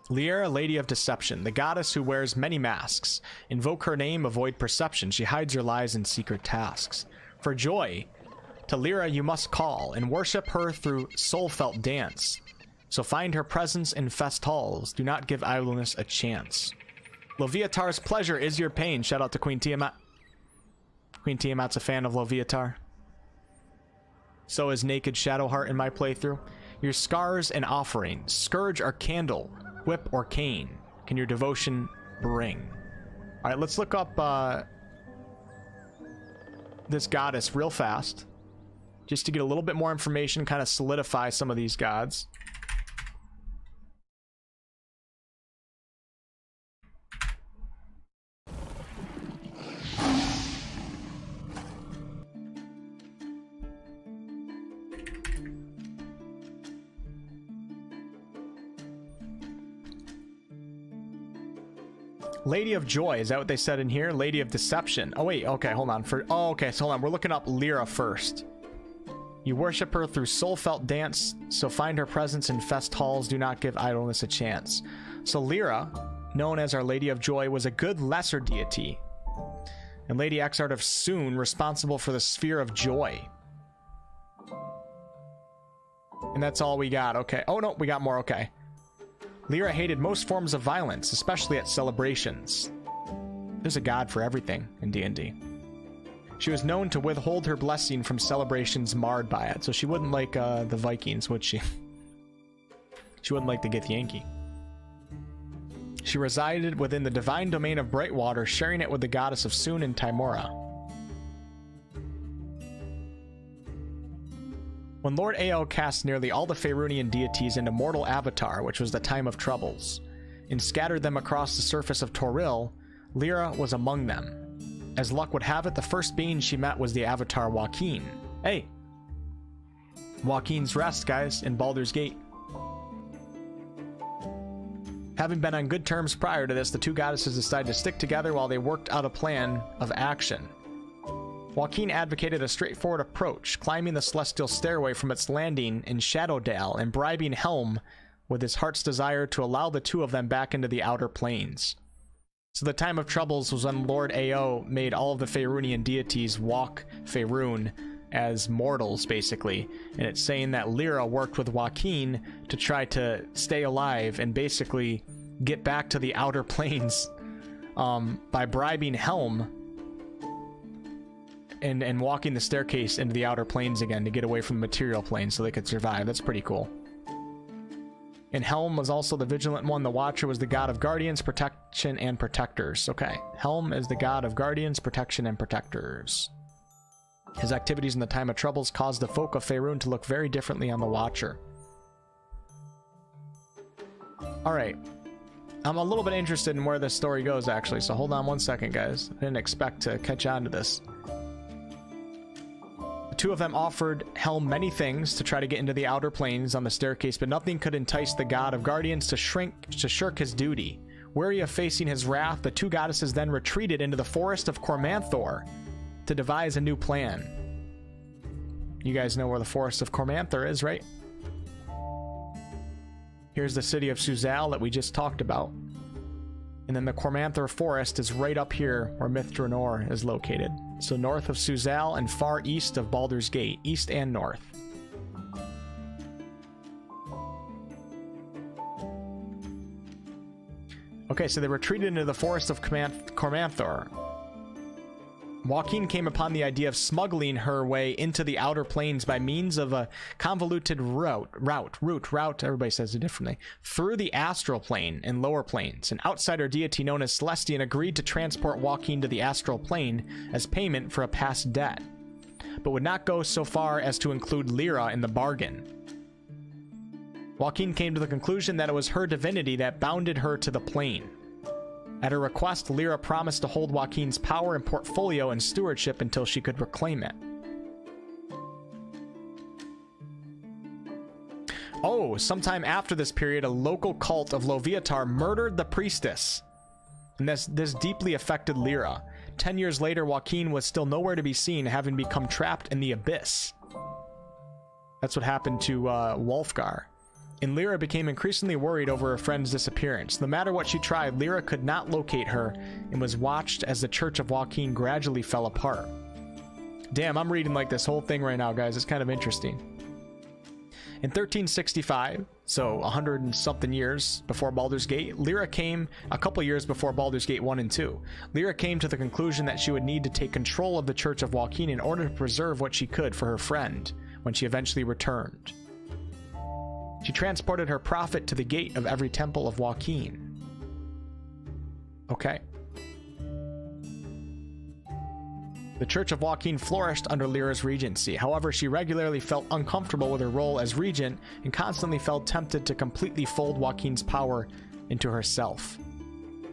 Liera, Lady of Deception, the goddess who wears many masks. Invoke her name, avoid perception. She hides her lies in secret tasks. For joy, to Liera you must call and worship her through soul-felt dance. So find her presence in fest halls. Do not give idleness a chance. Loviatar's pleasure is your pain. Shout out to Queen Tiamat. Queen Tiamat's a fan of Loviatar. So is Naked Shadowheart in my playthrough. Your scars and offering. Scourge or candle. Whip or cane. Can your devotion bring? Alright, let's look up this goddess real fast. Just to get a little bit more information, kind of solidify some of these gods. Lady of Joy, is that what they said in here? Lady of Deception. Oh wait, okay, hold on. Okay, so hold on. We're looking up Liera first. You worship her through soul-felt dance, so find her presence in fest halls. Do not give idleness a chance. So Liera, known as Our Lady of Joy, was a good lesser deity. And Lady Exart of Soon, responsible for the sphere of joy. And that's all we got. Okay. Oh no, we got more. Okay. Liera hated most forms of violence, especially at celebrations. There's a god for everything in D&D. She was known to withhold her blessing from celebrations marred by it, so she wouldn't like the Vikings, would she? She wouldn't like the Githyanki. She resided within the divine domain of Brightwater, sharing it with the goddess of Soon and Timora. When Lord Ao cast nearly all the Faerunian deities into mortal avatar, which was the Time of Troubles, and scattered them across the surface of Toril, Liera was among them. As luck would have it, the first being she met was the avatar Joaquin. Hey! Joaquin's Rest, guys, in Baldur's Gate. Having been on good terms prior to this, the two goddesses decided to stick together while they worked out a plan of action. Joaquin advocated a straightforward approach, climbing the celestial stairway from its landing in Shadowdale and bribing Helm with his heart's desire to allow the two of them back into the outer planes. So the Time of Troubles was when Lord Ao made all of the Faerunian deities walk Faerun as mortals, basically. And it's saying that Liera worked with Joaquin to try to stay alive and basically get back to the outer planes by bribing Helm and walking the staircase into the outer planes again to get away from the material plane so they could survive. That's pretty cool. And Helm was also the vigilant one. The Watcher was the god of guardians, protection, and protectors. Okay, Helm is the god of guardians, protection, and protectors. His activities in the time of troubles caused the folk of Faerun to look very differently on the Watcher. Alright. I'm a little bit interested in where this story goes, actually, so hold on one second, guys. I didn't expect to catch on to this. The two of them offered Helm many things to try to get into the outer planes on the staircase, but nothing could entice the god of guardians to shirk his duty. Weary of facing his wrath, the two goddesses then retreated into the forest of Cormanthor to devise a new plan. You guys know where the forest of Cormanthor is, right? Here's the city of Suzal that we just talked about. And then the Cormanthor forest is right up here where Mithranor is located. So north of Suzal and far east of Baldur's Gate, east and north. Okay, so they retreated into the forest of Cormanthor. Joaquin came upon the idea of smuggling her way into the outer planes by means of a convoluted route, everybody says it differently, through the astral plane and lower planes. An outsider deity known as Celestian agreed to transport Joaquin to the astral plane as payment for a past debt, but would not go so far as to include Lyra in the bargain. Joaquin came to the conclusion that it was her divinity that bounded her to the plane. At her request, Lyra promised to hold Joaquin's power and portfolio and stewardship until she could reclaim it. Oh, sometime after this period, a local cult of Loviatar murdered the priestess. And this deeply affected Lyra. 10 years later, Joaquin was still nowhere to be seen, having become trapped in the abyss. That's what happened to Wulfgar. And Lyra became increasingly worried over her friend's disappearance. No matter what she tried, Lyra could not locate her and was watched as the Church of Joaquin gradually fell apart. Damn, I'm reading like this whole thing right now, guys. It's kind of interesting. In 1365, so 100 and something years before Baldur's Gate, Lyra came, a couple years before Baldur's Gate 1 and 2, Lyra came to the conclusion that she would need to take control of the Church of Joaquin in order to preserve what she could for her friend when she eventually returned. She transported her prophet to the gate of every temple of Joaquin. Okay. The Church of Joaquin flourished under Lyra's regency. However, she regularly felt uncomfortable with her role as regent and constantly felt tempted to completely fold Joaquin's power into herself.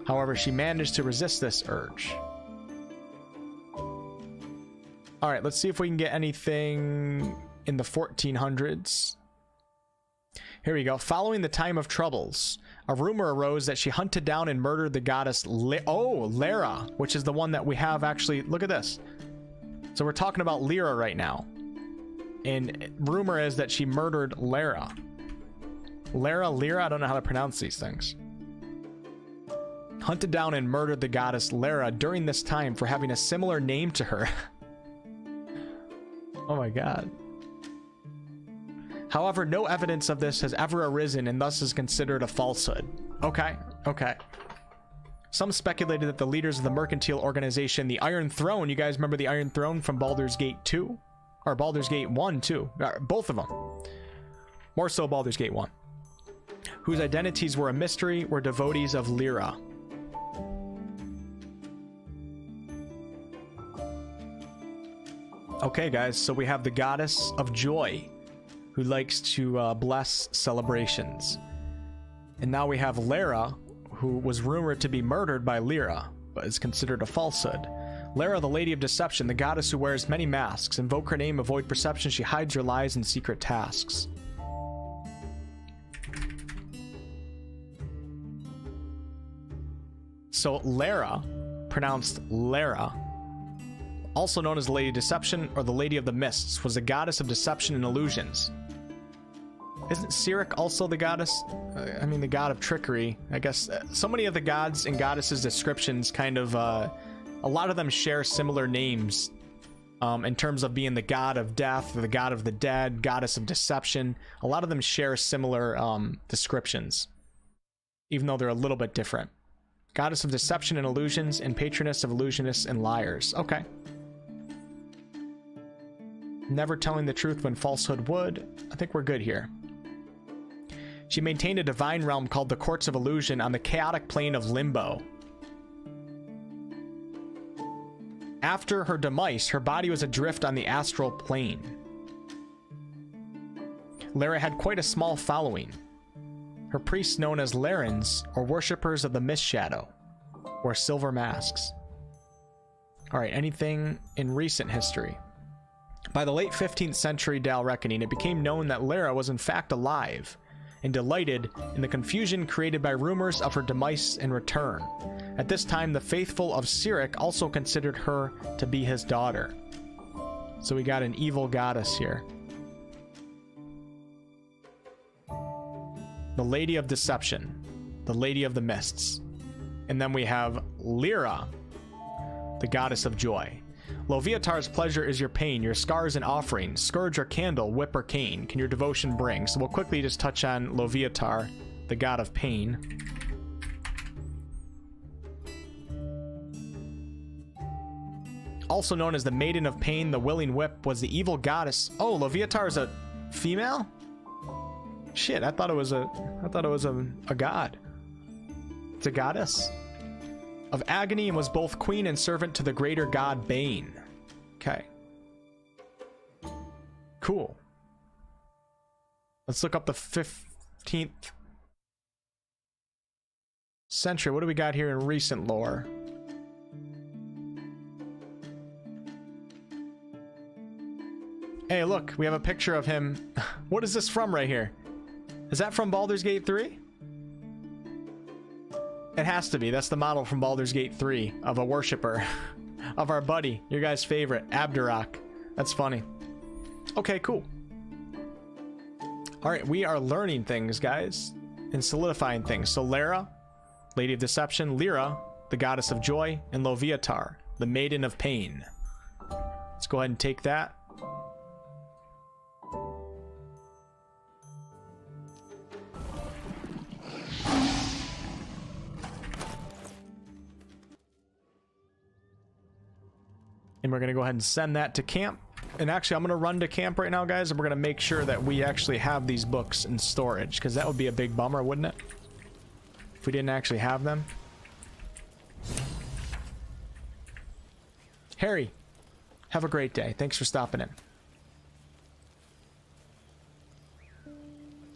However, she managed to resist this urge. Alright, let's see if we can get anything in the 1400s. Here we go. Following the time of troubles, a rumor arose that she hunted down and murdered the goddess Lyra, which is the one that we have actually. Look at this. So we're talking about Lyra right now. And rumor is that she murdered Lyra. Lyra, I don't know how to pronounce these things. Hunted down and murdered the goddess Lyra during this time for having a similar name to her. Oh my god. However, no evidence of this has ever arisen and thus is considered a falsehood. Okay. Some speculated that the leaders of the mercantile organization, the Iron Throne, you guys remember the Iron Throne from Baldur's Gate 2? Or Baldur's Gate 1, too. Both of them. More so Baldur's Gate 1. Whose identities were a mystery, were devotees of Lyra. Okay, guys, so we have the goddess of joy, who likes to bless celebrations. And now we have Lyra, who was rumored to be murdered by Lyra, but is considered a falsehood. Lyra, the Lady of Deception, the goddess who wears many masks. Invoke her name, avoid perception. She hides her lies and secret tasks. So Lyra, pronounced Lara, also known as the Lady of Deception or the Lady of the Mists, was a goddess of deception and illusions. Isn't Cyric also the goddess? I mean, the god of trickery. I guess so many of the gods and goddesses' descriptions kind of, a lot of them share similar names in terms of being the god of death, the god of the dead, goddess of deception. A lot of them share similar descriptions, even though they're a little bit different. Goddess of deception and illusions, and patroness of illusionists and liars. Okay. Never telling the truth when falsehood would. I think we're good here. She maintained a divine realm called the Courts of Illusion on the chaotic plane of Limbo. After her demise, her body was adrift on the astral plane. Lara had quite a small following. Her priests, known as larians, or worshippers of the mist shadow, wore silver masks. Alright, anything in recent history? By the late 15th century Dal reckoning, it became known that Lara was in fact alive, and delighted in the confusion created by rumors of her demise and return. At this time, the faithful of Cyric also considered her to be his daughter. So we got an evil goddess here. The Lady of Deception, the Lady of the Mists. And then we have Lyra, the Goddess of Joy. Loviatar's pleasure is your pain, your scars and offering, scourge or candle, whip or cane, can your devotion bring. So we'll quickly just touch on Loviatar, the god of pain. Also known as the Maiden of Pain, the Willing Whip, was the evil goddess. Oh, Loviatar is a female? Shit, I thought it was a god. It's a goddess of agony and was both queen and servant to the greater god Bane. Okay. Cool. Let's look up the 15th century. What do we got here in recent lore? Hey, look, we have a picture of him. What is this from right here? Is that from Baldur's Gate 3? It has to be. That's the model from Baldur's Gate 3 of a worshipper of our buddy, your guy's favorite, Abdurak. That's funny. Okay, cool. All right, we are learning things, guys, and solidifying things. So Lara, Lady of Deception, Lyra, the Goddess of Joy, and Loviatar, the Maiden of Pain. Let's go ahead and take that. And we're going to go ahead and send that to camp. And actually, I'm going to run to camp right now, guys, and we're going to make sure that we actually have these books in storage, because that would be a big bummer, wouldn't it? If we didn't actually have them. Harry, have a great day. Thanks for stopping in.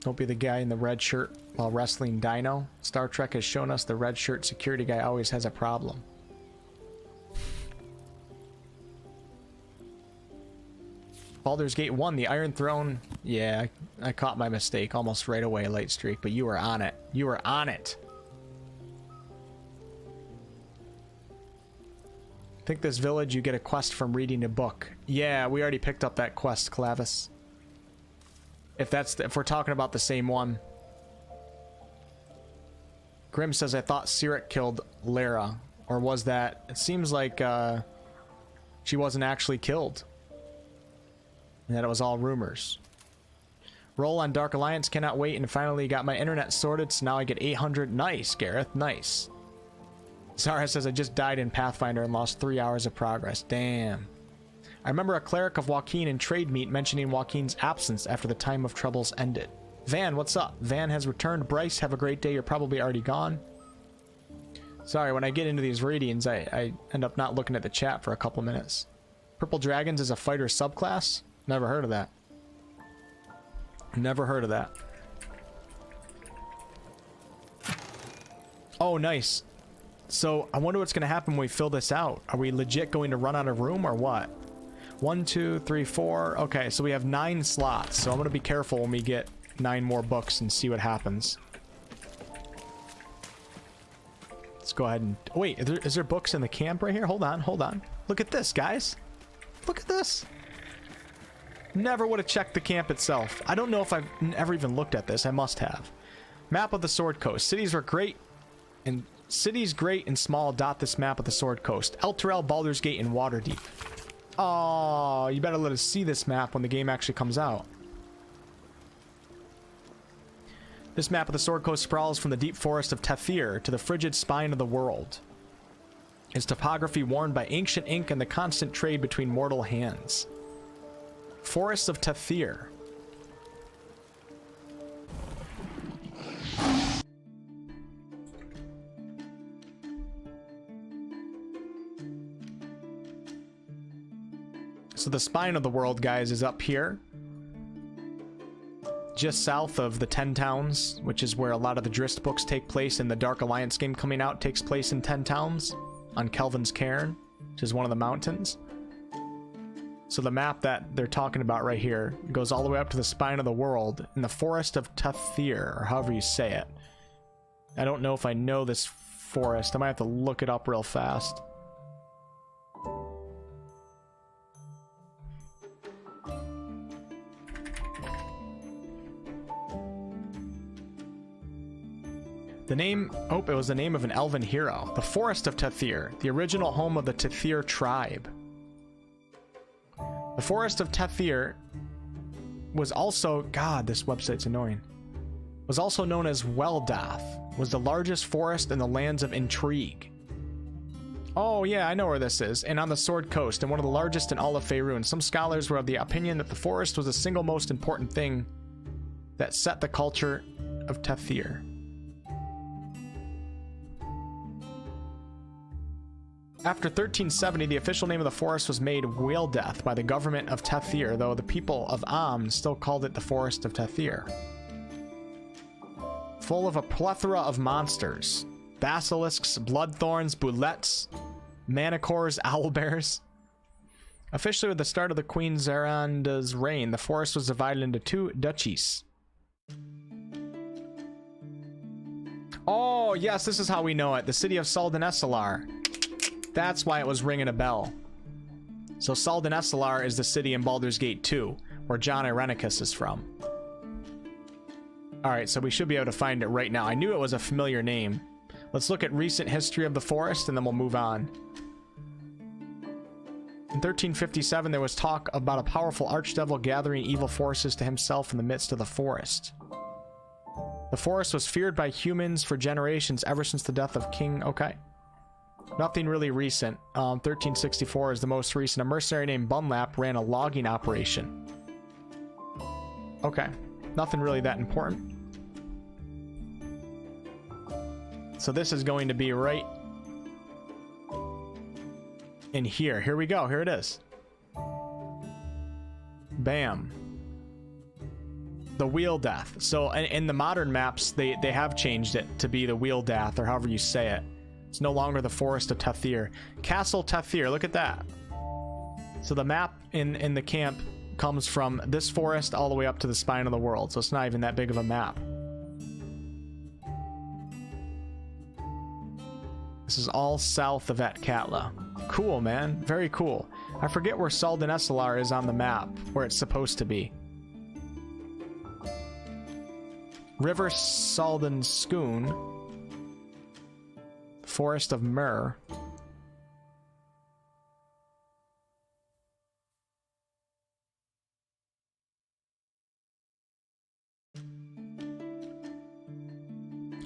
Don't be the guy in the red shirt while wrestling Dino. Star Trek has shown us the red shirt security guy always has a problem. Baldur's Gate 1, the Iron Throne. Yeah, I caught my mistake almost right away, Light Streak, but you were on it. You were on it. I think this village, you get a quest from reading a book. Yeah, we already picked up that quest, Clavis. If we're talking about the same one. Grim says, I thought Cyric killed Lara. Or was that... It seems like she wasn't actually killed. And that it was all rumors. Roll on Dark Alliance, cannot wait, and finally got my internet sorted, so now I get 800. Nice, Gareth, nice. Zara says, I just died in Pathfinder and lost 3 hours of progress. Damn. I remember a cleric of Joaquin in Trade Meet mentioning Joaquin's absence after the time of troubles ended. Van, what's up? Van has returned. Bryce, have a great day. You're probably already gone. Sorry, when I get into these readings, I end up not looking at the chat for a couple minutes. Purple Dragons is a fighter subclass? Never heard of that. Never heard of that. Oh, nice. So, I wonder what's going to happen when we fill this out. Are we legit going to run out of room or what? 1, 2, 3, 4. Okay, so we have 9 slots. So I'm going to be careful when we get 9 more books and see what happens. Let's go ahead and... Oh, wait, is there books in the camp right here? Hold on, hold on. Look at this, guys. Look at this. Never would have checked the camp itself. I don't know if I've ever even looked at this. I must have. Map of the Sword Coast. Cities great and small dot this map of the Sword Coast. Elturel, Baldur's Gate, and Waterdeep. Oh, you better let us see this map when the game actually comes out. This map of the Sword Coast sprawls from the deep forest of Tethir to the frigid spine of the world. Its topography worn by ancient ink and the constant trade between mortal hands. Forests of Tethir. So the spine of the world, guys, is up here. Just south of the 10 Towns, which is where a lot of the Drist books take place, and the Dark Alliance game coming out takes place in 10 Towns on Kelvin's Cairn, which is one of the mountains. So the map that they're talking about right here goes all the way up to the spine of the world in the Forest of Tethir, or however you say it. I don't know if I know this forest. I might have to look it up real fast. The name, oh, it was the name of an elven hero. The Forest of Tethir, the original home of the Tethir tribe. The Forest of Tethir was also, God, this website's annoying, was also known as Weldath, was the largest forest in the lands of Intrigue. Oh yeah, I know where this is, and on the Sword Coast, and one of the largest in all of Faerun. Some scholars were of the opinion that the forest was the single most important thing that set the culture of Tethir. After 1370, the official name of the forest was made Wealdeth by the government of Tethir, though the people of Amn still called it the Forest of Tethir. Full of a plethora of monsters. Basilisks, bloodthorns, bullets, manticores, owlbears. Officially, with the start of the Queen Zeranda's reign, the forest was divided into 2 duchies. Oh, yes, this is how we know it. The city of Saldanesselar. That's why it was ringing a bell. So Saldanesselar is the city in Baldur's Gate 2, where John Irenicus is from. Alright, so we should be able to find it right now. I knew it was a familiar name. Let's look at recent history of the forest, and then we'll move on. In 1357, there was talk about a powerful archdevil gathering evil forces to himself in the midst of the forest. The forest was feared by humans for generations ever since the death of King... Okay. Nothing really recent. 1364 is the most recent. A mercenary named Bunlap ran a logging operation. Okay. Nothing really that important. So this is going to be right in here. Here we go. Here it is. Bam. The Wealdeth. So in the modern maps, they have changed it to be the Wealdeth, or however you say it. It's no longer the Forest of Tethir. Castle Tethir, look at that. So the map in the camp comes from this forest all the way up to the spine of the world, so it's not even that big of a map. This is all south of Atkatla. Cool, man. Very cool. I forget where Saldanesselar is on the map, where it's supposed to be. River Saldanskoon. Forest of Myrrh.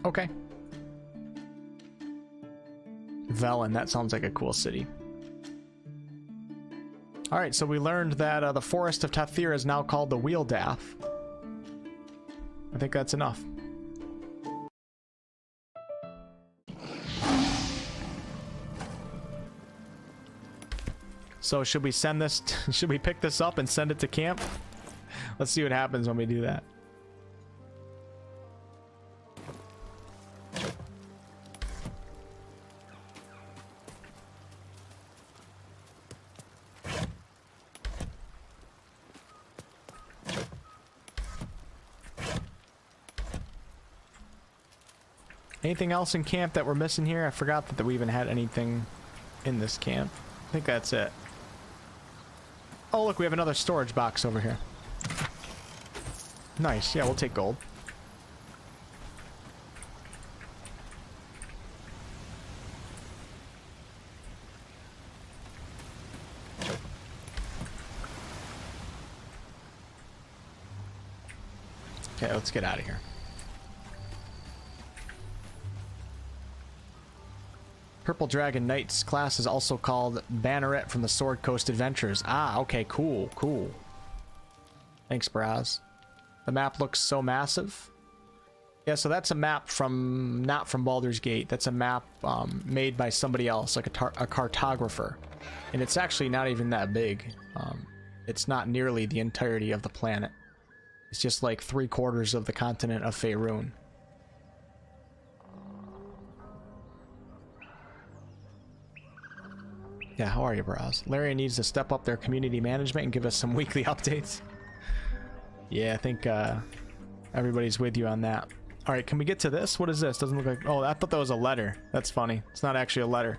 Okay. Velen, that sounds like a cool city. Alright, so we learned that the Forest of Tethir is now called the Wealdeth. I think that's enough. So should we send this, should we pick this up and send it to camp? Let's see what happens when we do that. Anything else in camp that we're missing here? I forgot that we even had anything in this camp. I think that's it. Oh, look, we have another storage box over here. Nice. Yeah, we'll take gold. Okay, let's get out of here. Purple Dragon Knight's class is also called Banneret from the Sword Coast Adventures. Ah, okay, cool, cool. Thanks, Braz. The map looks so massive. Yeah, so that's a map from, not from Baldur's Gate. That's a map made by somebody else, like a cartographer. And it's actually not even that big. It's not nearly the entirety of the planet. It's just like 3/4 of the continent of Faerun. Yeah, how are you, bros? Larian needs to step up their community management and give us some weekly updates. Yeah, I think everybody's with you on that. All right, can we get to this? What is this? Doesn't look like... Oh, I thought that was a letter. That's funny. It's not actually a letter.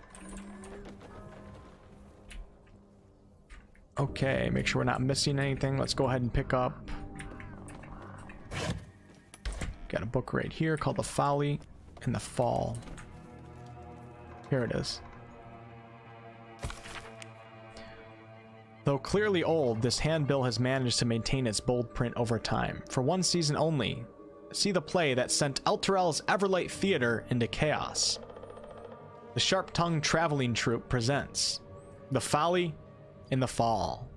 Okay, make sure we're not missing anything. Let's go ahead and pick up. Got a book right here called The Folly and the Fall. Here it is. Though clearly old, this handbill has managed to maintain its bold print over time. For one season only, see the play that sent Elturel's Everlight Theater into chaos. The Sharp-Tongued Traveling Troupe presents The Folly and the Fall,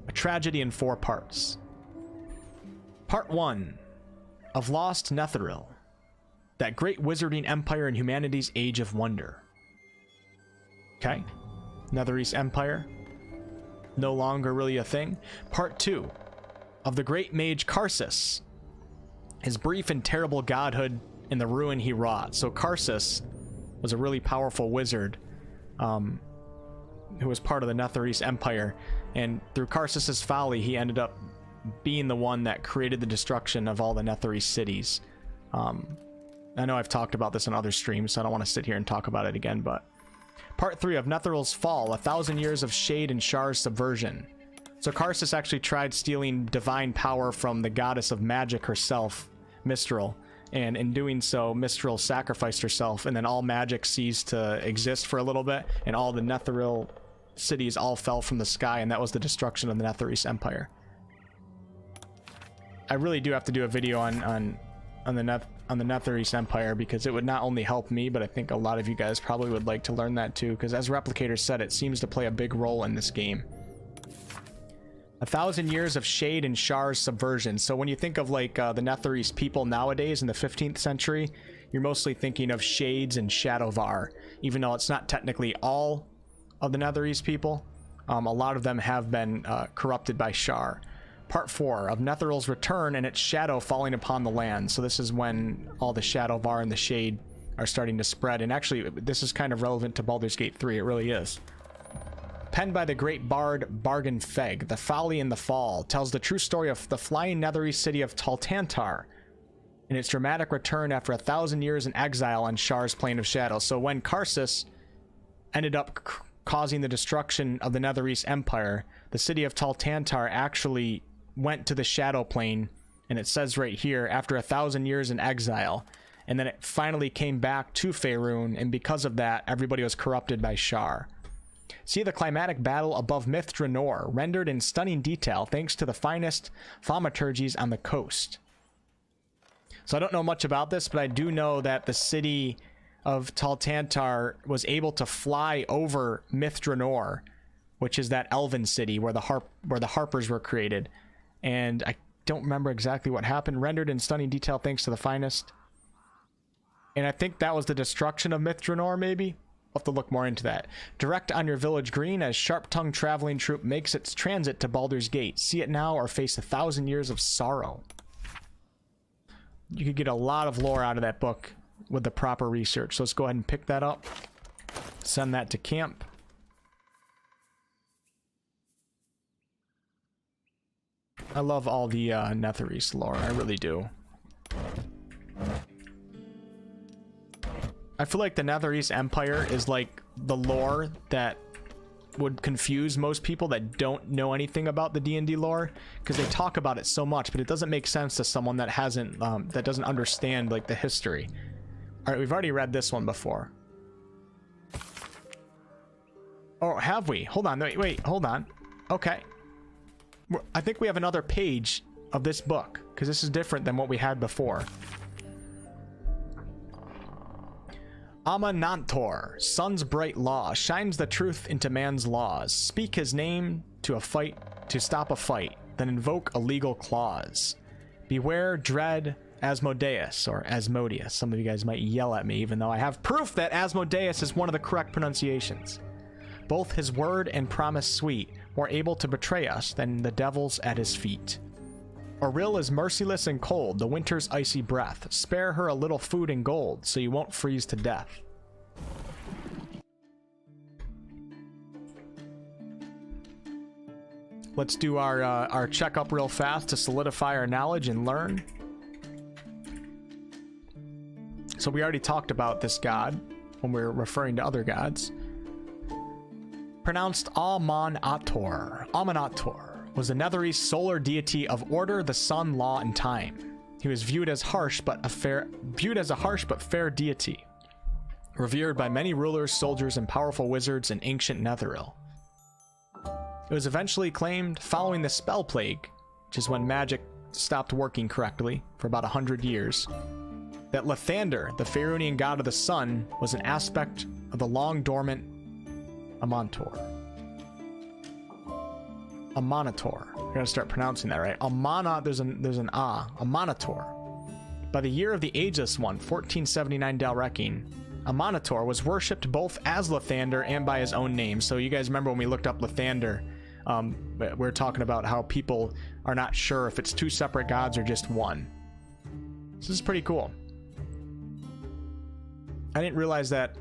a tragedy in 4 parts. Part 1 of Lost Netheril, that great wizarding empire in humanity's age of wonder. Okay, Netherese Empire, no longer really a thing. Part 2 of the great mage Karsus, his brief and terrible godhood and the ruin he wrought. So Karsus was a really powerful wizard who was part of the Netherese Empire, and through Karsus's folly he ended up being the one that created the destruction of all the Netherese cities. I know I've talked about this in other streams, so I don't want to sit here and talk about it again, but Part 3 of Netheril's Fall, 1,000 years of shade and Shar's subversion. So Karsus actually tried stealing divine power from the goddess of magic herself, Mistral, and in doing so, Mistral sacrificed herself, and then all magic ceased to exist for a little bit, and all the Netheril cities all fell from the sky, and that was the destruction of the Netherese Empire. I really do have to do a video on the Netherese Empire, because it would not only help me, but I think a lot of you guys probably would like to learn that too, because as Replicator said, it seems to play a big role in this game. 1,000 years of shade and Shar's subversion. So when you think of like the Netherese people nowadays in the 15th century, you're mostly thinking of shades and Shadowvar, even though it's not technically all of the Netherese people. A lot of them have been corrupted by Shar. Part 4 of Netheril's return and its shadow falling upon the land. So this is when all the Shadowvar and the Shade are starting to spread. And actually, this is kind of relevant to Baldur's Gate 3. It really is. Penned by the great bard Bargain Feg, The Folly and the Fall tells the true story of the flying Netherese city of Taltantar in its dramatic return after 1,000 years in exile on Shar's Plane of Shadows. So when Karsus ended up causing the destruction of the Netherese Empire, the city of Taltantar actually went to the Shadow Plane, and it says right here, after 1,000 years in exile, and then it finally came back to Faerun, and because of that, everybody was corrupted by Shar. See the climatic battle above Mithranor, rendered in stunning detail thanks to the finest thaumaturgies on the coast. So I don't know much about this, but I do know that the city of Taltantar was able to fly over Mithranor, which is that elven city where the Harpers were created. And I don't remember exactly what happened. Rendered in stunning detail thanks to the finest. And I think that was the destruction of Mithranor, maybe? I'll have to look more into that. Direct on your village green as Sharp-Tongued Traveling Troupe makes its transit to Baldur's Gate. See it now or face 1,000 years of sorrow. You could get a lot of lore out of that book with the proper research. So let's go ahead and pick that up. Send that to camp. I love all the Netherese lore. I really do. I feel like the Netherese Empire is like the lore that would confuse most people that don't know anything about the D&D lore, because they talk about it so much, but it doesn't make sense to someone that hasn't that doesn't understand like the history. All right, we've already read this one before. Oh, have we? Hold on, wait, hold on. Okay. I think we have another page of this book, because this is different than what we had before. Amanantor, sun's bright law, shines the truth into man's laws. Speak his name to stop a fight, then invoke a legal clause. Beware, dread, Asmodeus, or Asmodeus. Some of you guys might yell at me, even though I have proof that Asmodeus is one of the correct pronunciations. Both his word and promise sweet, more able to betray us than the devils at his feet. Auril is merciless and cold, the winter's icy breath. Spare her a little food and gold, so you won't freeze to death. Let's do our checkup real fast to solidify our knowledge and learn. So we already talked about this god when we were referring to other gods. Pronounced Amon-Ator. Amon-Ator was the Netherese solar deity of order, the sun, law, and time. He was viewed as a harsh but fair deity, revered by many rulers, soldiers, and powerful wizards in ancient Netheril. It was eventually claimed following the Spell Plague, which is when magic stopped working correctly for about 100 years, that Lathander, the Faerunian god of the sun, was an aspect of the long-dormant Amontor. Amonitor. I gotta start pronouncing that right. There's an A. Amonitor. By the year of the Ageless One, 1479 Dalrekin, Amonitor was worshipped both as Lathander and by his own name. So you guys remember when we looked up Lathander, we were talking about how people are not sure if it's two separate gods or just one. This is pretty cool. I didn't realize that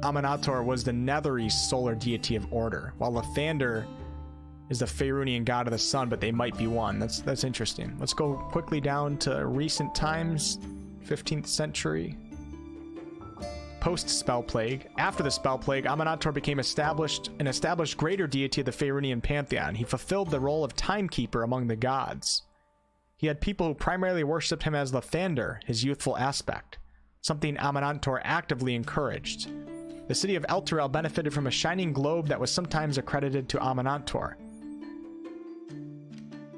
Amon-Ator was the Netherese solar deity of order, while Lathander is the Faerunian god of the sun, but they might be one. That's interesting. Let's go quickly down to recent times, 15th century. Post-Spell Plague. After the Spell Plague, Amon-Ator became an established greater deity of the Faerunian pantheon. He fulfilled the role of timekeeper among the gods. He had people who primarily worshipped him as Lathander, his youthful aspect, something Amon-Ator actively encouraged. The city of Elturel benefited from a shining globe that was sometimes accredited to Amon-Ator.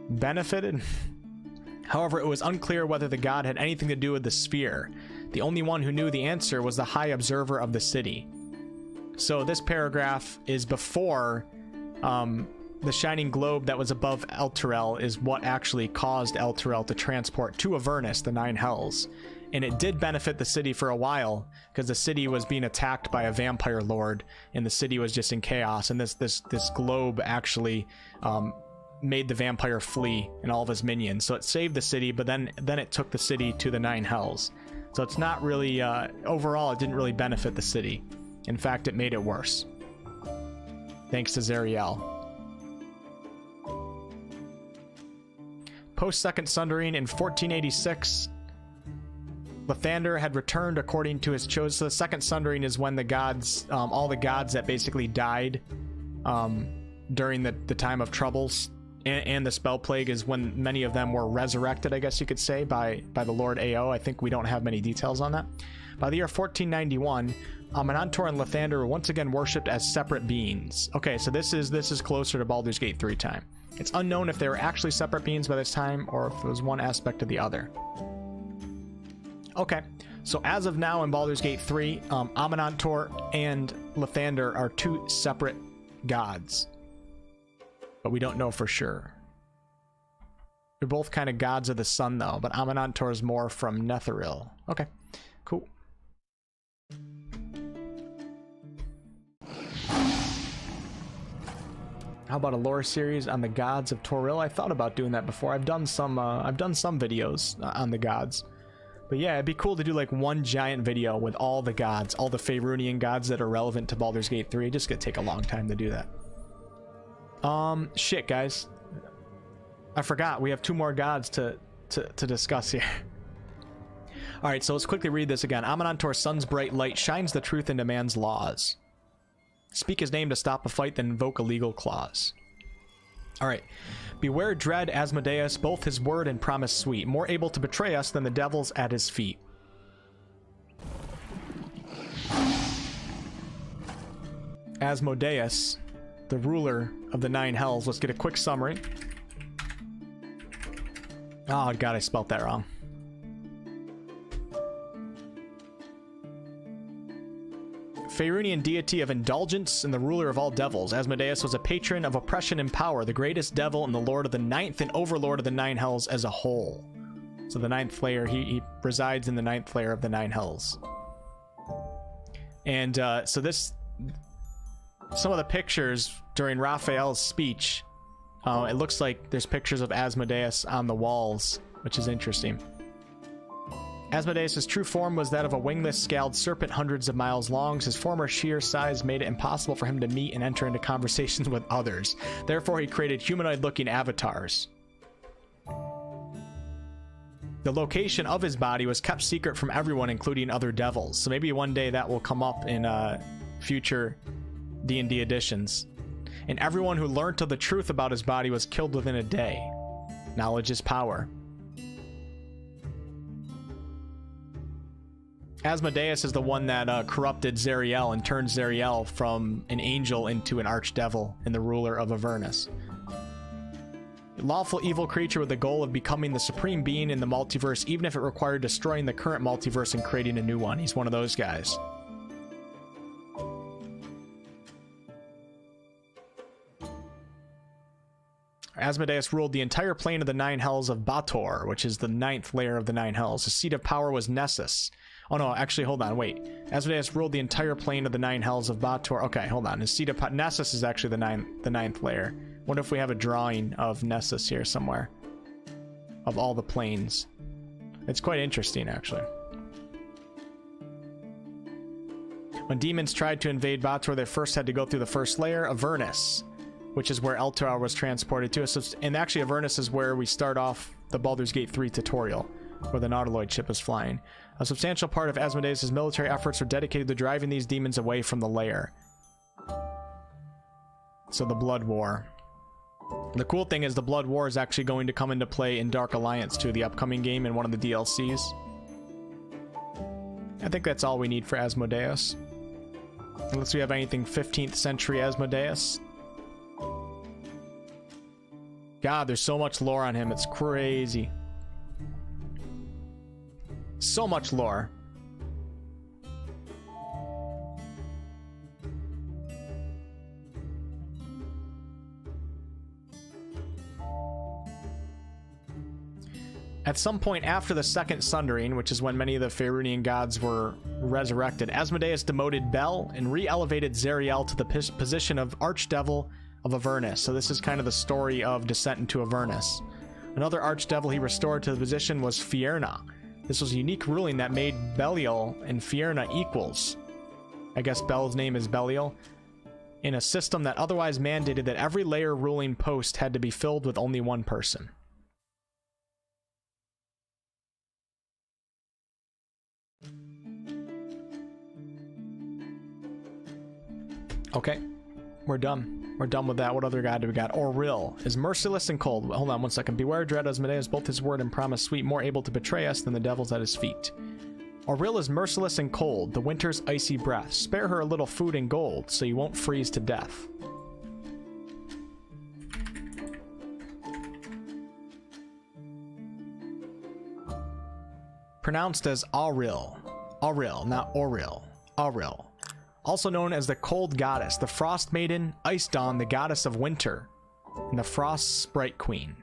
Benefited? However, it was unclear whether the god had anything to do with the sphere. The only one who knew the answer was the High Observer of the city. So this paragraph is before the shining globe that was above Elturel is what actually caused Elturel to transport to Avernus, the Nine Hells. And it did benefit the city for a while, because the city was being attacked by a vampire lord, and the city was just in chaos. And this globe actually made the vampire flee and all of his minions. So it saved the city, but then it took the city to the Nine Hells. So it's not really, overall, it didn't really benefit the city. In fact, it made it worse. Thanks to Zariel. Post-Second Sundering in 1486, Lathander had returned according to his choice. So the Second Sundering is when the gods, all the gods that basically died during the time of troubles, and the Spell Plague is when many of them were resurrected, I guess you could say, by the Lord Ao. I think we don't have many details on that. By the year 1491, Amon-Ator and Lathander were once again worshipped as separate beings. Okay, so this is closer to Baldur's Gate 3 time. It's unknown if they were actually separate beings by this time, or if it was one aspect of the other. Okay, so as of now in Baldur's Gate 3, Amon-Ator and Lathander are two separate gods. But we don't know for sure. They're both kind of gods of the sun, though, but Amon-Ator is more from Netheril. Okay, cool. How about a lore series on the gods of Toril? I thought about doing that before. I've done some videos on the gods. But yeah, it'd be cool to do like one giant video with all the gods, all the Faerunian gods that are relevant to Baldur's Gate 3. It's just gonna take a long time to do that. Shit, guys. I forgot. We have two more gods to discuss here. Alright, so let's quickly read this again. Amon-Ator's sun's bright light shines the truth into man's laws. Speak his name to stop a fight, then invoke a legal clause. Alright. Beware dread Asmodeus, both his word and promise sweet, more able to betray us than the devils at his feet. Asmodeus, the ruler of the Nine Hells. Let's get a quick summary. Oh god, I spelt that wrong. Faerunian deity of indulgence and the ruler of all devils, Asmodeus was a patron of oppression and power, the greatest devil and the lord of the ninth and overlord of the Nine Hells as a whole. So the ninth layer, he resides in the ninth layer of the Nine Hells. And so this, some of the pictures during Raphael's speech, it looks like there's pictures of Asmodeus on the walls, which is interesting. Asmodeus' true form was that of a wingless, scaled serpent hundreds of miles long. His former sheer size made it impossible for him to meet and enter into conversations with others. Therefore, he created humanoid-looking avatars. The location of his body was kept secret from everyone, including other devils. So maybe one day that will come up in future D&D editions. And everyone who learnt of the truth about his body was killed within a day. Knowledge is power. Asmodeus is the one that corrupted Zariel and turned Zariel from an angel into an archdevil and the ruler of Avernus. A lawful evil creature with the goal of becoming the supreme being in the multiverse, even if it required destroying the current multiverse and creating a new one. He's one of those guys. Asmodeus ruled the entire plane of the Nine Hells of Baldur, which is the ninth layer of the Nine Hells. His seat of power was Nessus. Oh no, actually, hold on, wait. Asmodeus ruled the entire plane of the Nine Hells of Baldur. Okay, hold on. His seat of Nessus is actually the ninth layer. What if we have a drawing of Nessus here somewhere? Of all the planes. It's quite interesting, actually. When demons tried to invade Baldur, they first had to go through the first layer, Avernus, which is where Eltar was transported to. And actually, Avernus is where we start off the Baldur's Gate 3 tutorial, where the Nautiloid ship is flying. A substantial part of Asmodeus' military efforts were dedicated to driving these demons away from the lair. So the Blood War. The cool thing is the Blood War is actually going to come into play in Dark Alliance 2, the upcoming game, in one of the DLCs. I think that's all we need for Asmodeus. Unless we have anything 15th century Asmodeus. God, there's so much lore on him, it's crazy. So much lore. At some point after the Second Sundering, which is when many of the Faerunian gods were resurrected, Asmodeus demoted Bel and re-elevated Zariel to the position of Archdevil of Avernus. So this is kind of the story of descent into Avernus. Another Archdevil he restored to the position was Fierna. This was a unique ruling that made Belial and Fierna equals. I guess Bel's name is Belial. In a system that otherwise mandated that every layer ruling post had to be filled with only one person. Okay, we're done. We're done with that. What other god do we got? Auril is merciless and cold. Hold on one second. Beware, dread Asmodeus, both his word and promise sweet, more able to betray us than the devils at his feet. Auril is merciless and cold, the winter's icy breath. Spare her a little food and gold, so you won't freeze to death. Pronounced as Auril. Auril, not Auril. Auril. Also known as the Cold Goddess, the Frost Maiden, Ice Dawn, the Goddess of Winter, and the Frost Sprite Queen,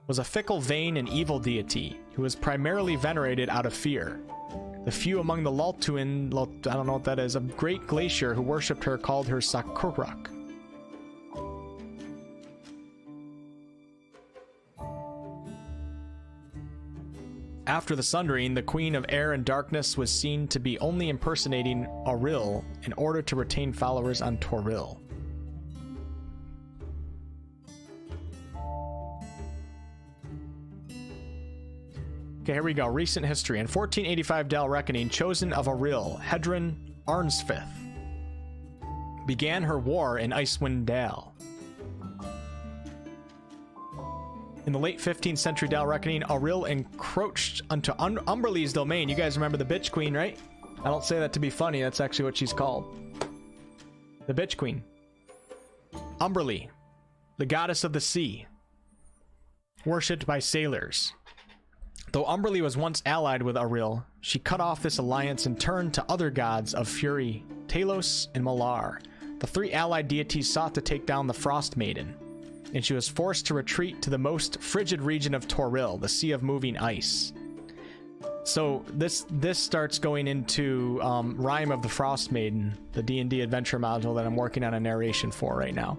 was a fickle, vain, and evil deity who was primarily venerated out of fear. The few among the Lultuin, I don't know what that is, a great glacier who worshipped her called her Sakurak. After the Sundering, the Queen of Air and Darkness was seen to be only impersonating Auril in order to retain followers on Toril. Okay, here we go. Recent history. In 1485 Dal Reckoning, chosen of Auril, Hedron Arnsfith began her war in Icewind Dale. In the late 15th century Dal Reckoning, Auril encroached onto Umberlee's domain. You guys remember the Bitch Queen, right? I don't say that to be funny, that's actually what she's called. The Bitch Queen. Umberlee, the goddess of the sea, worshipped by sailors. Though Umberlee was once allied with Auril, she cut off this alliance and turned to other gods of fury, Talos and Malar. The three allied deities sought to take down the Frost Maiden. and she was forced to retreat to the most frigid region of Toril, the Sea of Moving Ice. So this starts going into Rime of the Frost Maiden, the D&D adventure module that I'm working on a narration for right now.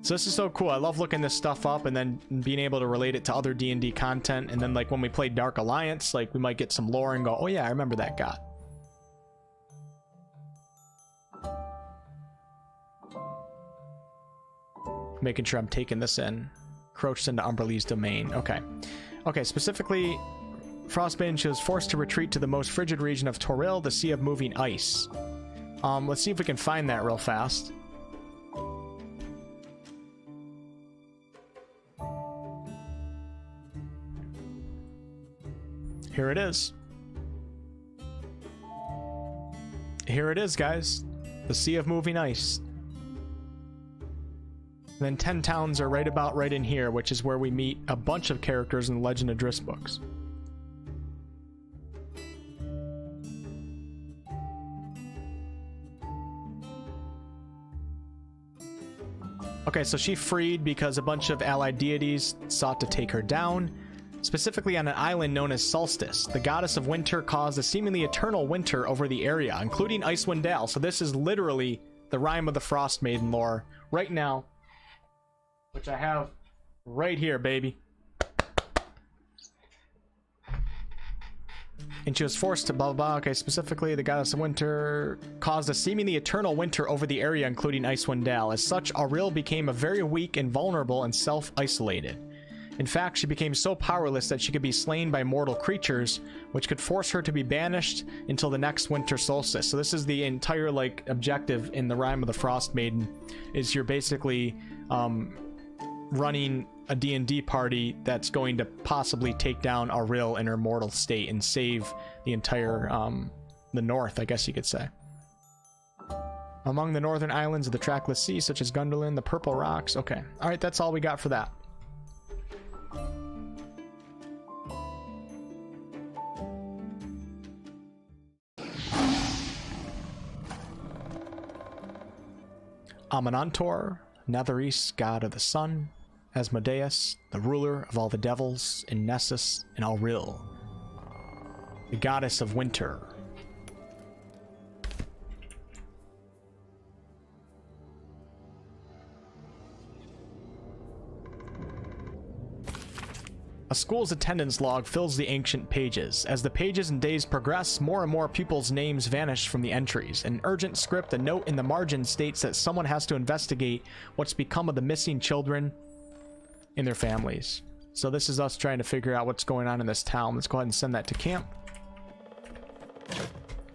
So this is so cool. I love looking this stuff up and then being able to relate it to other D&D content, and then like when we play Dark Alliance, like we might get some lore and go, oh yeah, I remember that guy. Making sure I'm taking this in. Encroached into Umberlee's domain. Okay. Okay, specifically, Frostbane, she was forced to retreat to the most frigid region of Toril, the Sea of Moving Ice. Let's see if we can find that real fast. Here it is. Here it is, guys. The Sea of Moving Ice. And then 10 towns are right in here, which is where we meet a bunch of characters in the Legend of Driss books. Okay, so she freed because a bunch of allied deities sought to take her down. Specifically on an island known as Solstice, the goddess of winter caused a seemingly eternal winter over the area, including Icewind Dale. So this is literally the Rime of the Frost Maiden lore right now, which I have right here, baby. And she was forced to blah blah blah. Okay, specifically, the goddess of winter caused a seemingly eternal winter over the area, including Icewind Dale. As such, Auril became a very weak and vulnerable and self-isolated. In fact, she became so powerless that she could be slain by mortal creatures, which could force her to be banished until the next winter solstice. So this is the entire like objective in the Rime of the Frost Maiden, is you're basically running a D&D party that's going to possibly take down Auril in her mortal state and save the entire the north, I guess you could say. Among the northern islands of the trackless sea, such as Gunderlin, the Purple Rocks. Okay, all right, that's all we got for that. Amanantor, Netherese, god of the sun, Asmodeus, the ruler of all the devils, and Nessus and Auril, the goddess of winter. A school's attendance log fills the ancient pages. As the pages and days progress, more and more pupils' names vanish from the entries. An urgent script, a note in the margin states that someone has to investigate what's become of the missing children and their families. So this is us trying to figure out what's going on in this town. Let's go ahead and send that to camp.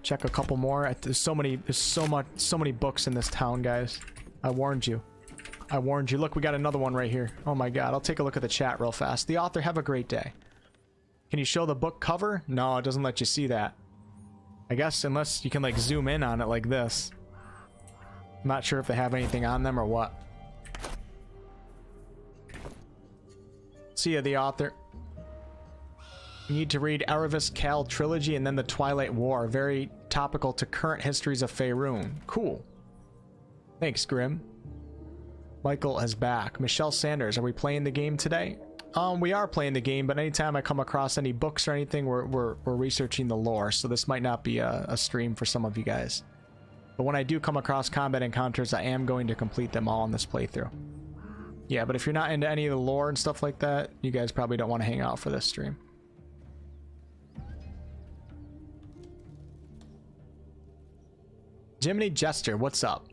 Check a couple more. There's so many books in this town, guys. I warned you. I warned you. Look, we got another one right here. Oh my god, I'll take a look at the chat real fast. The author, have a great day. Can you show the book cover? No, it doesn't let you see that. I guess unless you can like zoom in on it like this. I'm not sure if they have anything on them or what. See ya, the author. You need to read Aravis Cal Trilogy and then the Twilight War. Very topical to current histories of Faerun. Cool. Thanks, Grim. Michael is back. Michelle Sanders, are we playing the game today? We are playing the game, but anytime I come across any books or anything, we're researching the lore, so this might not be a stream for some of you guys. But when I do come across combat encounters, I am going to complete them all in this playthrough. Yeah, but if you're not into any of the lore and stuff like that, you guys probably don't want to hang out for this stream. Jiminy Jester, what's up?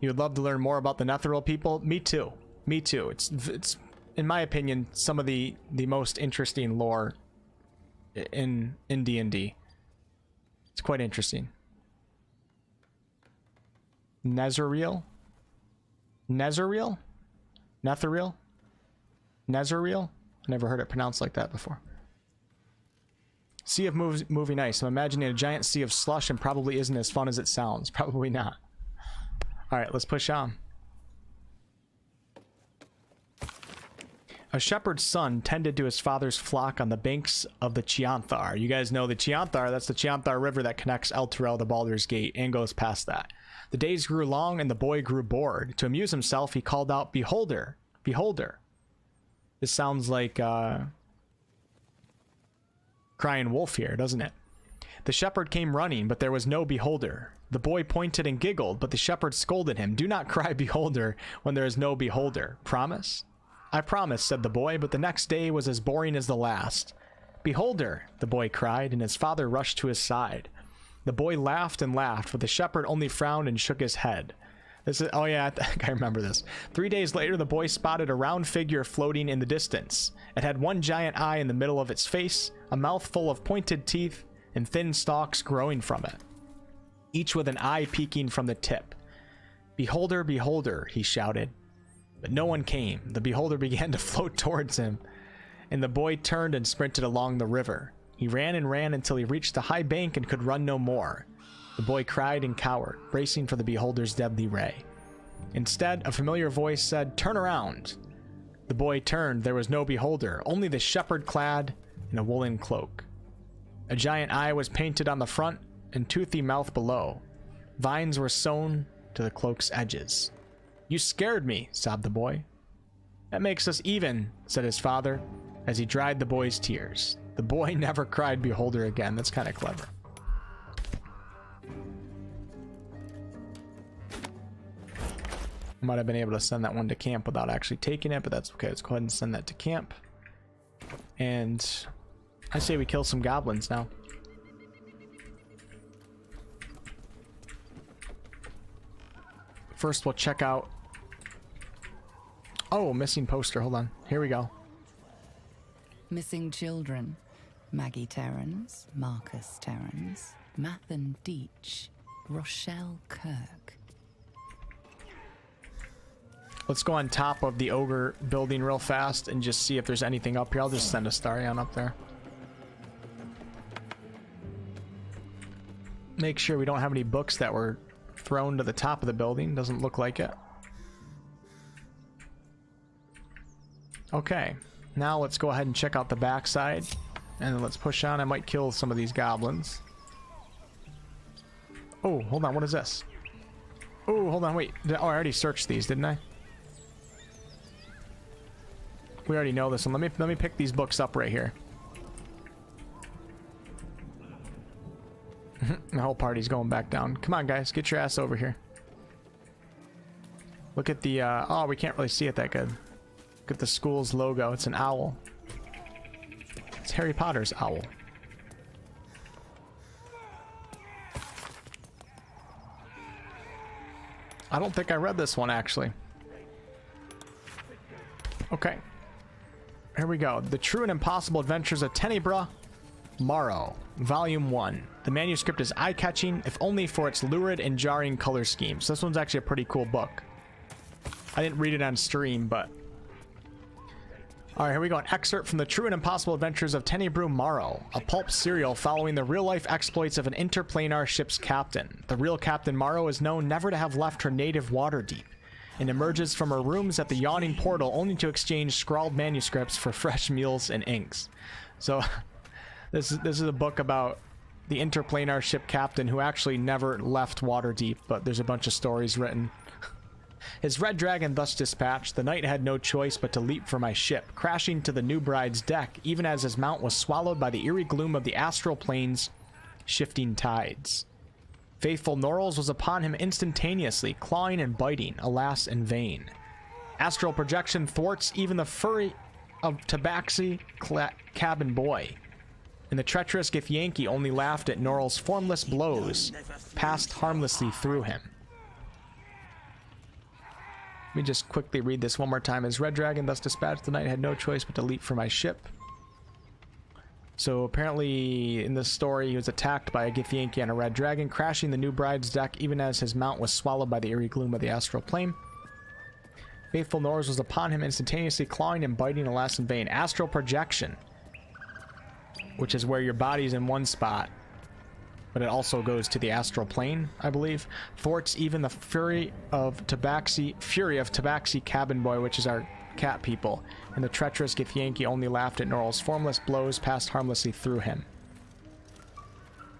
You would love to learn more about the Netheril people? Me too. Me too. It's in my opinion, some of the most interesting lore in D&D. It's quite interesting. Nezeril? Nezeril? Netheril? Nezeril? I never heard it pronounced like that before. Sea of Moving Ice. I'm imagining a giant sea of slush and probably isn't as fun as it sounds. Probably not. Alright, let's push on. A shepherd's son tended to his father's flock on the banks of the Chianthar. You guys know the Chianthar, that's the Chianthar River that connects El Turel to Baldur's Gate and goes past that. The days grew long and the boy grew bored. To amuse himself, he called out, "Beholder, beholder." This sounds like crying wolf here, doesn't it? The shepherd came running, but there was no beholder. The boy pointed and giggled, but the shepherd scolded him. "Do not cry beholder when there is no beholder. Promise?" "I promise," said the boy, but the next day was as boring as the last. "Beholder," the boy cried, and his father rushed to his side. The boy laughed and laughed, but the shepherd only frowned and shook his head. This is, oh yeah, I think I remember this. 3 days later, the boy spotted a round figure floating in the distance. It had one giant eye in the middle of its face, a mouth full of pointed teeth, and thin stalks growing from it, each with an eye peeking from the tip. "Beholder, beholder," he shouted. But no one came. The beholder began to float towards him, and the boy turned and sprinted along the river. He ran and ran until he reached the high bank and could run no more. The boy cried and cowered, bracing for the beholder's deadly ray. Instead, a familiar voice said, "Turn around." The boy turned. There was no beholder, only the shepherd clad in a woolen cloak. A giant eye was painted on the front and toothy mouth below. Vines were sewn to the cloak's edges. "You scared me," sobbed the boy. "That makes us even," said his father, as he dried the boy's tears. The boy never cried beholder again. That's kind of clever. Might have been able to send that one to camp without actually taking it, but that's okay. Let's go ahead and send that to camp. And I say we kill some goblins now. First, we'll check out... Oh, missing poster. Hold on. Here we go. Missing children. Maggie Terrans, Marcus Terrans, Mathan Deach, Rochelle Kirk. Let's go on top of the ogre building real fast and just see if there's anything up here. I'll just send a Starion up there. Make sure we don't have any books that were thrown to the top of the building. Doesn't look like it. Okay, now let's go ahead and check out the backside. And then let's push on. I might kill some of these goblins. Oh, hold on. What is this? Oh, hold on. Wait. Oh, I already searched these, didn't I? We already know this one. Let me pick these books up right here. The whole party's going back down. Come on, guys. Get your ass over here. Look at the... oh, we can't really see it that good. Look at the school's logo. It's an owl. It's Harry Potter's owl. I don't think I read this one, actually. Okay. Here we go. The True and Impossible Adventures of Tenebrae Morrow, Volume 1. The manuscript is eye-catching, if only for its lurid and jarring color schemes. This one's actually a pretty cool book. I didn't read it on stream, but... Alright, here we go. An excerpt from The True and Impossible Adventures of Tenebrae Morrow, a pulp serial following the real-life exploits of an interplanar ship's captain. The real Captain Morrow is known never to have left her native Waterdeep, and emerges from her rooms at the yawning portal only to exchange scrawled manuscripts for fresh meals and inks. So, this is a book about the interplanar ship captain who actually never left Waterdeep, but there's a bunch of stories written. His red dragon thus dispatched, the knight had no choice but to leap for my ship, crashing to the new bride's deck, even as his mount was swallowed by the eerie gloom of the astral plane's shifting tides. Faithful Norrells was upon him instantaneously, clawing and biting, alas, in vain. Astral projection thwarts even the fury of Tabaxi cabin boy, and the treacherous Githyanki only laughed at Norrell's formless blows, passed harmlessly through him. Let me just quickly read this one more time. As Red Dragon thus dispatched, the knight had no choice but to leap for my ship. So apparently in this story he was attacked by a Githyanki on a red dragon, crashing the new bride's deck even as his mount was swallowed by the eerie gloom of the astral plane. Faithful Norrells was upon him instantaneously, clawing and biting, alas in vain. Astral projection, which is where your body's in one spot, but it also goes to the astral plane, I believe, thwarts even the fury of Tabaxi cabin boy, which is our cat people, and the treacherous Githyanki only laughed at Norl's formless blows passed harmlessly through him.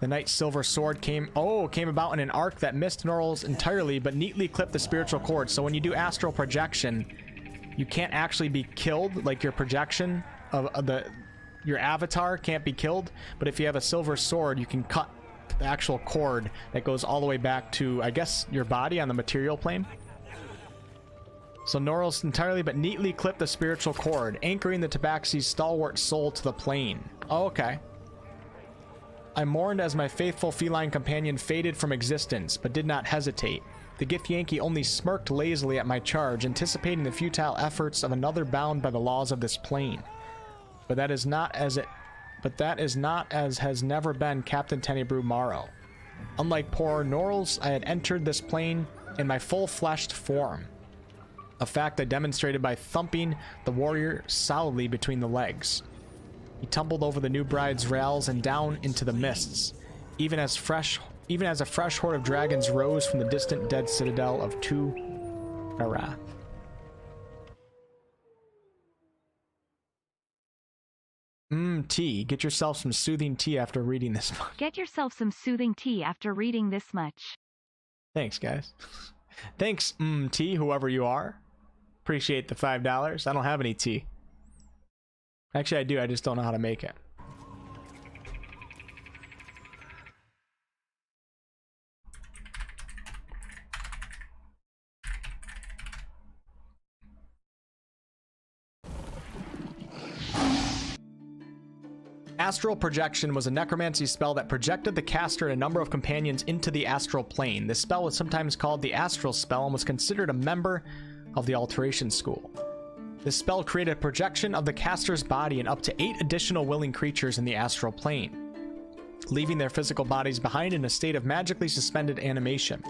The knight's silver sword came about in an arc that missed Norl's entirely, but neatly clipped the spiritual cord. So when you do astral projection, you can't actually be killed, like your projection of your avatar can't be killed, but if you have a silver sword, you can cut the actual cord that goes all the way back to, I guess, your body on the material plane. So Norl's entirely but neatly clipped the spiritual cord, anchoring the Tabaxi's stalwart soul to the plane. Oh, okay. I mourned as my faithful feline companion faded from existence, but did not hesitate. The Githyanki only smirked lazily at my charge, anticipating the futile efforts of another bound by the laws of this plane. But that is not as has never been Captain Tenebrew Morrow. Unlike poor Norls, I had entered this plane in my full-fleshed form, a fact I demonstrated by thumping the warrior solidly between the legs. He tumbled over the new bride's rails and down into the mists, even as a fresh horde of dragons rose from the distant dead citadel of Tu Narath. Tea. Get yourself some soothing tea after reading this much. Get yourself some soothing tea after reading this much. Thanks, guys. Thanks, tea, whoever you are. Appreciate the $5. I don't have any tea. Actually, I do. I just don't know how to make it. Astral projection was a necromancy spell that projected the caster and a number of companions into the astral plane. This spell was sometimes called the astral spell and was considered a member of the alteration school. This spell created a projection of the caster's body and up to 8 additional willing creatures in the astral plane, leaving their physical bodies behind in a state of magically suspended animation.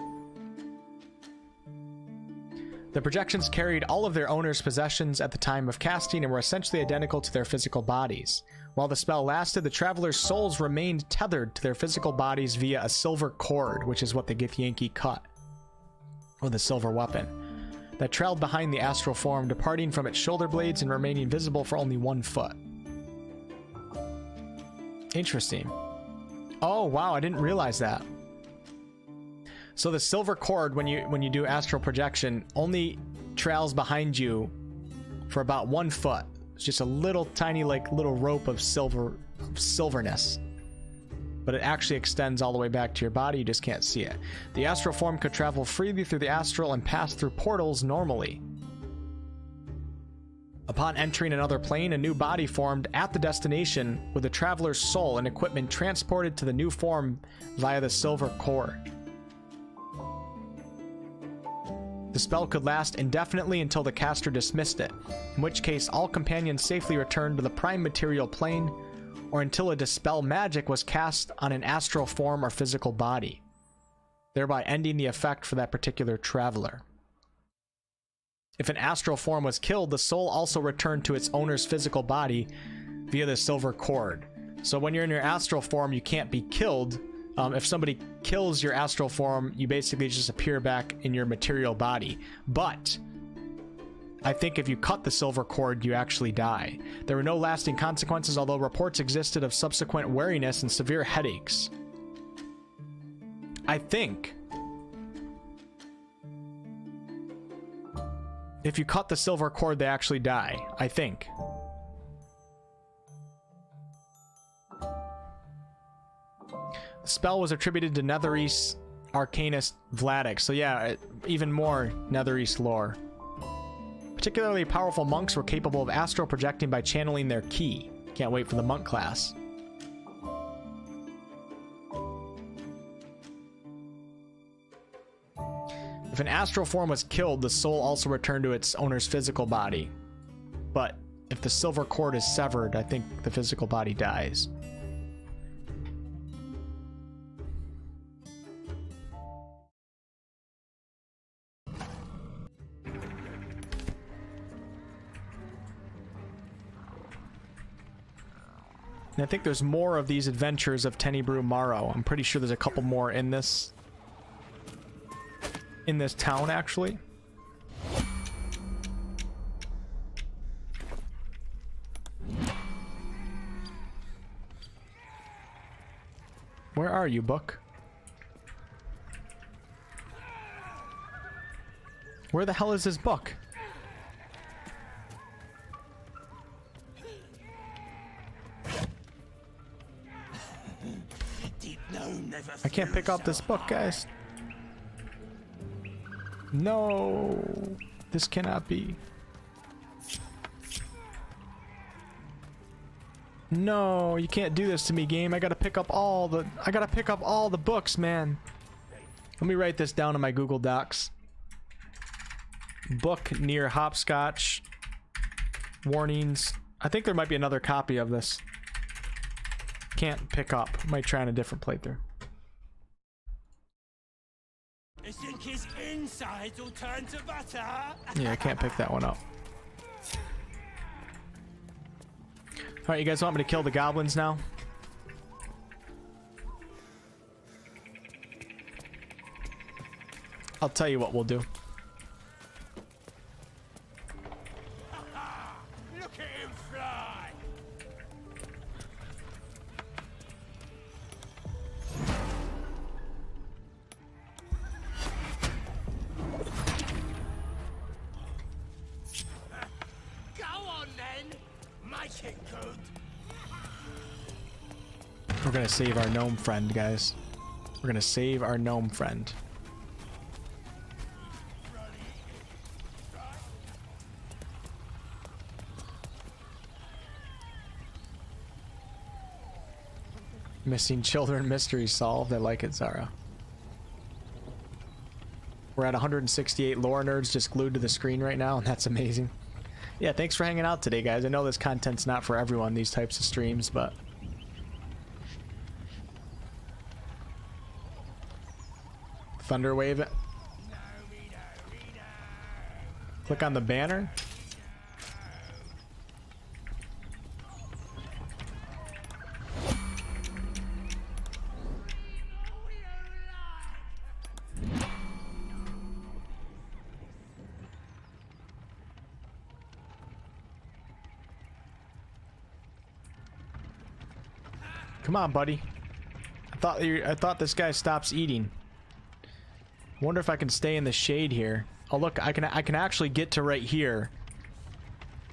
The projections carried all of their owners' possessions at the time of casting and were essentially identical to their physical bodies. While the spell lasted, the travelers' souls remained tethered to their physical bodies via a silver cord, which is what the Githyanki cut, or the silver weapon, that trailed behind the astral form, departing from its shoulder blades and remaining visible for only 1 foot. Interesting. Oh, wow, I didn't realize that. So the silver cord, when you do astral projection, only trails behind you for about 1 foot. It's just a little tiny, like, little rope of silverness. But it actually extends all the way back to your body, you just can't see it. The astral form could travel freely through the astral and pass through portals normally. Upon entering another plane, a new body formed at the destination with the traveler's soul and equipment transported to the new form via the silver cord. The spell could last indefinitely until the caster dismissed it, in which case all companions safely returned to the prime material plane, or until a dispel magic was cast on an astral form or physical body, thereby ending the effect for that particular traveler. If an astral form was killed, the soul also returned to its owner's physical body via the silver cord. So when you're in your astral form, you can't be killed. If somebody kills your astral form, you basically just appear back in your material body. But I think if you cut the silver cord, you actually die. There were no lasting consequences, although reports existed of subsequent weariness and severe headaches. I think if you cut the silver cord, they actually die. I think. The spell was attributed to Netherese Arcanist Vladik. So yeah, even more Netherese lore. Particularly powerful monks were capable of astral projecting by channeling their ki. Can't wait for the monk class. If an astral form was killed, the soul also returned to its owner's physical body. But if the silver cord is severed, I think the physical body dies. And I think there's more of these adventures of Tenebrew Morrow. I'm pretty sure there's a couple more in this town, actually. are you, book? Where the hell is this book? I can't pick up this book, guys. No, this cannot be. No, you can't do this to me, game. I gotta pick up all the books, man. Let me write this down in my Google Docs. Book near hopscotch. Warnings. I think there might be another copy of this. Can't pick up. Might try on a different playthrough. You think his insides will turn to butter? Yeah, I can't pick that one up. Alright, you guys want me to kill the goblins now? I'll tell you what we'll do. Look at him fly! Go on then! Make it good! We're gonna save our gnome friend, guys. We're gonna save our gnome friend. Missing children mystery solved. I like it, Zara. We're at 168 lore nerds just glued to the screen right now, and that's amazing. Yeah, thanks for hanging out today, guys. I know this content's not for everyone, these types of streams, but... Thunderwave it. Click on the banner. Come on, buddy. I thought this guy stops eating. Wonder if I can stay in the shade here. Oh look, I can actually get to right here.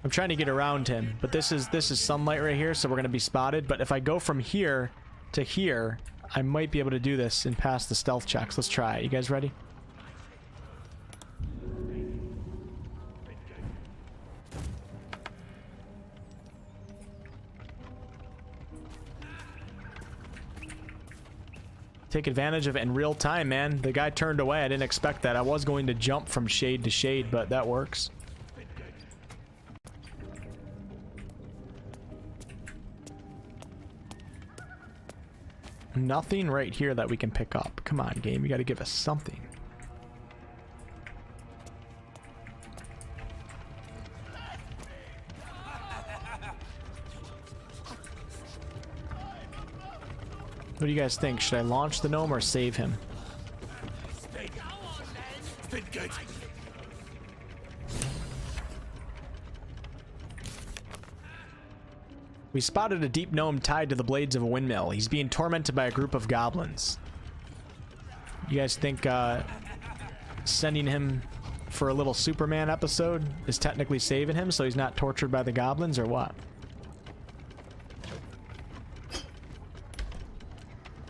I'm trying to get around him, but this is sunlight right here, so we're gonna be spotted. But if I go from here to here, I might be able to do this and pass the stealth checks. Let's try it. You guys ready? Take advantage of it in real time, man. The guy turned away. I didn't expect that. I was going to jump from shade to shade, but that works. Nothing right here that we can pick up. Come on, game. You got to give us something. What do you guys think? Should I launch the gnome or save him? We spotted a deep gnome tied to the blades of a windmill. He's being tormented by a group of goblins. You guys think sending him for a little Superman episode is technically saving him so he's not tortured by the goblins, or what?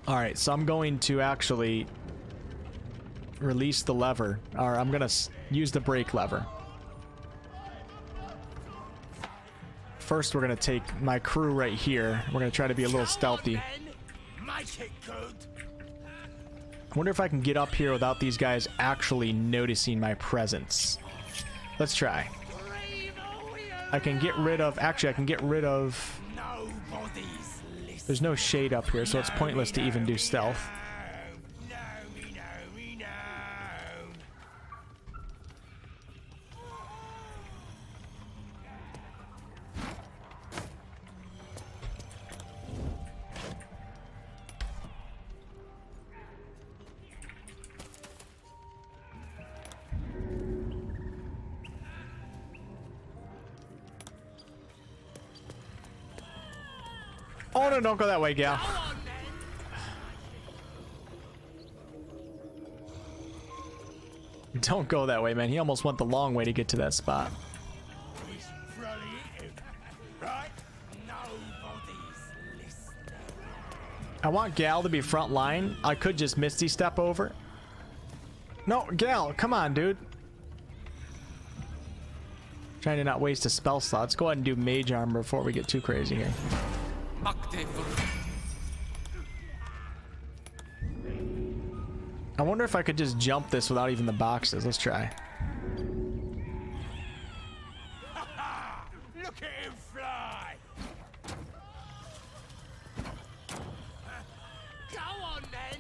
Alright, so I'm going to actually release the lever, or I'm gonna use the brake lever. First, we're gonna take my crew right here. We're gonna try to be a little stealthy. I wonder if I can get up here without these guys actually noticing my presence. Let's try. I can get rid of... Actually, I can get rid of... There's no shade up here, so it's pointless to even do stealth. Oh no, don't go that way, gal. Don't go that way, man. He almost went the long way to get to that spot. I want Gal to be front line. I could just Misty Step over. No, Gal, come on, dude. Trying to not waste a spell slot. Let's go ahead and do Mage Armor before we get too crazy here. I wonder if I could just jump this without even the boxes. Let's try. Look at him fly! Go on then!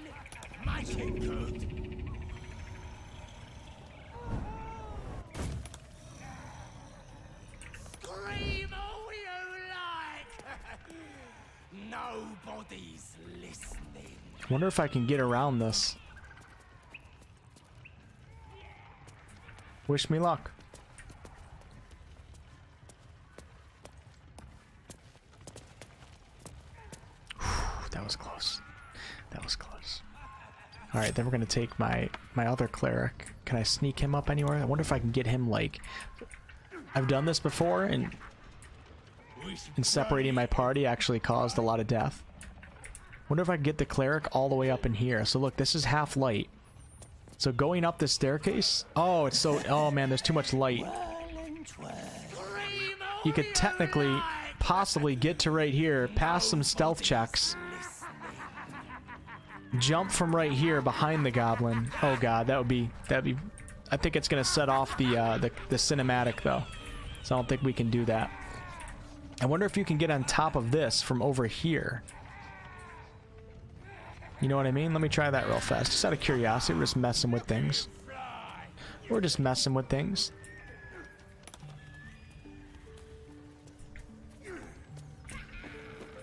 Make it good! Scream all you like! Nobody's listening. I wonder if I can get around this. Wish me luck. That was close. That was close. Alright, then we're gonna take my other cleric. Can I sneak him up anywhere? I wonder if I can get him, like... I've done this before, and separating my party actually caused a lot of death. Wonder if I can get the cleric all the way up in here. So look, this is half light. So going up this staircase... Oh, it's so... Oh man, there's too much light. You could technically, possibly get to right here, pass some stealth checks. Jump from right here behind the goblin. Oh god, that'd be... I think it's gonna set off the cinematic though. So I don't think we can do that. I wonder if you can get on top of this from over here. You know what I mean? Let me try that real fast. Just out of curiosity, we're just messing with things. We're just messing with things.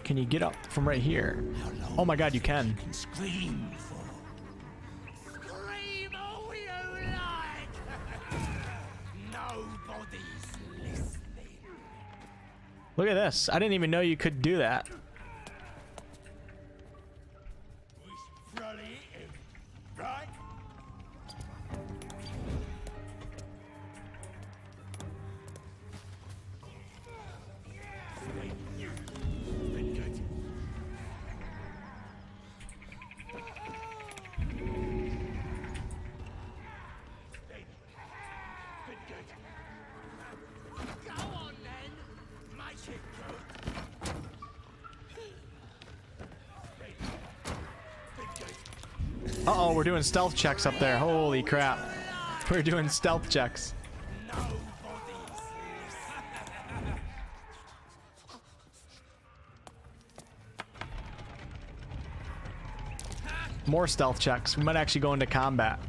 Can you get up from right here? Oh my god, you can. Look at this. I didn't even know you could do that. Uh-oh, we're doing stealth checks up there. Holy crap. We're doing stealth checks. More stealth checks. We might actually go into combat.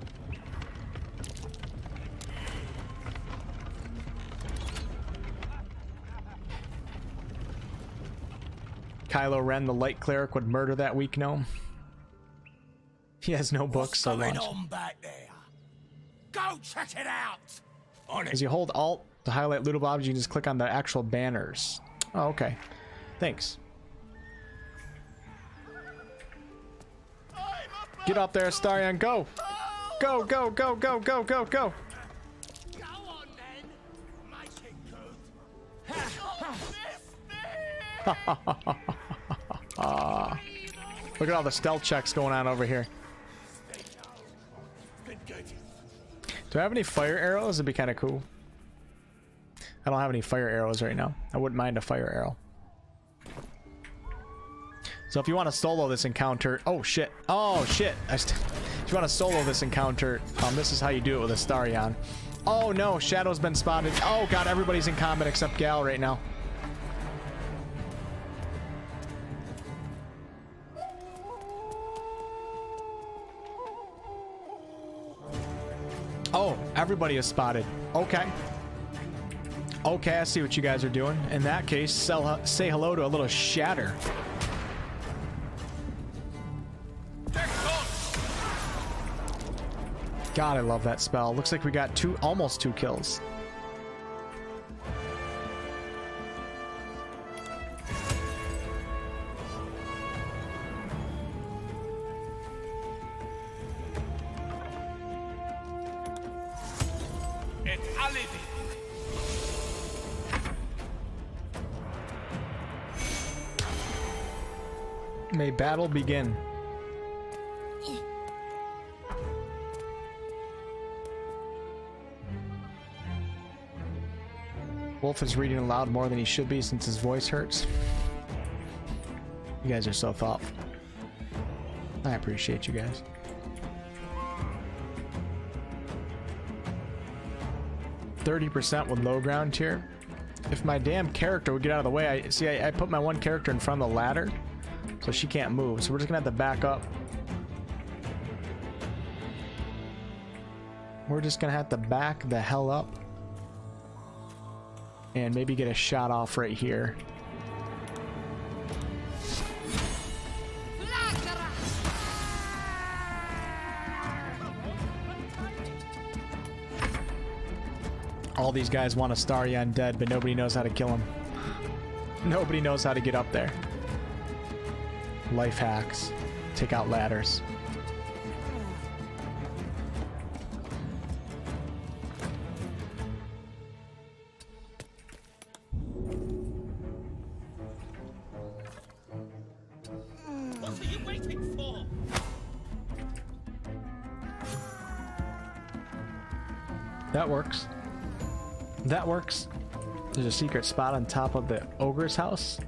Kylo Ren, the light cleric, would murder that weak gnome. He has no books, so much. On back there? Go check it out. As you hold Alt to highlight lootable objects, you can just click on the actual banners. Oh, okay. Thanks. Get up there, Stadia, go! Go, go, go, go, go, go, go! Go on then. Look at all the stealth checks going on over here. Do I have any fire arrows? It'd be kind of cool. I don't have any fire arrows right now. I wouldn't mind a fire arrow. So if you want to solo this encounter... Oh, shit. Oh, shit. If you want to solo this encounter, this is how you do it with a Starion. Oh, no. Shadow's been spotted. Oh, God. Everybody's in combat except Gal right now. Oh, everybody is spotted. Okay. Okay, I see what you guys are doing. In that case, say hello to a little shatter. God, I love that spell. Looks like we got almost two kills. et alibi. May battle begin. Wolf is reading aloud more than he should be since his voice hurts. You guys are so thoughtful. I appreciate you guys. %30% with low ground tier. If my damn character would get out of the way, I put my one character in front of the ladder, so she can't move. So we're just gonna have to back up. We're just gonna have to back the hell up. And maybe get a shot off right here. All these guys want a Stadia undead, but nobody knows how to kill him. Nobody knows how to get up there. Life hacks. Take out ladders. What are you waiting for? That works. That works. There's a secret spot on top of the ogre's house.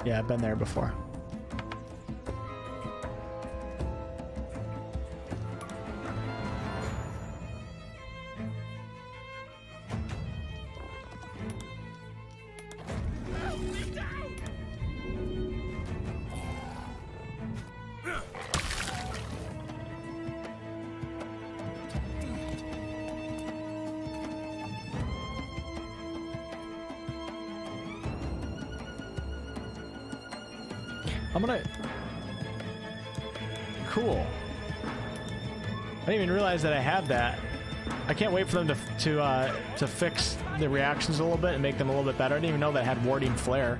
Yeah, I've been there before. I'm gonna... Cool. I didn't even realize that I had that. I can't wait for them to fix the reactions a little bit and make them a little bit better. I didn't even know that had warding flare.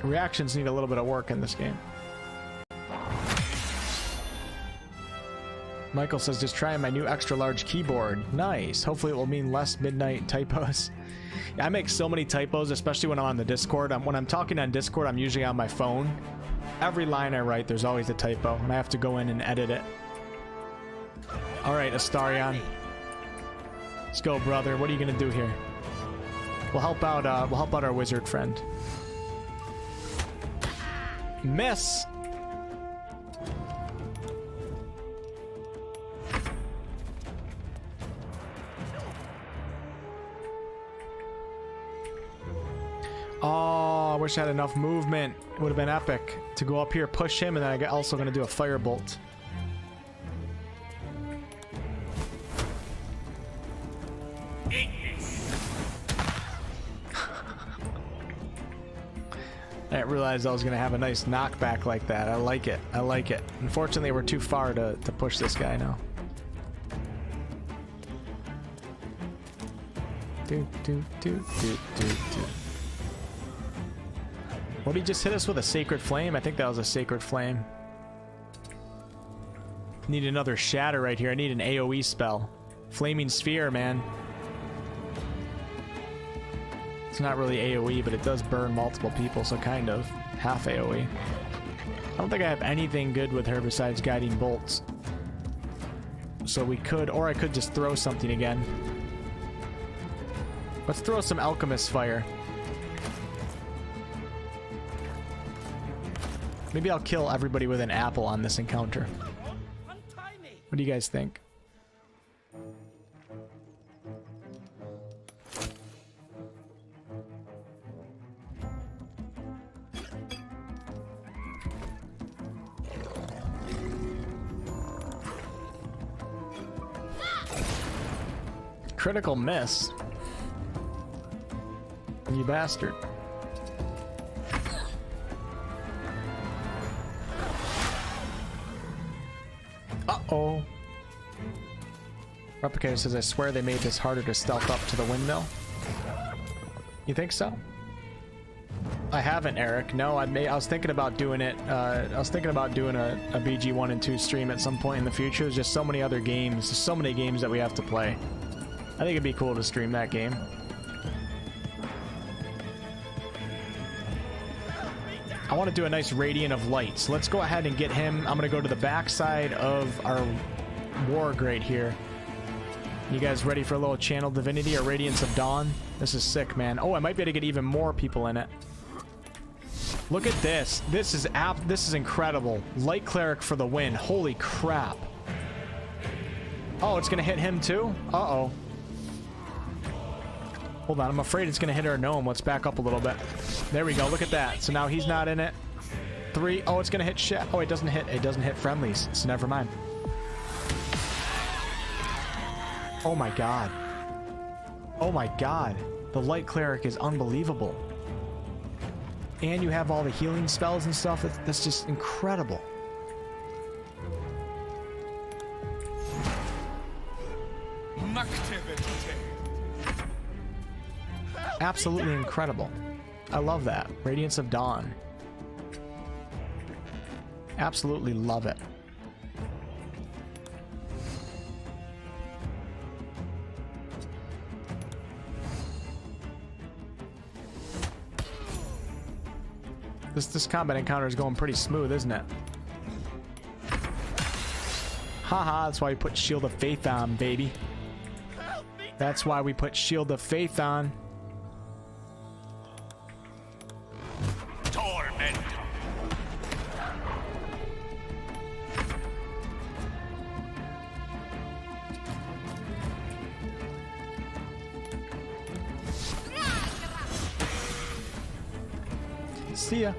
Reactions need a little bit of work in this game. Michael says, just trying my new extra large keyboard. Nice. Hopefully it will mean less midnight typos. I make so many typos, especially when I'm on the Discord. When I'm talking on Discord, I'm usually on my phone. Every line I write, there's always a typo, and I have to go in and edit it. All right, Astarion. Let's go, brother. What are you gonna do here? We'll help out our wizard friend. Miss. Oh, I wish I had enough movement. It would have been epic to go up here, push him, and then I'm also going to do a firebolt. I didn't realize I was going to have a nice knockback like that. I like it. I like it. Unfortunately, we're too far to push this guy now. What did he just hit us with? A sacred flame? I think that was a sacred flame. Need another shatter right here. I need an AoE spell. Flaming sphere, man. It's not really AoE, but it does burn multiple people, so kind of. Half AoE. I don't think I have anything good with her besides guiding bolts. So we could, or I could just throw something again. Let's throw some alchemist fire. Maybe I'll kill everybody with an apple on this encounter. What do you guys think? Critical miss. You bastard. Uh-oh. Replicator says, I swear they made this harder to stealth up to the windmill. You think so? I haven't, Eric. No, I was thinking about doing it. I was thinking about doing a BG 1 and 2 stream at some point in the future. There's just so many other games. There's so many games that we have to play. I think it'd be cool to stream that game. I want to do a nice Radiant of Light. So let's go ahead and get him. I'm going to go to the backside of our War Grate here. You guys ready for a little Channel Divinity or Radiance of Dawn? This is sick, man. Oh, I might be able to get even more people in it. Look at this. This is incredible. Light Cleric for the win. Holy crap. Oh, it's going to hit him too? Uh-oh. Hold on, I'm afraid it's going to hit our gnome. Let's back up a little bit. There we go. Look at that. So now he's not in it. 3. Oh, it's going to hit shit. Oh, it doesn't hit friendlies. So never mind. Oh my god. Oh my god. The Light Cleric is unbelievable. And you have all the healing spells and stuff. That's just incredible. Absolutely incredible. I love that. Radiance of Dawn. Absolutely love it. This combat encounter is going pretty smooth, isn't it? Haha, that's why we put Shield of Faith on, baby. That's why we put Shield of Faith on. Torment. See ya.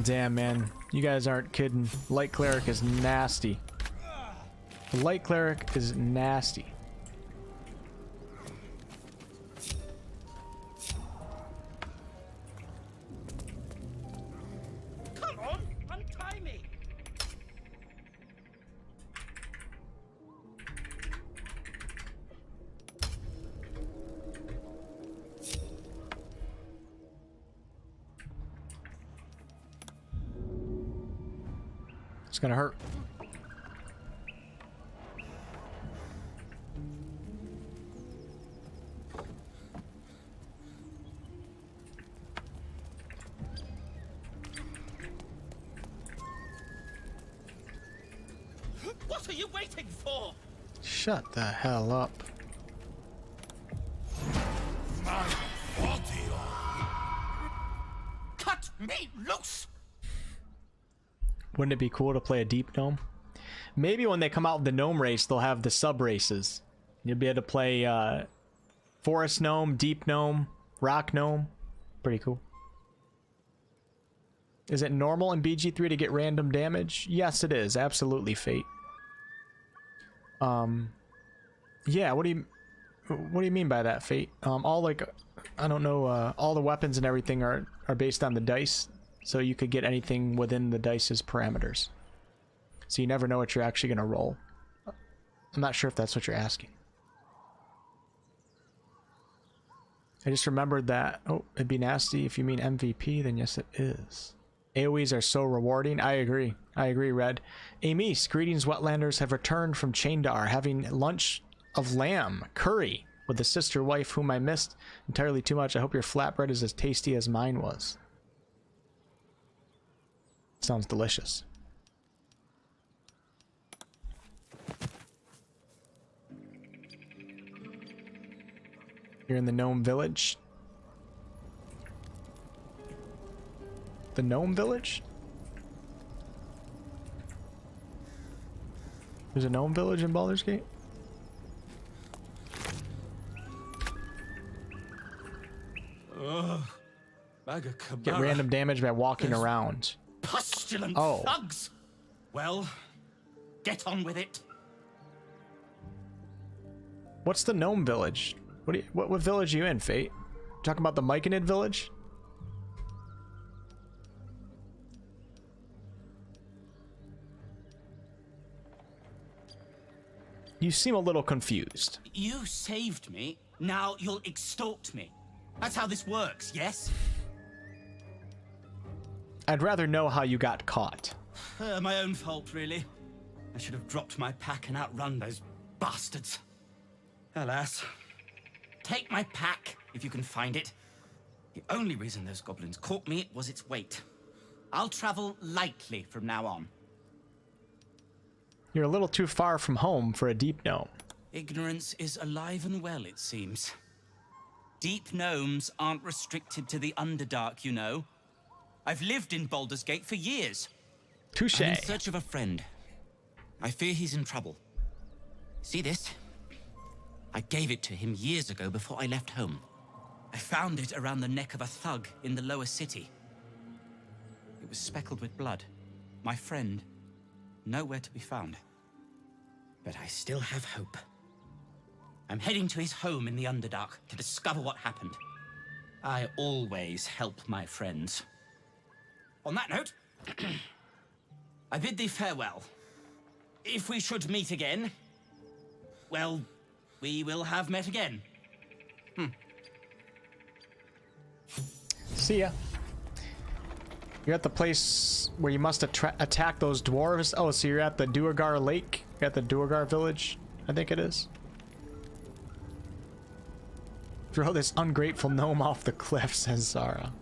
Damn, man. You guys aren't kidding. Light Cleric is nasty. The Light Cleric is nasty. Come on, untie me. It's gonna hurt. What are you waiting for? Shut the hell up. My body. Cut me loose. Wouldn't it be cool to play a deep gnome? Maybe when they come out with the gnome race, they'll have the sub races. You'll be able to play forest gnome, deep gnome, rock gnome. Pretty cool. Is it normal in BG3 to get random damage? Yes, it is. Absolutely, Fate. Yeah. What do you mean by that, Fate? All like, I don't know. All the weapons and everything are based on the dice. So you could get anything within the dice's parameters. So you never know what you're actually going to roll. I'm not sure if that's what you're asking. I just remembered that, oh, it'd be nasty if you mean MVP, then yes it is. AoEs are so rewarding. I agree, Red. Amis, greetings Wetlanders have returned from Chaindar, having lunch of lamb, curry, with the sister wife whom I missed entirely too much. I hope your flatbread is as tasty as mine was. Sounds delicious. You're in the gnome village? The gnome village? There's a gnome village in Baldur's Gate? Get random damage by walking around. Pustulant thugs. Well, get on with it. What's the gnome village? What village are you in, Fate? Talking about the Myconid village? You seem a little confused. You saved me, now you'll extort me. That's how this works, yes? I'd rather know how you got caught. My own fault, really. I should have dropped my pack and outrun those bastards. Alas. Take my pack, if you can find it. The only reason those goblins caught me was its weight. I'll travel lightly from now on. You're a little too far from home for a deep gnome. Ignorance is alive and well, it seems. Deep gnomes aren't restricted to the Underdark, you know. I've lived in Baldur's Gate for years. Touché. I'm in search of a friend. I fear he's in trouble. See this? I gave it to him years ago before I left home. I found it around the neck of a thug in the lower city. It was speckled with blood. My friend, nowhere to be found. But I still have hope. I'm heading to his home in the Underdark to discover what happened. I always help my friends. On that note, I bid thee farewell. If we should meet again, well, we will have met again. See ya. You're at the place where you must attack those dwarves. Oh, so you're at the Duergar Lake? You're at the Duergar village, I think it is. Throw this ungrateful gnome off the cliff, says Zara.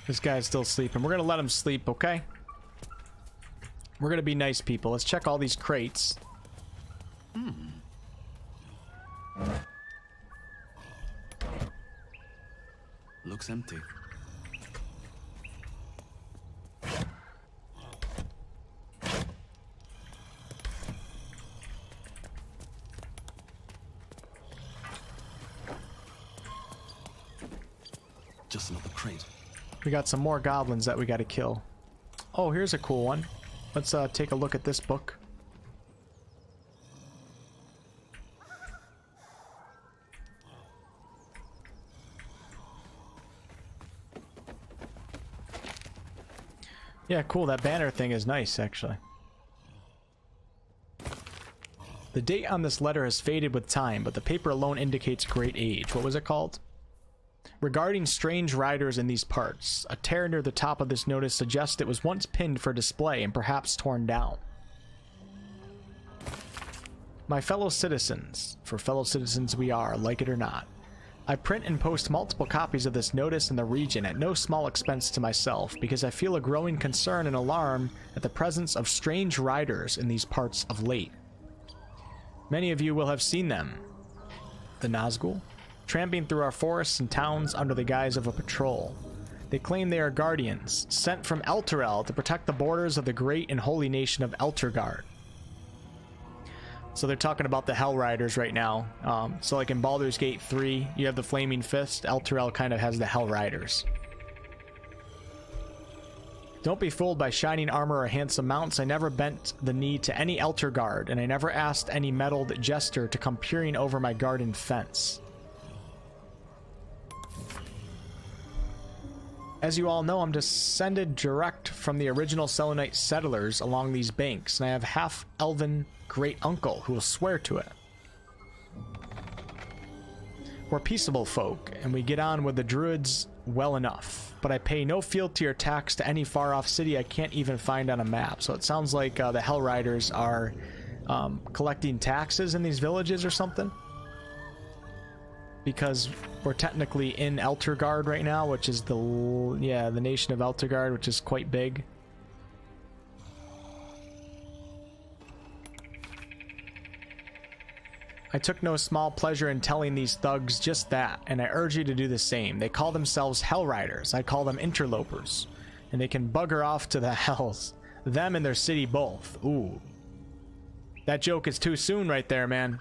This guy's still sleeping. We're gonna let him sleep, okay? We're gonna be nice people. Let's check all these crates. Looks empty. Just another crate. We got some more goblins that we gotta kill. Oh, here's a cool one. Let's take a look at this book. Yeah, cool. That banner thing is nice, actually. The date on this letter has faded with time, but the paper alone indicates great age. What was it called? Regarding strange riders in these parts, a tear near the top of this notice suggests it was once pinned for display and perhaps torn down. My fellow citizens, for fellow citizens we are, like it or not, I print and post multiple copies of this notice in the region at no small expense to myself because I feel a growing concern and alarm at the presence of strange riders in these parts of late. Many of you will have seen them. The Nazgul, tramping through our forests and towns under the guise of a patrol. They claim they are guardians, sent from Elturel to protect the borders of the great and holy nation of Elturgard. So they're talking about the Hell Riders right now. So like in Baldur's Gate 3, you have the Flaming Fist. Elturel kind of has the Hell Riders. Don't be fooled by shining armor or handsome mounts. I never bent the knee to any Elturgard, and I never asked any meddled jester to come peering over my garden fence. As you all know, I'm descended direct from the original Selenite settlers along these banks, and I have half-elven great-uncle who will swear to it. We're peaceable folk, and we get on with the druids well enough, but I pay no fealty or tax to any far-off city I can't even find on a map. So it sounds like the Hell Riders are collecting taxes in these villages or something. because we're technically in Elturgard right now, which is the nation of Elturgard, which is quite big. I took no small pleasure in telling these thugs just that, and I urge you to do the same. They call themselves Hell Riders. I call them interlopers, and they can bugger off to the hells. Them and their city both. Ooh. That joke is too soon right there, man.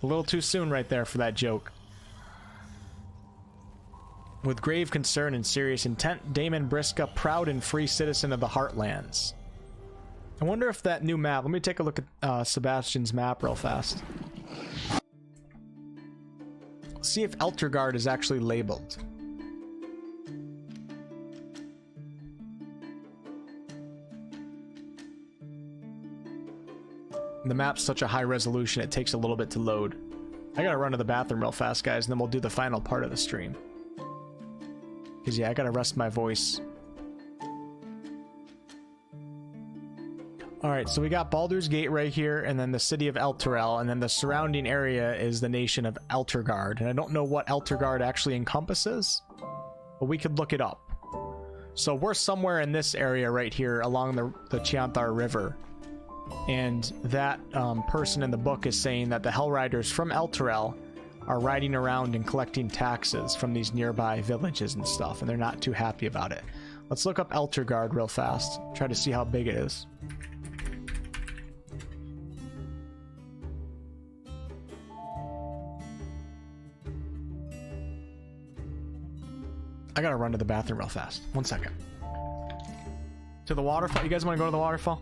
A little too soon right there for that joke. With grave concern and serious intent, Damon Briska, proud and free citizen of the Heartlands. I wonder if that new map... Let me take a look at Sebastian's map real fast. Let's see if Elturgard is actually labeled. The map's such a high resolution, it takes a little bit to load. I gotta run to the bathroom real fast, guys, and then we'll do the final part of the stream. Because, yeah, I gotta rest my voice. Alright, so we got Baldur's Gate right here, and then the city of Elturel, and then the surrounding area is the nation of Elturgard. And I don't know what Elturgard actually encompasses, but we could look it up. So we're somewhere in this area right here along the Chianthar River. And that person in the book is saying that the Hell Riders from Elturel are riding around and collecting taxes from these nearby villages and stuff, and they're not too happy about it. Let's look up Elturgard real fast, try to see how big it is. I gotta run to the bathroom real fast. 1 second. To the waterfall? You guys want to go to the waterfall?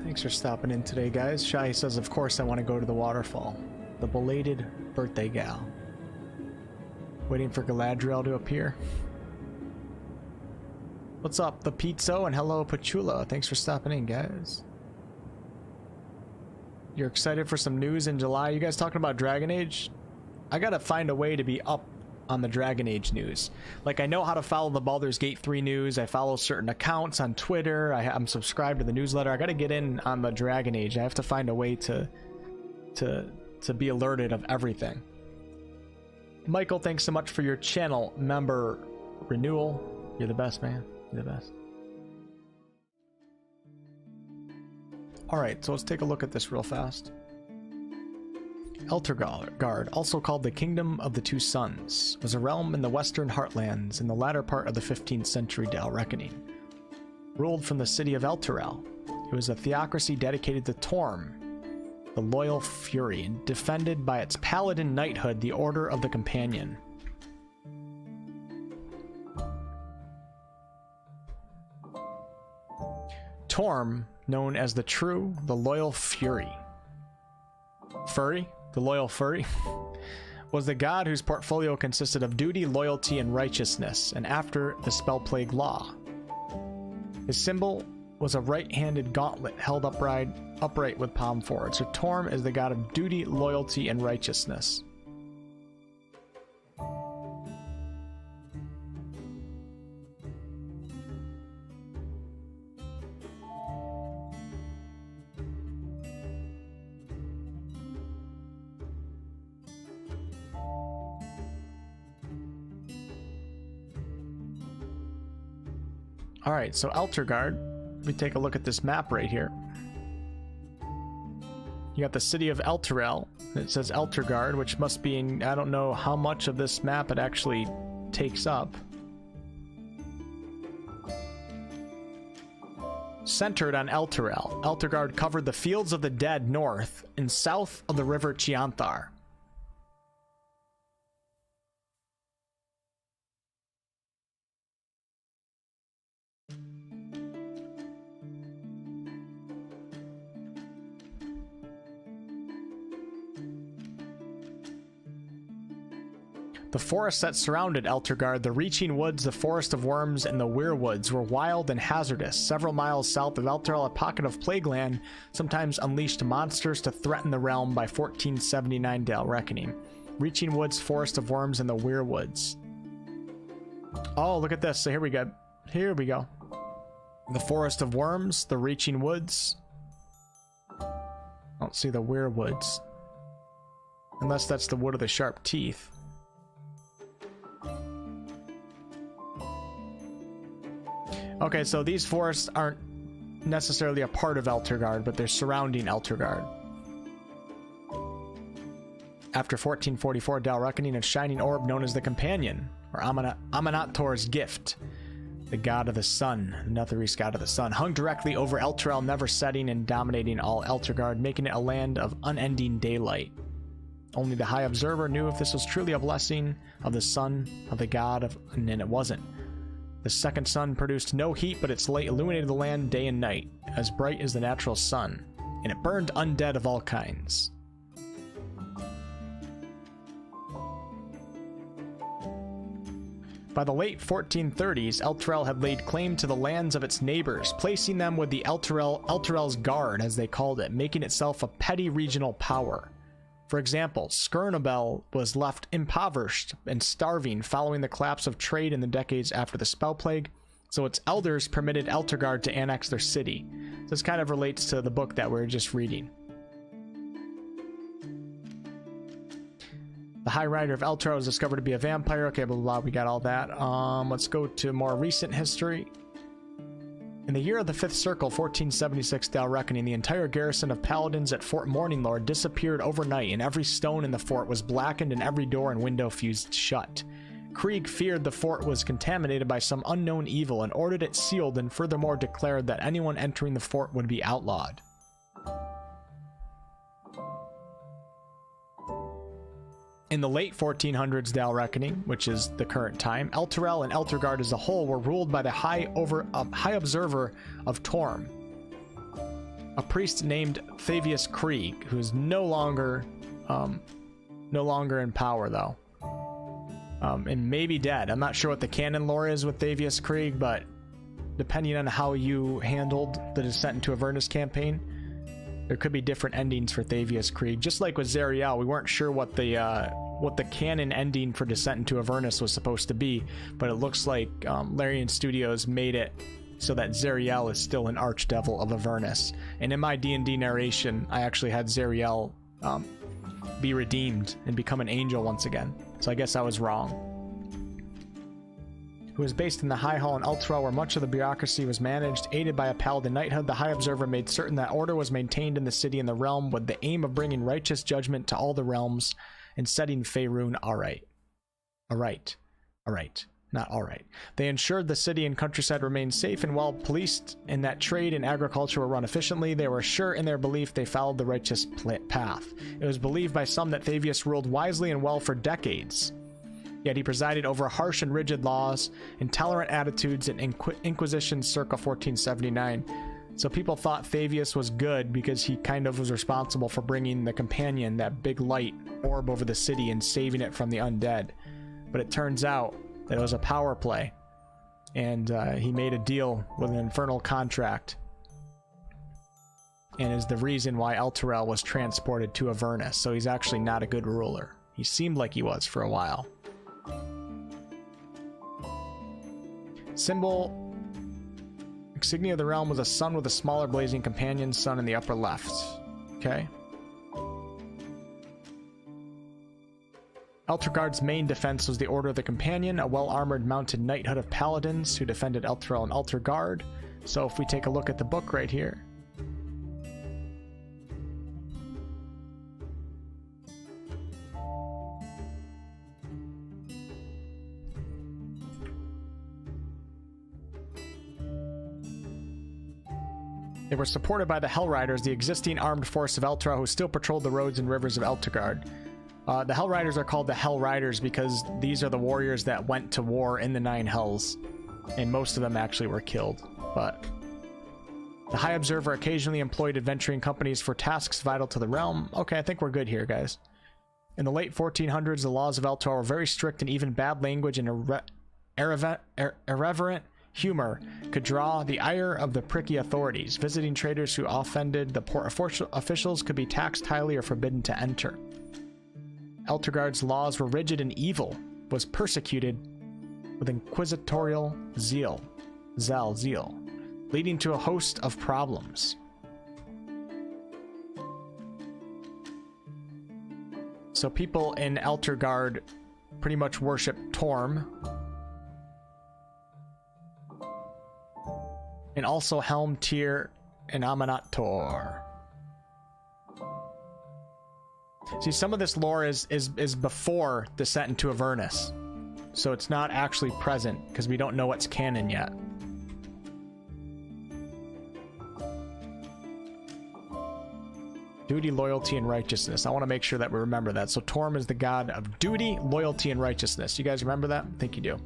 Thanks for stopping in today, guys. Shai says, of course I want to go to the waterfall. The belated birthday gal. Waiting for Galadriel to appear. What's up, the Pizzo, and hello, Pachula. Thanks for stopping in, guys. You're excited for some news in July? You guys talking about Dragon Age? I gotta find a way to be up on the Dragon Age news. Like, I know how to follow the Baldur's Gate 3 news. I follow certain accounts on Twitter. I'm subscribed to the newsletter. I gotta get in on the Dragon Age. I have to find a way to be alerted of everything. Michael, thanks so much for your channel member renewal. You're the best, man. You're the best. Alright, so let's take a look at this real fast. Elturgard, also called the Kingdom of the Two Suns, was a realm in the western Heartlands in the latter part of the 15th century Dale Reckoning. Ruled from the city of Elturel, it was a theocracy dedicated to Torm, the loyal Fury, and defended by its paladin knighthood, the Order of the Companion. Torm, known as the Loyal Fury. Furry? The Loyal Furry? was the god whose portfolio consisted of duty, loyalty, and righteousness, and after the spell plague law. His symbol was a right-handed gauntlet held upright with palm forward. So Torm is the god of duty, loyalty, and righteousness. Alright, so Elturgard, we take a look at this map right here. You got the city of Elturel. It says Elturgard, which must be in, I don't know how much of this map it actually takes up. Centered on Elturel, Elturgard covered the fields of the dead north and south of the river Chianthar. The forests that surrounded Elturgard, the Reaching Woods, the Forest of Worms, and the Weirwoods were wild and hazardous. Several miles south of Elturel, a pocket of plague land sometimes unleashed monsters to threaten the realm by 1479 Dale Reckoning. Reaching Woods, Forest of Worms, and the Weirwoods. Oh, look at this. So here we go. Here we go. The Forest of Worms, the Reaching Woods. I don't see the Weirwoods. Unless that's the Wood of the Sharp Teeth. Okay, so these forests aren't necessarily a part of Elturgard, but they're surrounding Elturgard. After 1444, Dal Reckoning, a shining orb known as the Companion, or Amanat-Tor's gift, the god of the sun, the Netherese god of the sun, hung directly over Elturel, never setting and dominating all Elturgard, making it a land of unending daylight. Only the High Observer knew if this was truly a blessing of the sun, of the god of, and it wasn't. The second sun produced no heat, but its light illuminated the land day and night, as bright as the natural sun, and it burned undead of all kinds. By the late 1430s, Elturel had laid claim to the lands of its neighbors, placing them with the Elturel's Guard, as they called it, making itself a petty regional power. For example, Skirnabel was left impoverished and starving following the collapse of trade in the decades after the spell plague, so its elders permitted Elturgard to annex their city. This kind of relates to the book that we were just reading. The High Rider of Elturel was discovered to be a vampire. Okay, blah, blah, blah, we got all that. Let's go to more recent history. In the year of the Fifth Circle, 1476 Dal Reckoning, the entire garrison of paladins at Fort Morninglord disappeared overnight, and every stone in the fort was blackened and every door and window fused shut. Krieg feared the fort was contaminated by some unknown evil and ordered it sealed, and furthermore declared that anyone entering the fort would be outlawed. In the late 1400s Dal Reckoning, which is the current time, Elturel and Elturgard as a whole were ruled by the High Observer of Torm, a priest named Thavius Krieg, who is no longer in power though, and maybe dead. I'm not sure what the canon lore is with Thavius Krieg, but depending on how you handled the Descent into Avernus campaign, there could be different endings for Thavius Krieg. Just like with Zariel, we weren't sure what the canon ending for Descent into Avernus was supposed to be, but it looks like Larian Studios made it so that Zariel is still an archdevil of Avernus. And in my D&D narration, I actually had Zariel be redeemed and become an angel once again. So I guess I was wrong. Who was based in the High Hall in Elturel, where much of the bureaucracy was managed. Aided by a paladin knighthood, the High Observer made certain that order was maintained in the city and the realm, with the aim of bringing righteous judgment to all the realms and setting Faerun aright. Not alright. They ensured the city and countryside remained safe and well policed, and that trade and agriculture were run efficiently. They were sure in their belief they followed the righteous path. It was believed by some that Thavius ruled wisely and well for decades. Yet he presided over harsh and rigid laws, intolerant attitudes, and Inquisition circa 1479. So people thought Thavius was good because he kind of was responsible for bringing the Companion, that big light, orb over the city and saving it from the undead. But it turns out that it was a power play. And he made a deal with an infernal contract. And is the reason why Elturel was transported to Avernus. So he's actually not a good ruler. He seemed like he was for a while. Symbol. Insignia of the realm was a sun with a smaller blazing companion sun in the upper left. Okay. Elturgard's main defense was the Order of the Companion, a well-armored mounted knighthood of paladins who defended Elturel and Elturgard. So if we take a look at the book right here. They were supported by the Hellriders, the existing armed force of Elturel who still patrolled the roads and rivers of Elturgard. The Hellriders are called the Hellriders because these are the warriors that went to war in the Nine Hells, and most of them actually were killed. But the High Observer occasionally employed adventuring companies for tasks vital to the realm. Okay, I think we're good here, guys. In the late 1400s, the laws of Elturel were very strict, and even bad language and irreverent humor could draw the ire of the pricky authorities. Visiting traders who offended the port officials could be taxed highly or forbidden to enter. Elturgard's laws were rigid and evil, was persecuted with inquisitorial zeal, leading to a host of problems. So people in Elturgard pretty much worship Torm, and also Helm, Tyr, and Aminator. See, some of this lore is before Descent into Avernus. So it's not actually present, because we don't know what's canon yet. Duty, loyalty, and righteousness. I want to make sure that we remember that. So Torm is the god of duty, loyalty, and righteousness. You guys remember that? I think you do.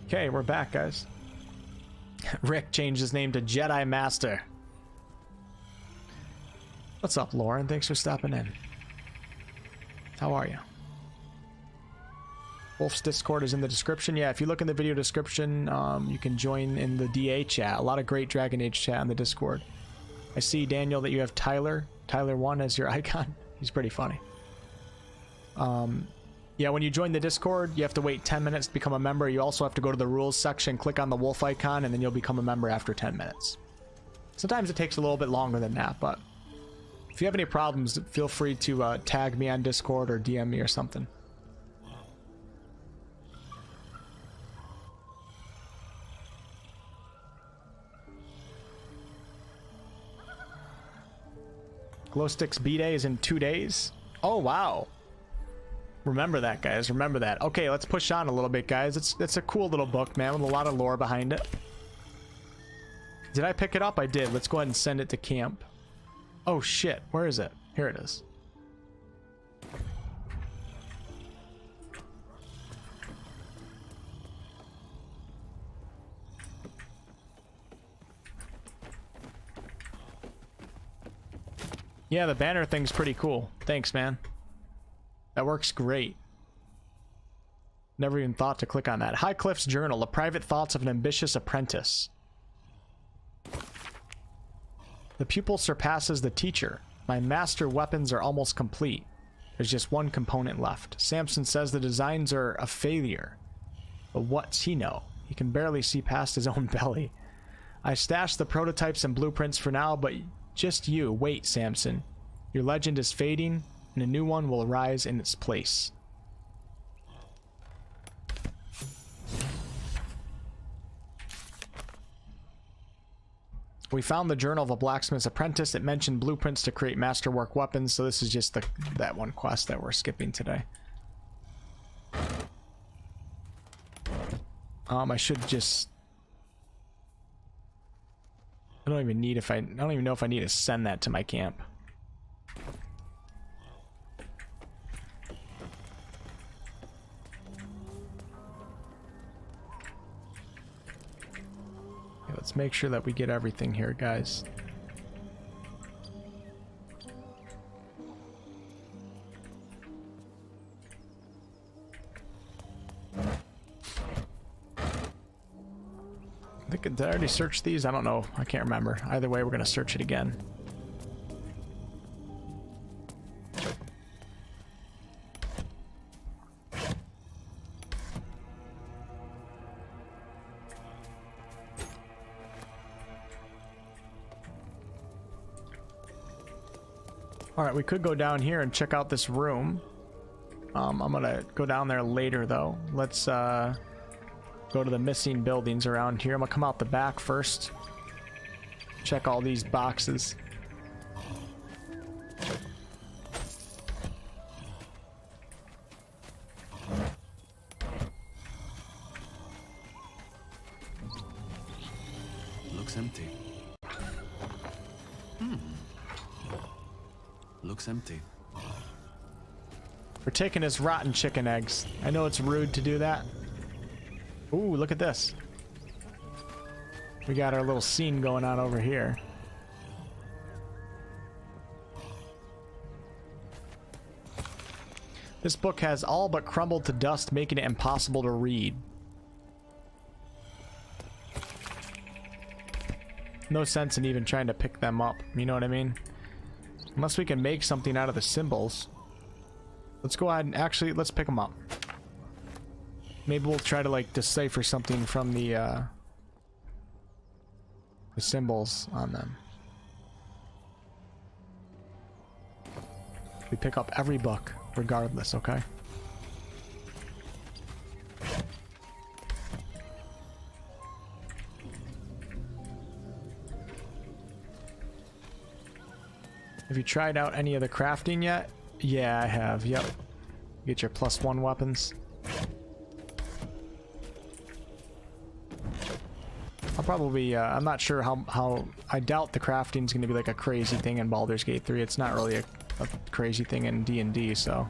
Okay, we're back, guys. Rick changed his name to Jedi Master. What's up, Lauren? Thanks for stopping in. How are you? Wolf's Discord is in the description. Yeah, if you look in the video description, you can join in the DA chat. A lot of great Dragon Age chat on the Discord. I see, Daniel, that you have Tyler1 as your icon. He's pretty funny. Yeah, when you join the Discord, you have to wait 10 minutes to become a member. You also have to go to the rules section, click on the wolf icon, and then you'll become a member after 10 minutes. Sometimes it takes a little bit longer than that, but if you have any problems, feel free to tag me on Discord or DM me or something. Glowsticks B-Day is in 2 days. Oh, wow. Remember that, guys. Remember that. Okay, let's push on a little bit, guys. It's a cool little book, man, with a lot of lore behind it. Did I pick it up? I did. Let's go ahead and send it to camp. Oh, shit. Where is it? Here it is. Yeah, the banner thing's pretty cool. Thanks, man. That works great. Never even thought to click on that. Highcliffe's Journal, the private thoughts of an ambitious apprentice. The pupil surpasses the teacher. My master weapons are almost complete. There's just one component left. Samson says the designs are a failure. But what's he know? He can barely see past his own belly. I stashed the prototypes and blueprints for now, but just you wait, Samson. Your legend is fading, and a new one will arise in its place. We found the journal of a blacksmith's apprentice. It mentioned blueprints to create masterwork weapons, so this is just that one quest that we're skipping today. I should just... I don't even know if I need to send that to my camp. Let's make sure that we get everything here, guys. Did I already search these? I don't know. I can't remember. Either way, we're going to search it again. Alright, we could go down here and check out this room. I'm going to go down there later, though. Let's, go to the missing buildings around here. I'm gonna come out the back first. Check all these boxes. Looks empty. Looks empty. We're taking his rotten chicken eggs. I know it's rude to do that. Ooh, look at this. We got our little scene going on over here. This book has all but crumbled to dust, making it impossible to read. No sense in even trying to pick them up, you know what I mean? Unless we can make something out of the symbols. Let's go ahead and actually, let's pick them up. Maybe we'll try to like decipher something from the symbols on them. We pick up every book regardless, okay? Have you tried out any of the crafting yet? Yeah, I have. Yep. Get your +1 weapons. I'll probably, I'm not sure how, I doubt the crafting's gonna be like a crazy thing in Baldur's Gate 3. It's not really a crazy thing in D&D, so.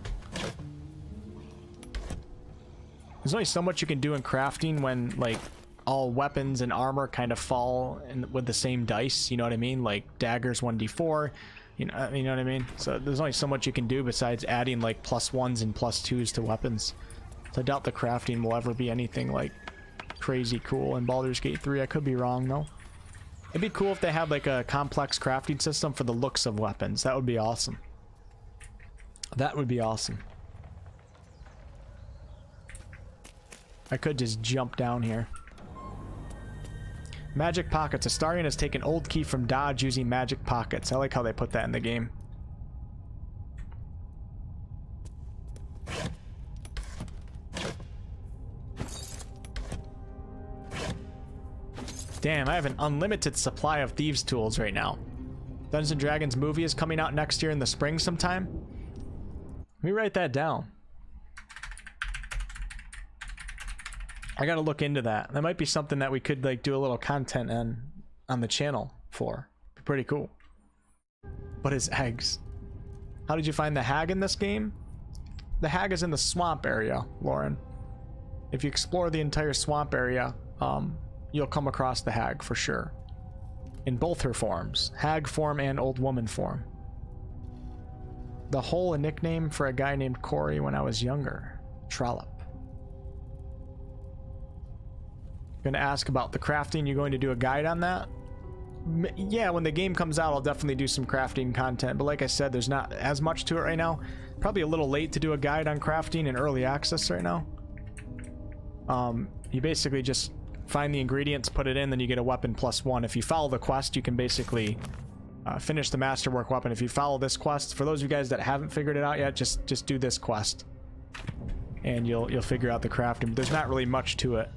There's only so much you can do in crafting when, like, all weapons and armor kind of fall with the same dice, you know what I mean? Like, daggers 1d4, you know what I mean? So there's only so much you can do besides adding, like, +1s and +2s to weapons. So I doubt the crafting will ever be anything, like, crazy cool in Baldur's Gate 3. I could be wrong though. It'd be cool if they had like a complex crafting system for the looks of weapons. That would be awesome. That would be awesome. I could just jump down here. Magic pockets. Astarion has taken old key from Dodge using magic pockets. I like how they put that in the game. Damn, I have an unlimited supply of thieves' tools right now. Dungeons & Dragons movie is coming out next year in the spring sometime. Let me write that down. I gotta look into that. That might be something that we could like do a little content on the channel for. Be pretty cool. But his eggs. How did you find the hag in this game? The hag is in the swamp area, Lauren. If you explore the entire swamp area, you'll come across the hag for sure. In both her forms, hag form and old woman form. The whole a nickname for a guy named Corey when I was younger. Trollop. Gonna ask about the crafting. You going to do a guide on that? Yeah, when the game comes out, I'll definitely do some crafting content. But like I said, there's not as much to it right now. Probably a little late to do a guide on crafting in early access right now. You basically just find the ingredients, put it in, then you get a weapon +1. If you follow the quest, you can basically finish the masterwork weapon. If you follow this quest, for those of you guys that haven't figured it out yet, just do this quest, and you'll figure out the crafting. But there's not really much to it.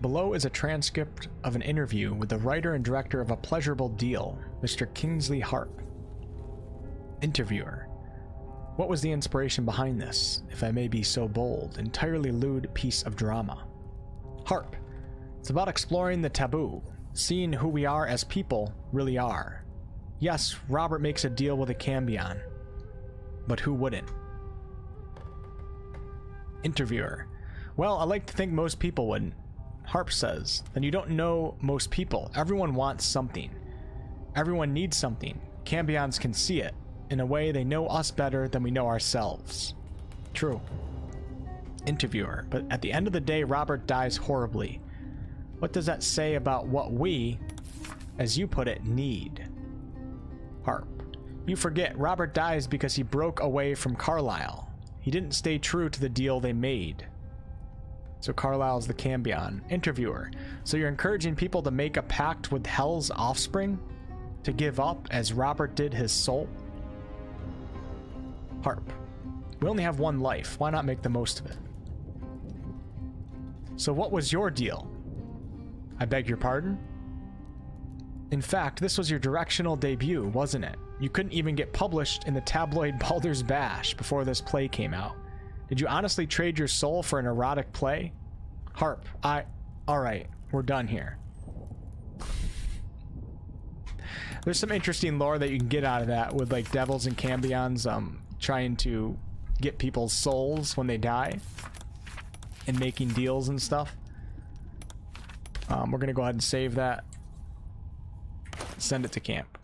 Below is a transcript of an interview with the writer and director of A Pleasurable Deal, Mr. Kingsley Hart. Interviewer. What was the inspiration behind this, if I may be so bold, entirely lewd piece of drama? Harp. It's about exploring the taboo, seeing who we are as people really are. Yes, Robert makes a deal with a Cambion, but who wouldn't? Interviewer. Well, I like to think most people wouldn't. Harp says, then you don't know most people. Everyone wants something. Everyone needs something. Cambions can see it. In a way, they know us better than we know ourselves. True. Interviewer. But at the end of the day, Robert dies horribly. What does that say about what we, as you put it, need? Harp. You forget, Robert dies because he broke away from Carlisle. He didn't stay true to the deal they made. So Carlisle's the Cambion. Interviewer. So you're encouraging people to make a pact with Hell's offspring? To give up as Robert did his soul? Harp. We only have one life. Why not make the most of it? So what was your deal? I beg your pardon? In fact, this was your directional debut, wasn't it? You couldn't even get published in the tabloid Baldur's Bash before this play came out. Did you honestly trade your soul for an erotic play? Harp, alright, we're done here. There's some interesting lore that you can get out of that with like devils and Cambions trying to get people's souls when they die and making deals and stuff. We're gonna go ahead and save that. Send it to camp.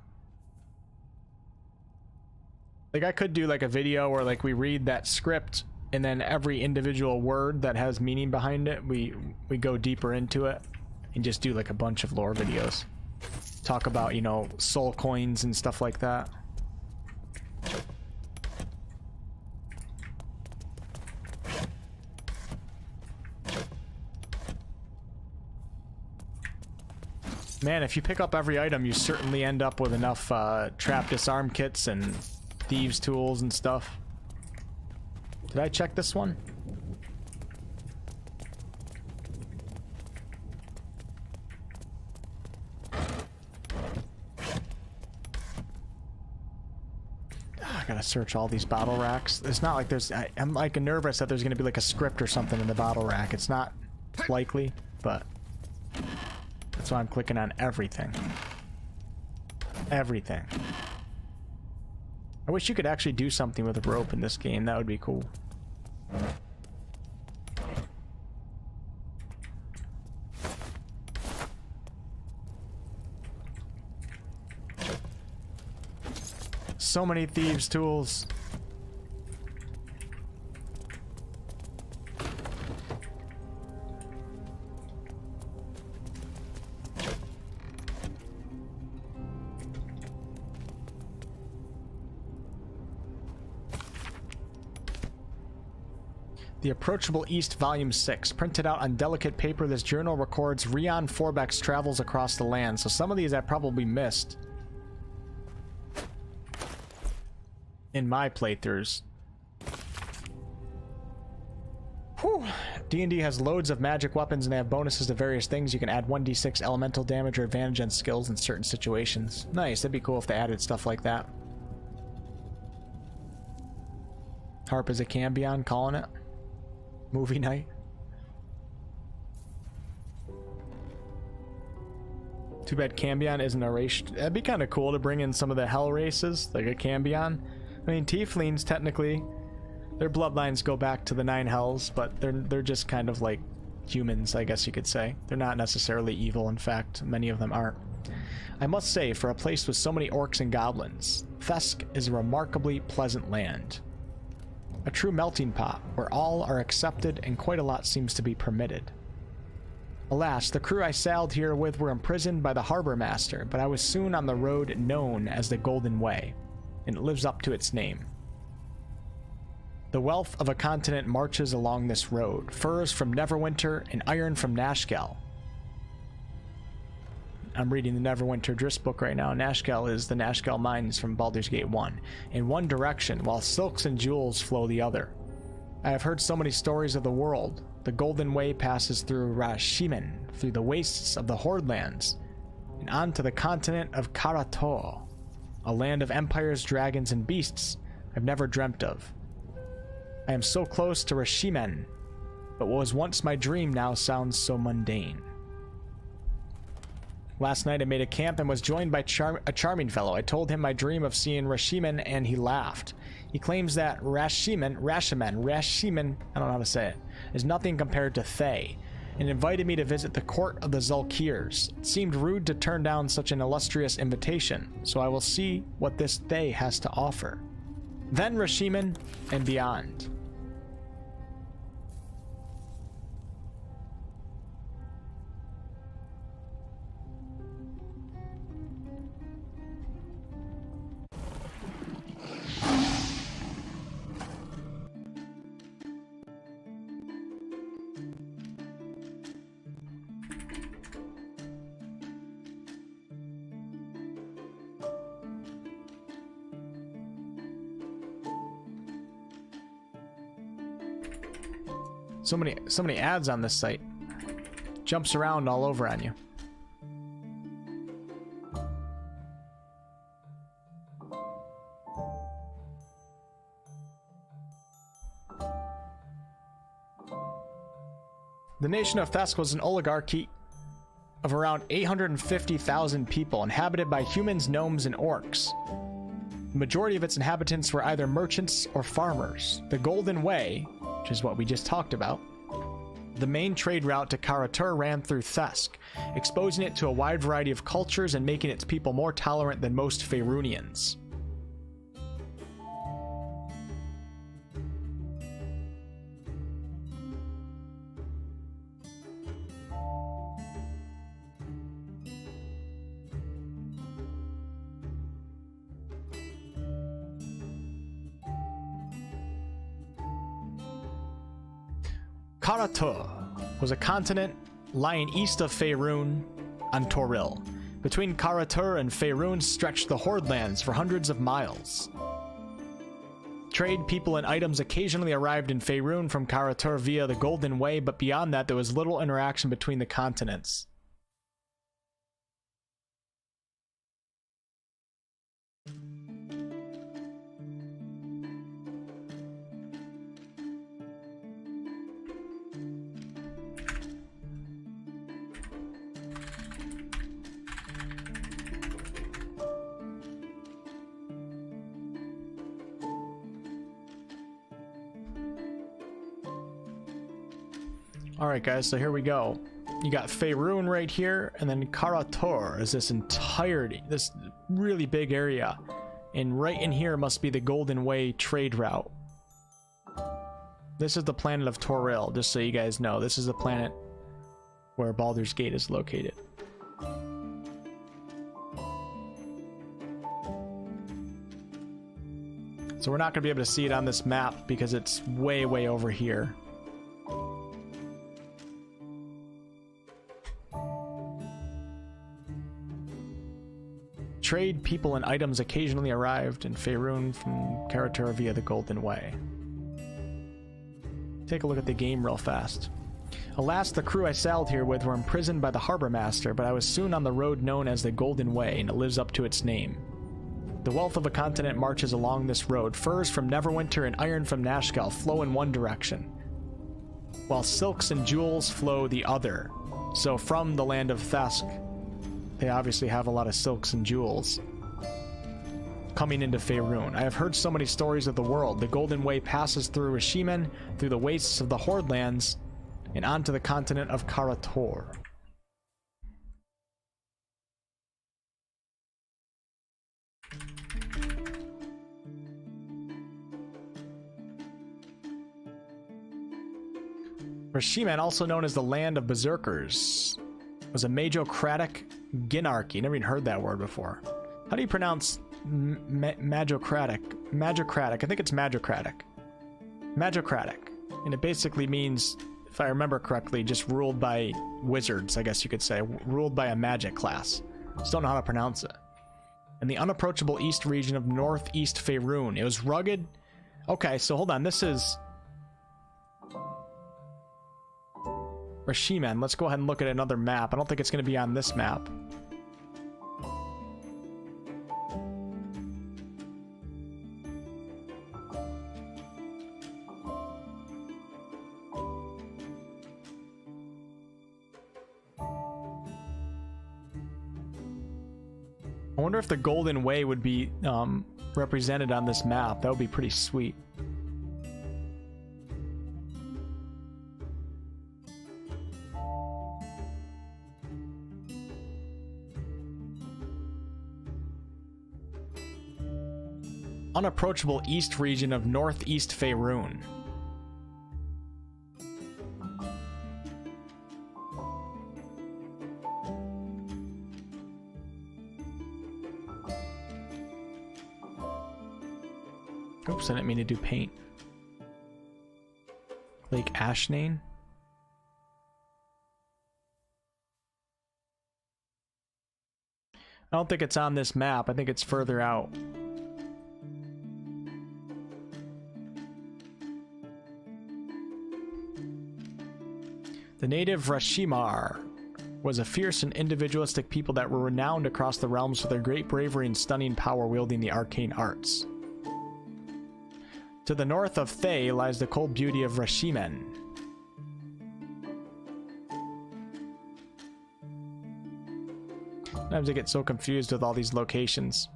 Like I could do like a video where like we read that script and then every individual word that has meaning behind it, we go deeper into it and just do like a bunch of lore videos. Talk about, you know, soul coins and stuff like that. Man, if you pick up every item, you certainly end up with enough trap disarm kits and thieves tools and stuff. Did I check this one? I gotta search all these bottle racks. It's not like there's... I'm like nervous that there's gonna be like a script or something in the bottle rack. It's not likely, but... That's why I'm clicking on everything. Everything. I wish you could actually do something with a rope in this game. That would be cool. So many thieves' tools. The Approachable East, Volume 6. Printed out on delicate paper, this journal records Rion Forbeck's travels across the land, so some of these I probably missed in my playthroughs. Whew. D&D has loads of magic weapons and they have bonuses to various things. You can add 1d6 elemental damage or advantage on skills in certain situations. Nice, that'd be cool if they added stuff like that. Harp is a Cambion, calling it. Movie night. Too bad Cambion isn't a race. That'd be kind of cool to bring in some of the hell races, like a Cambion. I mean, Tieflings, technically, their bloodlines go back to the 9 hells, but they're just kind of like humans, I guess you could say. They're not necessarily evil, in fact, many of them aren't. I must say, for a place with so many orcs and goblins, Fesk is a remarkably pleasant land. A true melting pot, where all are accepted and quite a lot seems to be permitted. Alas, the crew I sailed here with were imprisoned by the harbor master, but I was soon on the road known as the Golden Way, and it lives up to its name. The wealth of a continent marches along this road, furs from Neverwinter and iron from Nashkel. I'm reading the Neverwinter Driss book right now. Nashkel is the Nashkel mines from Baldur's Gate 1. In one direction, while silks and jewels flow the other. I have heard so many stories of the world. The Golden Way passes through Rashimen, through the wastes of the Hordelands, and on to the continent of Karator, a land of empires, dragons, and beasts, I've never dreamt of. I am so close to Rashimen, but what was once my dream now sounds so mundane. Last night I made a camp and was joined by a charming fellow. I told him my dream of seeing Rashimen and he laughed. He claims that Rashimen, I don't know how to say it, is nothing compared to Thay, and invited me to visit the court of the Zulkirs. It seemed rude to turn down such an illustrious invitation, so I will see what this Thay has to offer. Then Rashimen and beyond. So many ads on this site. Jumps around all over on you. The nation of Thesk was an oligarchy of around 850,000 people, inhabited by humans, gnomes, and orcs. The majority of its inhabitants were either merchants or farmers. The Golden Way, which is what we just talked about, the main trade route to Karatur, ran through Thesk, exposing it to a wide variety of cultures and making its people more tolerant than most Faerunians. Karatur was a continent lying east of Faerun on Toril. Between Karatur and Faerun stretched the Horde lands for hundreds of miles. Trade, people, and items occasionally arrived in Faerun from Karatur via the Golden Way, but beyond that there was little interaction between the continents. Alright guys, so here we go. You got Faerun right here, and then Karatur is this this really big area. And right in here must be the Golden Way trade route. This is the planet of Toril, just so you guys know. This is the planet where Baldur's Gate is located. So we're not going to be able to see it on this map because it's way, way over here. Trade, people, and items occasionally arrived in Faerun from Karatur via the Golden Way. Take a look at the game real fast. Alas, the crew I sailed here with were imprisoned by the harbor master, but I was soon on the road known as the Golden Way, and it lives up to its name. The wealth of a continent marches along this road. Furs from Neverwinter and iron from Nashkel flow in one direction, while silks and jewels flow the other. So from the land of Thesk, they obviously have a lot of silks and jewels coming into Faerun. I have heard so many stories of the world. The Golden Way passes through Rashimen, through the wastes of the Horde lands, and onto the continent of Karatur. Rashimen, also known as the Land of Berserkers, was a magocratic ginarchy. Never even heard that word before. How do you pronounce magocratic? Magocratic. I think it's magocratic. Magocratic. And it basically means, if I remember correctly, just ruled by wizards, I guess you could say. Ruled by a magic class. Just don't know how to pronounce it. In the unapproachable east region of northeast Faerun. It was rugged. Okay, so hold on. This is Rashimen. Let's go ahead and look at another map. I don't think it's going to be on this map. I wonder if the Golden Way would be represented on this map. That would be pretty sweet. Unapproachable east region of northeast Faerun. Oops, I didn't mean to do paint. Lake Ashnane. I don't think it's on this map. I think it's further out. The native Rashimar was a fierce and individualistic people that were renowned across the realms for their great bravery and stunning power wielding the arcane arts. To the north of Thay lies the cold beauty of Rashimen. Sometimes I get so confused with all these locations.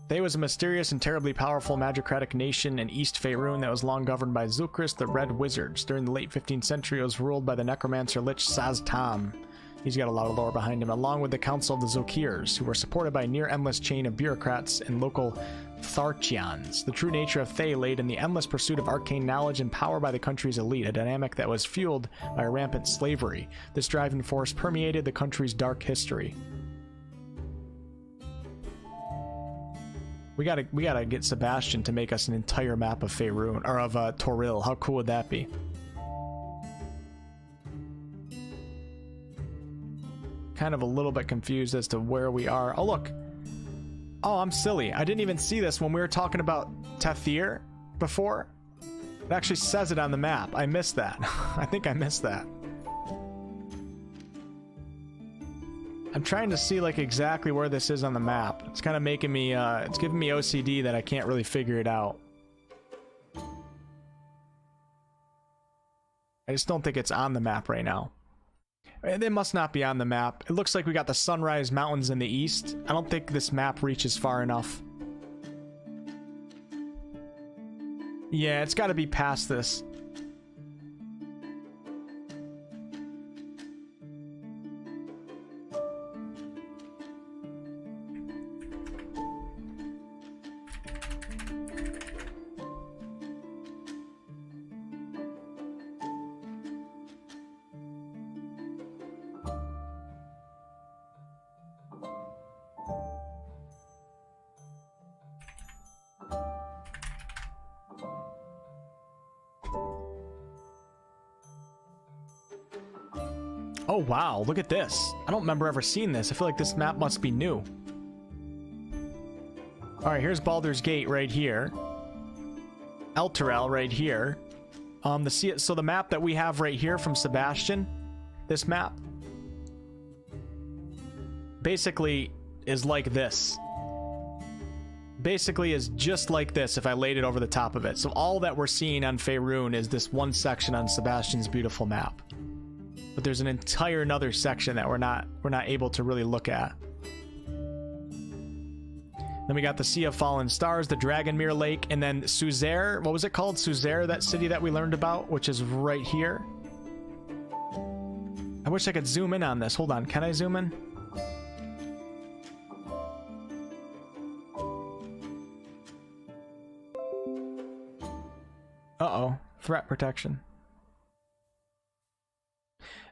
Thay was a mysterious and terribly powerful magicratic nation in East Faerun that was long governed by Zulkris the Red Wizards. During the late 15th century, it was ruled by the necromancer Lich Saztam. He's got a lot of lore behind him, along with the Council of the Zulkirs, who were supported by a near-endless chain of bureaucrats and local Tharchians. The true nature of Thay laid in the endless pursuit of arcane knowledge and power by the country's elite, a dynamic that was fueled by rampant slavery. This driving force permeated the country's dark history. We gotta get Sebastian to make us an entire map of Faerun, or of Toril. How cool would that be? Kind of a little bit confused as to where we are. Oh, look. Oh, I'm silly. I didn't even see this when we were talking about Tathir before. It actually says it on the map. I missed that. I think I missed that. I'm trying to see like exactly where this is on the map. It's kind of making me, it's giving me OCD that I can't really figure it out. I just don't think it's on the map right now. It must not be on the map. It looks like we got the Sunrise Mountains in the east. I don't think this map reaches far enough. Yeah, it's got to be past this. Oh wow, look at this. I don't remember ever seeing this. I feel like this map must be new. Alright, here's Baldur's Gate right here. Elturel right here. So the map that we have right here from Sebastian, this map, basically is like this. Basically is just like this if I laid it over the top of it. So all that we're seeing on Faerun is this one section on Sebastian's beautiful map. But there's an entire another section that we're not able to really look at. Then we got the Sea of Fallen Stars, the Dragonmere Lake, and then Suzerain. What was it called? Suzerain, that city that we learned about, which is right here. I wish I could zoom in on this. Hold on, can I zoom in? Uh-oh, threat protection.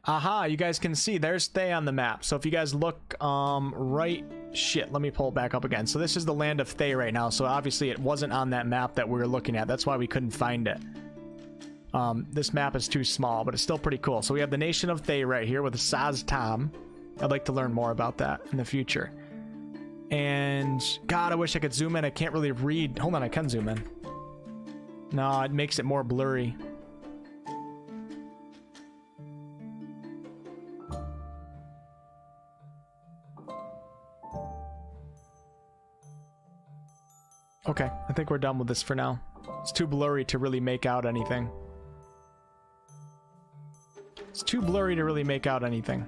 Aha, you guys can see there's Thay on the map. So if you guys look right, shit, let me pull it back up again. So this is the land of Thay right now. So obviously it wasn't on that map that we were looking at. That's why we couldn't find it. This map is too small, but it's still pretty cool. So we have the nation of Thay right here with the Saztam. I'd like to learn more about that in the future. And God, I wish I could zoom in. I can't really read. Hold on, I can zoom in. No, it makes it more blurry. Okay, I think we're done with this for now. It's too blurry to really make out anything. It's too blurry to really make out anything.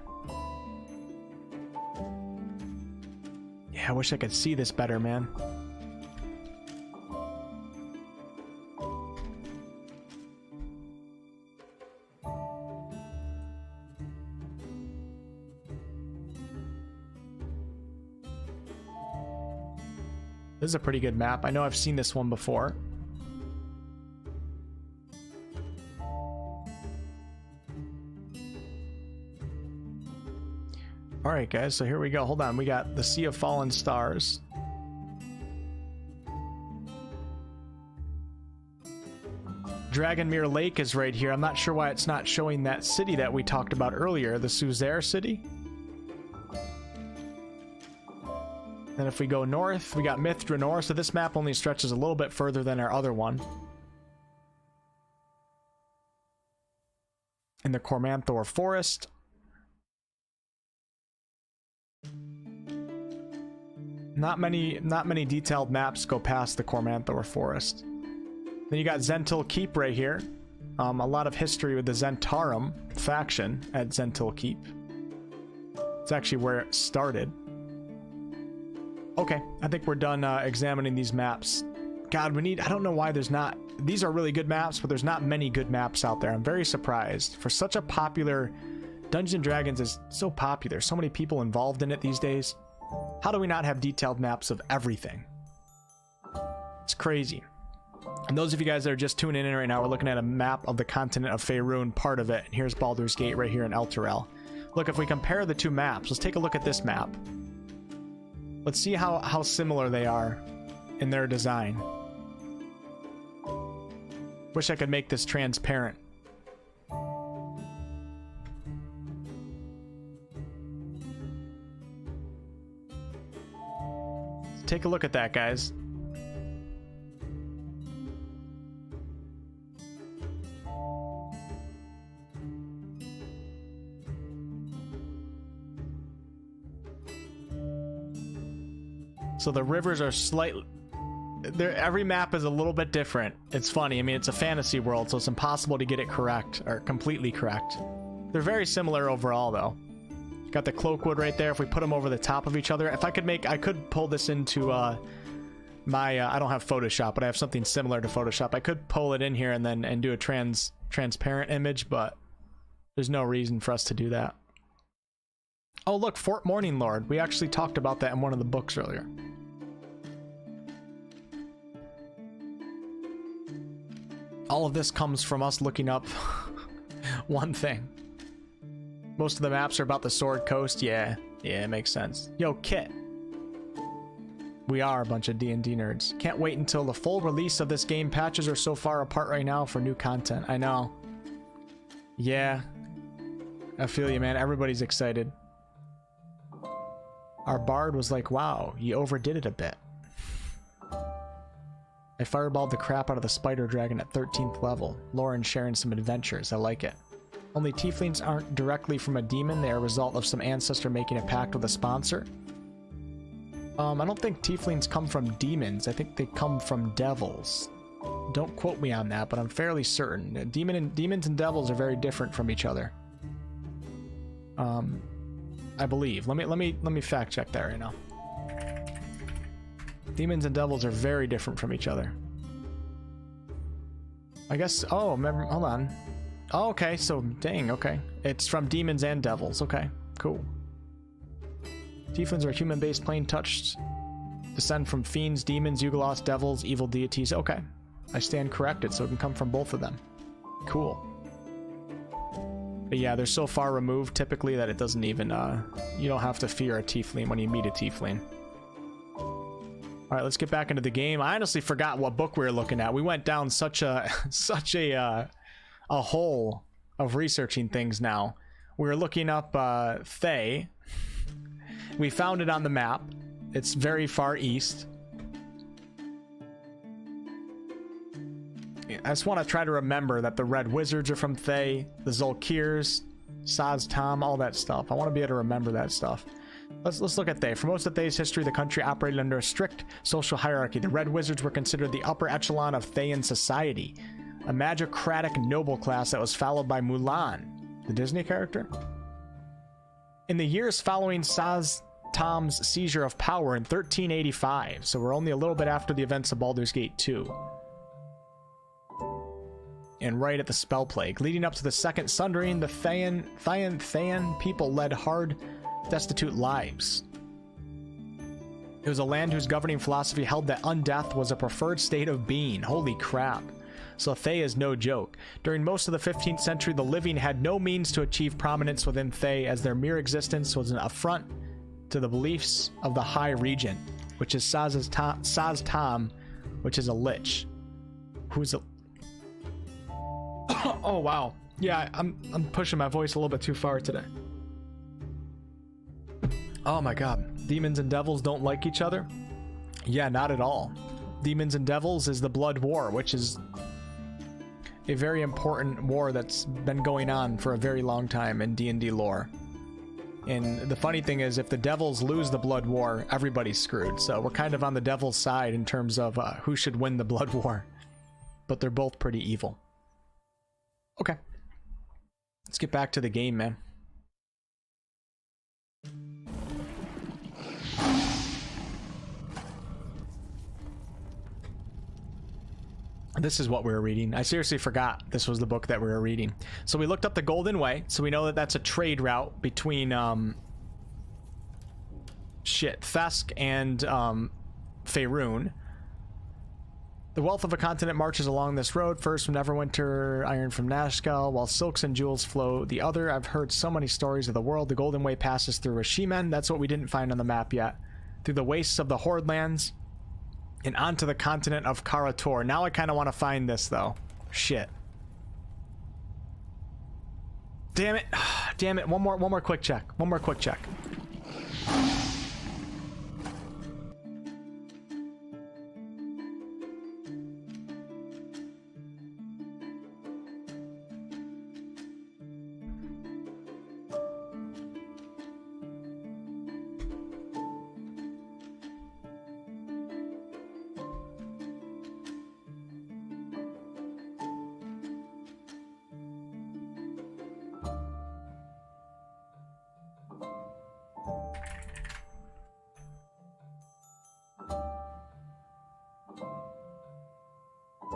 I wish I could see this better, man. This is a pretty good map. I know I've seen this one before. Alright guys, so here we go. Hold on, we got the Sea of Fallen Stars. Dragonmere Lake is right here. I'm not sure why it's not showing that city that we talked about earlier, the Suzerain city. Then if we go north, we got Mithranor, so this map only stretches a little bit further than our other one. In the Cormanthor Forest. Not many detailed maps go past the Cormanthor Forest. Then you got Zentil Keep right here. A lot of history with the Zentarum faction at Zentil Keep. It's actually where it started. Okay, I think we're done examining these maps. God, we need... I don't know why there's not... These are really good maps, but there's not many good maps out there. I'm very surprised. For such a popular... Dungeons & Dragons is so popular. So many people involved in it these days. How do we not have detailed maps of everything? It's crazy. And those of you guys that are just tuning in right now, we're looking at a map of the continent of Faerun, part of it. And here's Baldur's Gate right here in Elturel. Look, if we compare the two maps, let's take a look at this map. Let's see how similar they are in their design. Wish I could make this transparent. Take a look at that, guys. So the rivers are slightly... Every map is a little bit different. It's funny. I mean, it's a fantasy world, so it's impossible to get it correct, or completely correct. They're very similar overall, though. Got the Cloakwood right there. If we put them over the top of each other, if I could make... I could pull this into my... I don't have Photoshop, but I have something similar to Photoshop. I could pull it in here and then do a transparent image, but there's no reason for us to do that. Oh, look, Fort Morninglord. We actually talked about that in one of the books earlier. All of this comes from us looking up one thing. Most of the maps are about the Sword Coast. Yeah, it makes sense. Yo, Kit. We are a bunch of D&D nerds. Can't wait until the full release of this game. Patches are so far apart right now for new content. I know. Yeah. I feel you, man. Everybody's excited. Our bard was like, wow, you overdid it a bit. I fireballed the crap out of the spider dragon at 13th level. Lauren sharing some adventures. I like it. Only tieflings aren't directly from a demon. They are a result of some ancestor making a pact with a sponsor. I don't think tieflings come from demons. I think they come from devils. Don't quote me on that, but I'm fairly certain. Demons and devils are very different from each other. I believe. Let me fact check that right now. Demons and devils are very different from each other. I guess... Oh, remember... Hold on. Oh, okay, so... Dang, okay. It's from demons and devils. Okay, cool. Tieflings are human-based, plain-touched. Descend from fiends, demons, Yugoloths, devils, evil deities. Okay. I stand corrected, so it can come from both of them. Cool. But yeah, they're so far removed, typically, that it doesn't even... you don't have to fear a tiefling when you meet a tiefling. Alright, let's get back into the game. I honestly forgot what book we were looking at. We went down such a hole of researching things now. We were looking up Thay. We found it on the map. It's very far east. I just want to try to remember that the Red Wizards are from Thay, the Zulkirs, Saz-Tam, all that stuff. I want to be able to remember that stuff. Let's look at Thay. For most of Thay's history, the country operated under a strict social hierarchy. The Red Wizards were considered the upper echelon of Thayan society, a magocratic noble class that was followed by Mulan, the Disney character. In the years following Tom's seizure of power in 1385, so we're only a little bit after the events of Baldur's Gate 2. And right at the Spell Plague. Leading up to the Second Sundering, the Thayan people led hard, destitute lives. It was a land whose governing philosophy held that undeath was a preferred state of being. Holy crap. So Thay is no joke. During most of the 15th century, the living had no means to achieve prominence within Thay, as their mere existence was an affront to the beliefs of the High Regent, which is Saz Tom, which is a lich. Who's a... Oh, wow. Yeah, I'm pushing my voice a little bit too far today. Oh my god. Demons and devils don't like each other? Yeah, not at all. Demons and devils is the Blood War, which is a very important war that's been going on for a very long time in D&D lore. And the funny thing is, if the devils lose the Blood War, everybody's screwed. So we're kind of on the devil's side in terms of who should win the Blood War. But they're both pretty evil. Okay. Let's get back to the game, man. This is what we were reading. I seriously forgot this was the book that we were reading. So we looked up the Golden Way, so we know that that's a trade route between Thesk and Faerun. The wealth of a continent marches along this road, first from Neverwinter, iron from Nashkel, while silks and jewels flow the other. I've heard so many stories of the world. The Golden Way passes through Rashimen, that's what we didn't find on the map yet, through the wastes of the Horde lands, and onto the continent of Karator. Now I kind of want to find this, though. Shit. Damn it. Damn it. One more quick check. One more quick check.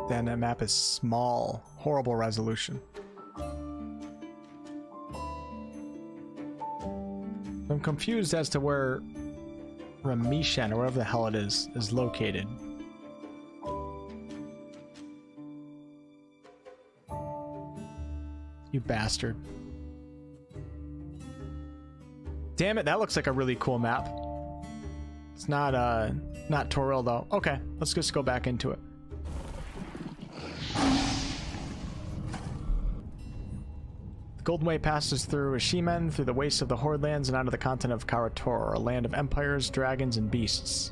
Then that map is small. Horrible resolution. I'm confused as to where Ramishen, or whatever the hell it is located. You bastard. Damn it, that looks like a really cool map. It's not Toril though. Okay, let's just go back into it. The Golden Way passes through Rashimen, through the wastes of the Horde lands, and onto the continent of Karator, a land of empires, dragons, and beasts.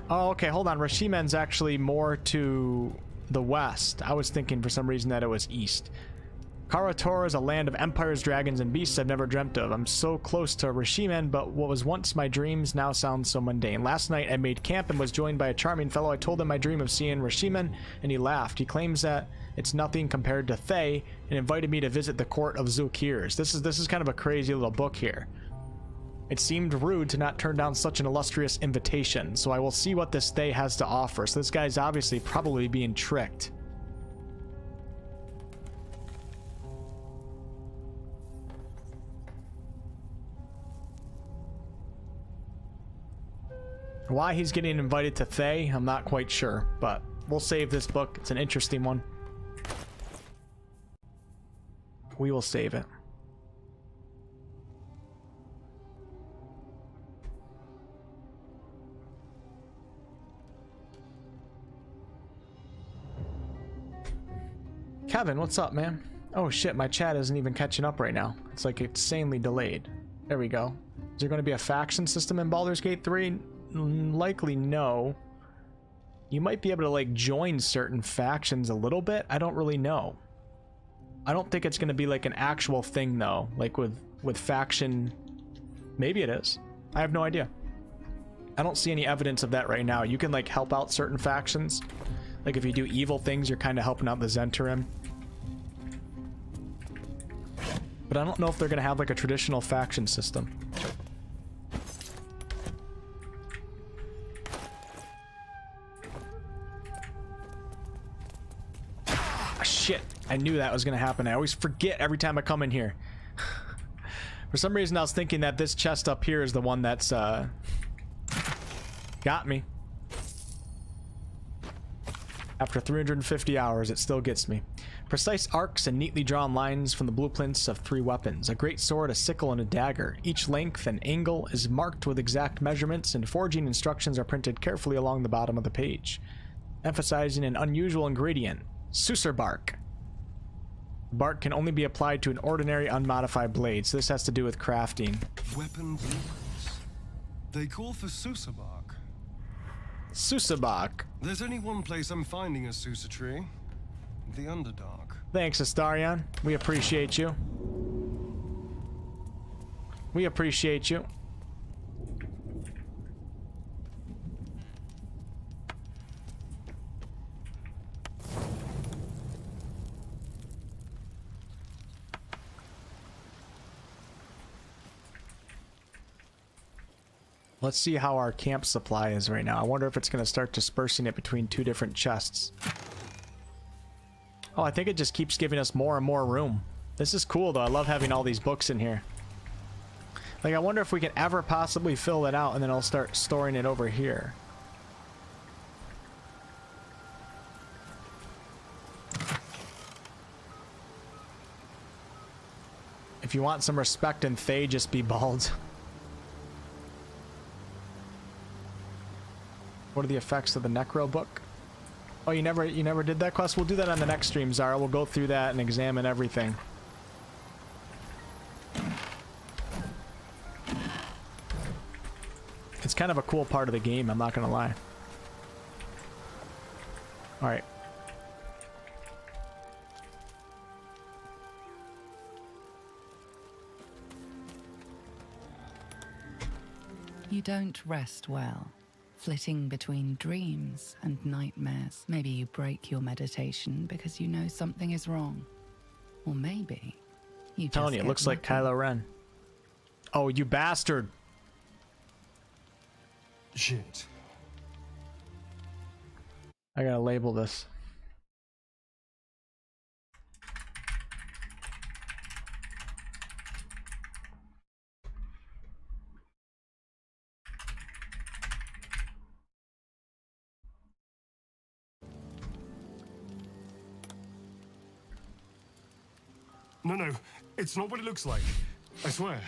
Oh, okay, hold on. Rashimen's actually more to the west. I was thinking for some reason that it was east. Karator is a land of empires, dragons, and beasts I've never dreamt of. I'm so close to Rashimen, but what was once my dreams now sounds so mundane. Last night I made camp and was joined by a charming fellow. I told him my dream of seeing Rashimen, and he laughed. He claims that it's nothing compared to Thay, and invited me to visit the court of Zulkirs. This is kind of a crazy little book here. It seemed rude to not turn down such an illustrious invitation, so I will see what this Thay has to offer. So this guy's obviously probably being tricked. Why he's getting invited to Thay, I'm not quite sure, but we'll save this book. It's an interesting one. We will save it. Kevin, what's up, man? Oh shit, my chat isn't even catching up right now. It's like insanely delayed. There we go. Is there going to be a faction system in Baldur's Gate 3? Likely no. You might be able to like join certain factions a little bit. I don't really know. I don't think it's going to be like an actual thing though, like with faction. Maybe it is. I have no idea. I don't see any evidence of that right now. You can like help out certain factions. Like if you do evil things, you're kind of helping out the Zhentarim. But I don't know if they're gonna have like a traditional faction system. Ah, shit, I knew that was gonna happen. I always forget every time I come in here. For some reason I was thinking that this chest up here is the one that's got me. After 350 hours, it still gets me. Precise arcs and neatly drawn lines from the blueprints of 3 weapons. A great sword, a sickle, and a dagger. Each length and angle is marked with exact measurements, and forging instructions are printed carefully along the bottom of the page. Emphasizing an unusual ingredient, Susur bark. Bark can only be applied to an ordinary unmodified blade, so this has to do with crafting. Weapon blueprints. They call for Susur bark. Susur bark. There's only one place I'm finding a Susur tree. The Underdark. Thanks, Astarion. We appreciate you. We appreciate you. Let's see how our camp supply is right now. I wonder if it's going to start dispersing it between 2 different chests. Oh, I think it just keeps giving us more and more room. This is cool, though. I love having all these books in here. Like, I wonder if we can ever possibly fill it out, and then I'll start storing it over here. If you want some respect in Thay, just be bald. What are the effects of the Necro book? Oh, you never did that quest? We'll do that on the next stream, Zara. We'll go through that and examine everything. It's kind of a cool part of the game, I'm not gonna lie. Alright. You don't rest well. Flitting between dreams and nightmares. Maybe you break your meditation because you know something is wrong. Or maybe you just telling you, it looks like Kylo Ren. Oh, you bastard. Shit. I gotta label this. No, it's not what it looks like. I swear.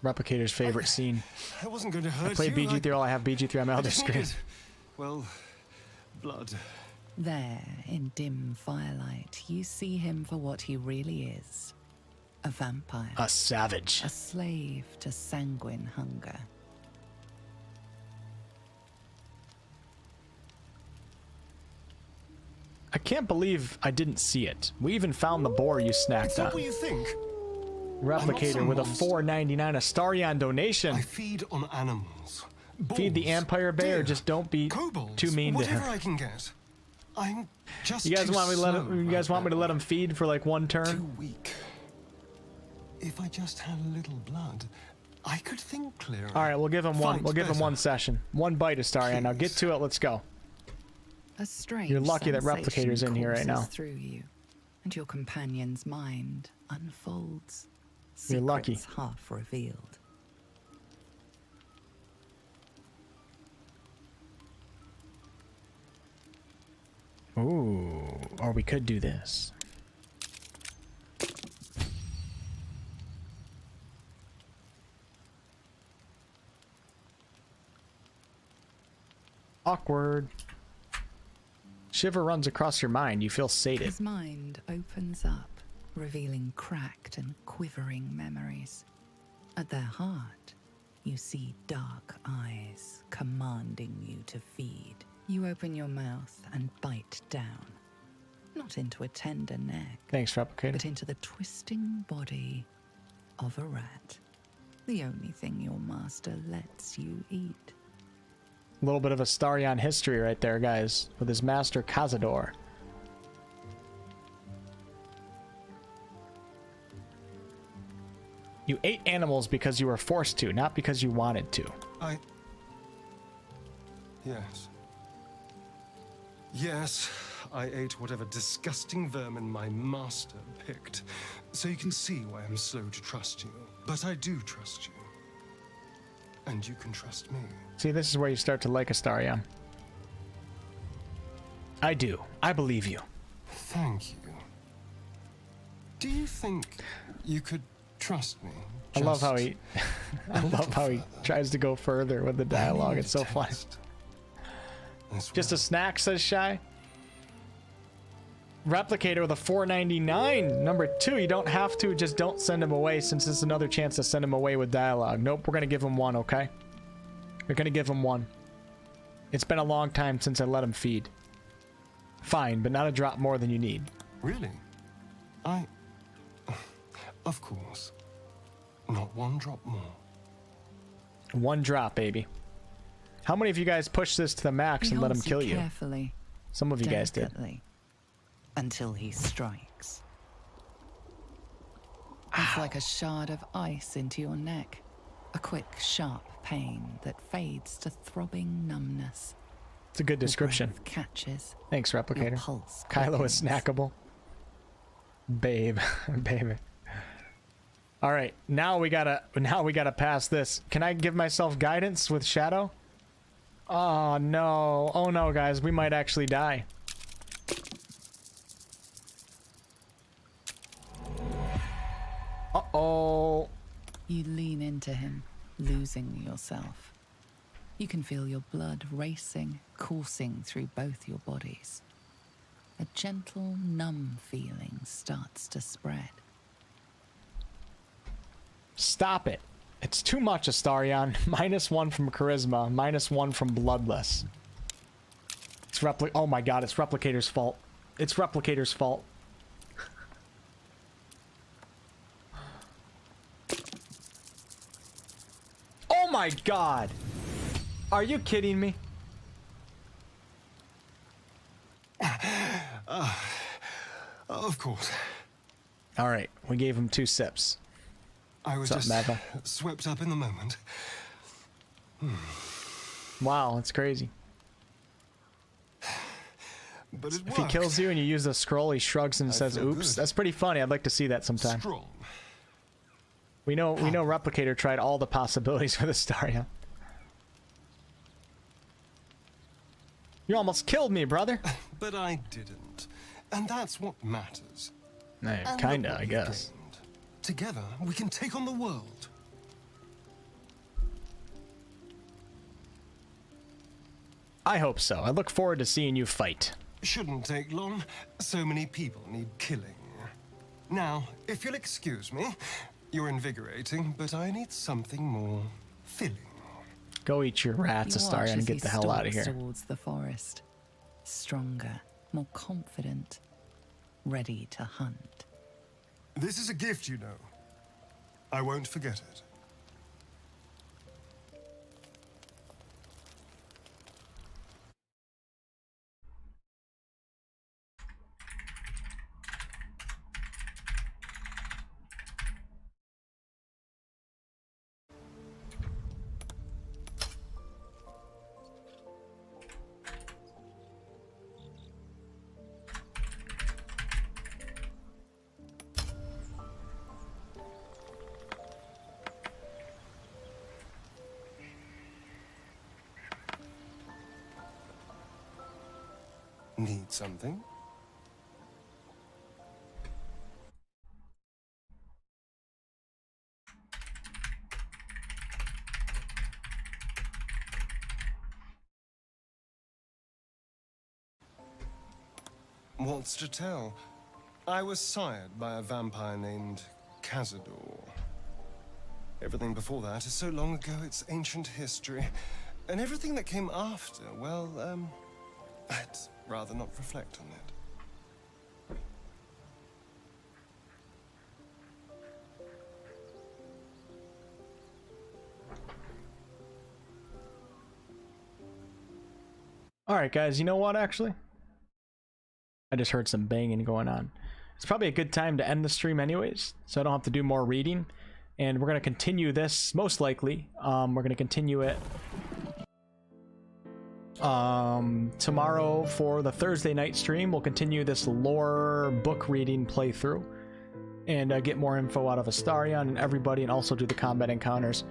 Replicator's favorite scene. I wasn't going to hurt you. I played BG3, all I have BG3 on my other screen. Well, blood. There, in dim firelight, you see him for what he really is. A vampire. A savage. A slave to sanguine hunger. I can't believe I didn't see it. We even found the boar you snacked on. What do you think? Replicator with a $4.99 Astarion donation. I feed on animals. Bulls, feed the Empire Bear, deer, just don't be kobolds, too mean to him. whatever I can get. I'm just You guys too want me to let him, slow you guys right want me to now. let him feed for like 1 turn? Too weak. If I just had a little blood, I could think clearer. All right, we'll give him one. Fight We'll give him better. 1 session. 1 bite, Astarion. Now get to it. Let's go. A strange You're lucky that sensation Replicator's in here right now. courses through you, and your companion's mind unfolds. You're lucky. Secrets half revealed. Ooh, or we could do this. Awkward. Shiver runs across your mind. You feel sated. His mind opens up, revealing cracked and quivering memories. At their heart, you see dark eyes commanding you to feed. You open your mouth and bite down. Not into a tender neck, Thanks, Replicator. but into the twisting body of a rat. The only thing your master lets you eat. A little bit of Astarion history right there, guys, with his master Cazador. You ate animals because you were forced to, not because you wanted to. Yes. Yes, I ate whatever disgusting vermin my master picked. So you can see why I'm slow to trust you. But I do trust you. And you can trust me. See, this is where you start to like Astaria. I do. I believe you. Thank you. Do you think you could trust me? I love how he I love how he tries to go further with the dialogue. It's so funny. Just a snack, says Shy. Replicator with a 499. Number 2, you don't have to, just don't send him away since it's another chance to send him away with dialogue. Nope, we're gonna give him 1, okay? We're gonna give him 1. It's been a long time since I let him feed. Fine, but not a drop more than you need. Really? Of course. Not 1 drop more. 1 drop, baby. How many of you guys pushed this to the max and let him kill you? Carefully, some of you guys did. Until he strikes. It's like a shard of ice into your neck. A quick, sharp pain that fades to throbbing numbness. It's a good description. Catches. Thanks, Replicator. Pulse Kylo is snackable. Babe. Baby. Alright, now we gotta pass this. Can I give myself guidance with Shadow? Oh no. Oh no, guys, we might actually die. Uh-oh. You lean into him, losing yourself. You can feel your blood racing, coursing through both your bodies. A gentle, numb feeling starts to spread. Stop it. It's too much, Astarion. -1 from Charisma, -1 from Bloodless. It's oh my god, it's Replicator's fault. It's Replicator's fault. Oh my god! Are you kidding me? Of course. Alright, we gave him 2 sips. I was What's just up, swept up in the moment. Wow, that's crazy. But if he kills you and you use the scroll, he shrugs and says, oops. Good. That's pretty funny. I'd like to see that sometime. Strong. We know Replicator tried all the possibilities for the Stadia. You almost killed me, brother. But I didn't. And that's what matters. Kinda, I guess. Gained. Together, we can take on the world. I hope so. I look forward to seeing you fight. Shouldn't take long. So many people need killing. Now, if you'll excuse me, you're invigorating, but I need something more filling. Go eat your rats, Astaria, and get the hell out of here. Towards the forest, stronger, more confident, ready to hunt. This is a gift, you know. I won't forget it. Need something? What's to tell? I was sired by a vampire named Cazador. Everything before that is so long ago, it's ancient history. And everything that came after, well, I'd rather not reflect on it. Alright guys, you know what actually? I just heard some banging going on. It's probably a good time to end the stream anyways, so I don't have to do more reading. And we're going to continue this, most likely. We're going to continue it tomorrow for the Thursday night stream. We'll continue this lore book reading playthrough and get more info out of Astarion and everybody, and also do the combat encounters.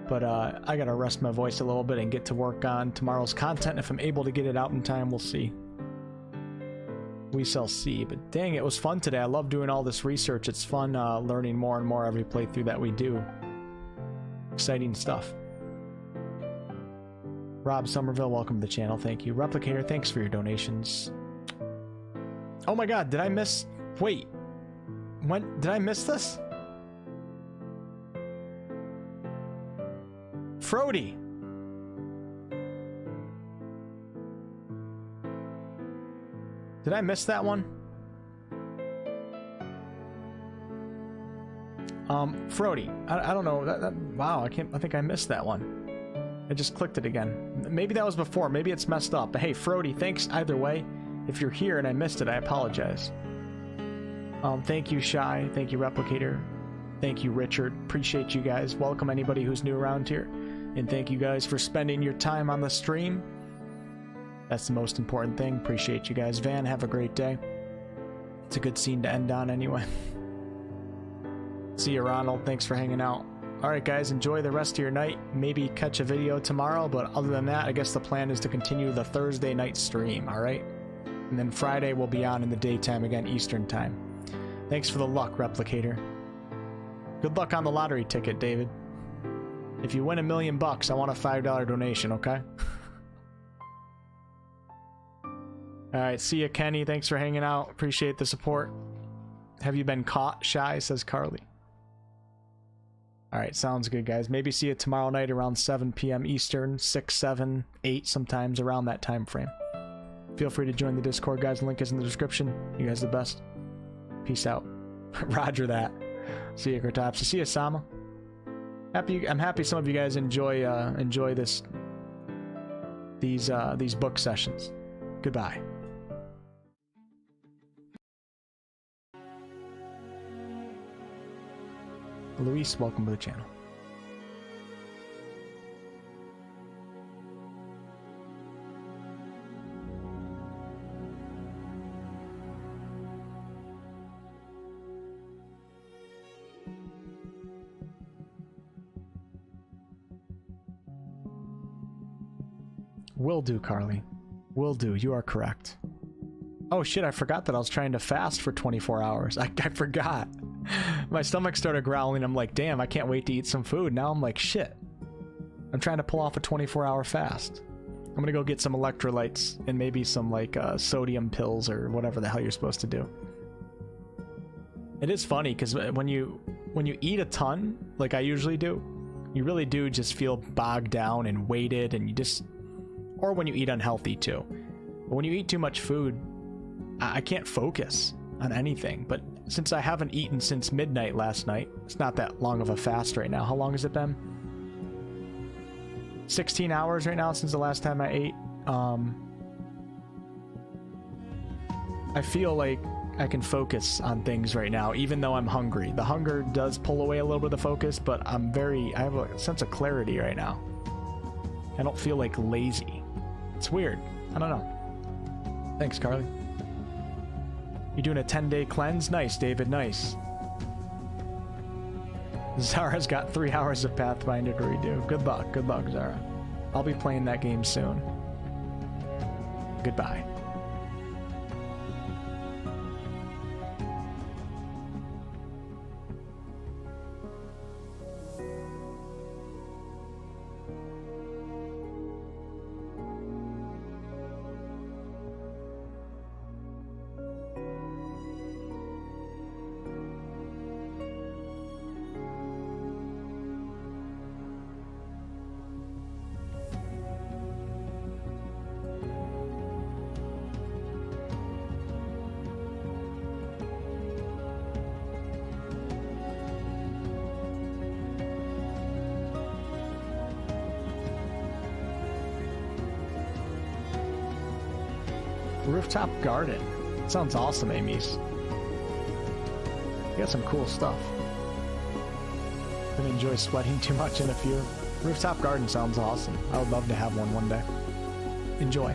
But I gotta rest my voice a little bit and get to work on tomorrow's content. If I'm able to get it out in time, we'll see. We shall see. But dang, it was fun today. I love doing all this research. It's fun learning more and more every playthrough that we do. Exciting stuff. Rob Somerville, welcome to the channel. Thank you. Replicator, thanks for your donations. Oh my god, did I miss... Wait. When did I miss this? Frody. Did I miss that one? Frody. I don't know. Wow, I think I missed that one. I just clicked it again. Maybe that was before. Maybe it's messed up. But hey, Frody, thanks either way. If you're here and I missed it, I apologize. Thank you, Shy. Thank you, Replicator. Thank you, Richard. Appreciate you guys. Welcome anybody who's new around here. And thank you guys for spending your time on the stream. That's the most important thing. Appreciate you guys. Van, have a great day. It's a good scene to end on anyway. See you, Ronald. Thanks for hanging out. Alright guys, enjoy the rest of your night. Maybe catch a video tomorrow, but other than that, I guess the plan is to continue the Thursday night stream, alright? And then Friday we'll be on in the daytime again, Eastern time. Thanks for the luck, Replicator. Good luck on the lottery ticket, David. If you win $1 million, I want a $5 donation, okay? Alright, see ya, Kenny. Thanks for hanging out. Appreciate the support. Have you been caught, Shy? Says Carly. Alright, sounds good, guys. Maybe see you tomorrow night around 7 p.m. Eastern, 6, 7, 8, sometimes around that time frame. Feel free to join the Discord, guys. Link is in the description. You guys the best. Peace out. Roger that. See you, Kertopsy. See you, Sama. I'm happy some of you guys enjoy these book sessions. Goodbye. Luis, welcome to the channel. Will do, Carly. Will do. You are correct. Oh shit, I forgot that I was trying to fast for 24 hours. I forgot. My stomach started growling. I'm like, damn, I can't wait to eat some food. Now I'm like, shit. I'm trying to pull off a 24-hour fast. I'm gonna go get some electrolytes and maybe some like sodium pills or whatever the hell you're supposed to do. It is funny because when you eat a ton, like I usually do, you really do just feel bogged down and weighted, and you just, or when you eat unhealthy too. But when you eat too much food, I can't focus on anything. But since I haven't eaten since midnight last night, it's not that long of a fast right now. How long has it been? 16 hours right now since the last time I ate. I feel like I can focus on things right now, even though I'm hungry. The hunger does pull away a little bit of the focus, but I have a sense of clarity right now. I don't feel like lazy. It's weird. I don't know. Thanks, Carly. You doing a 10-day cleanse? Nice, David, nice. Zara's got 3 hours of Pathfinder to redo. Good luck, Zara. I'll be playing that game soon. Goodbye. Rooftop garden. Sounds awesome, Amy's. You got some cool stuff. gonna enjoy sweating too much in a few. Rooftop garden sounds awesome. I would love to have one day. Enjoy.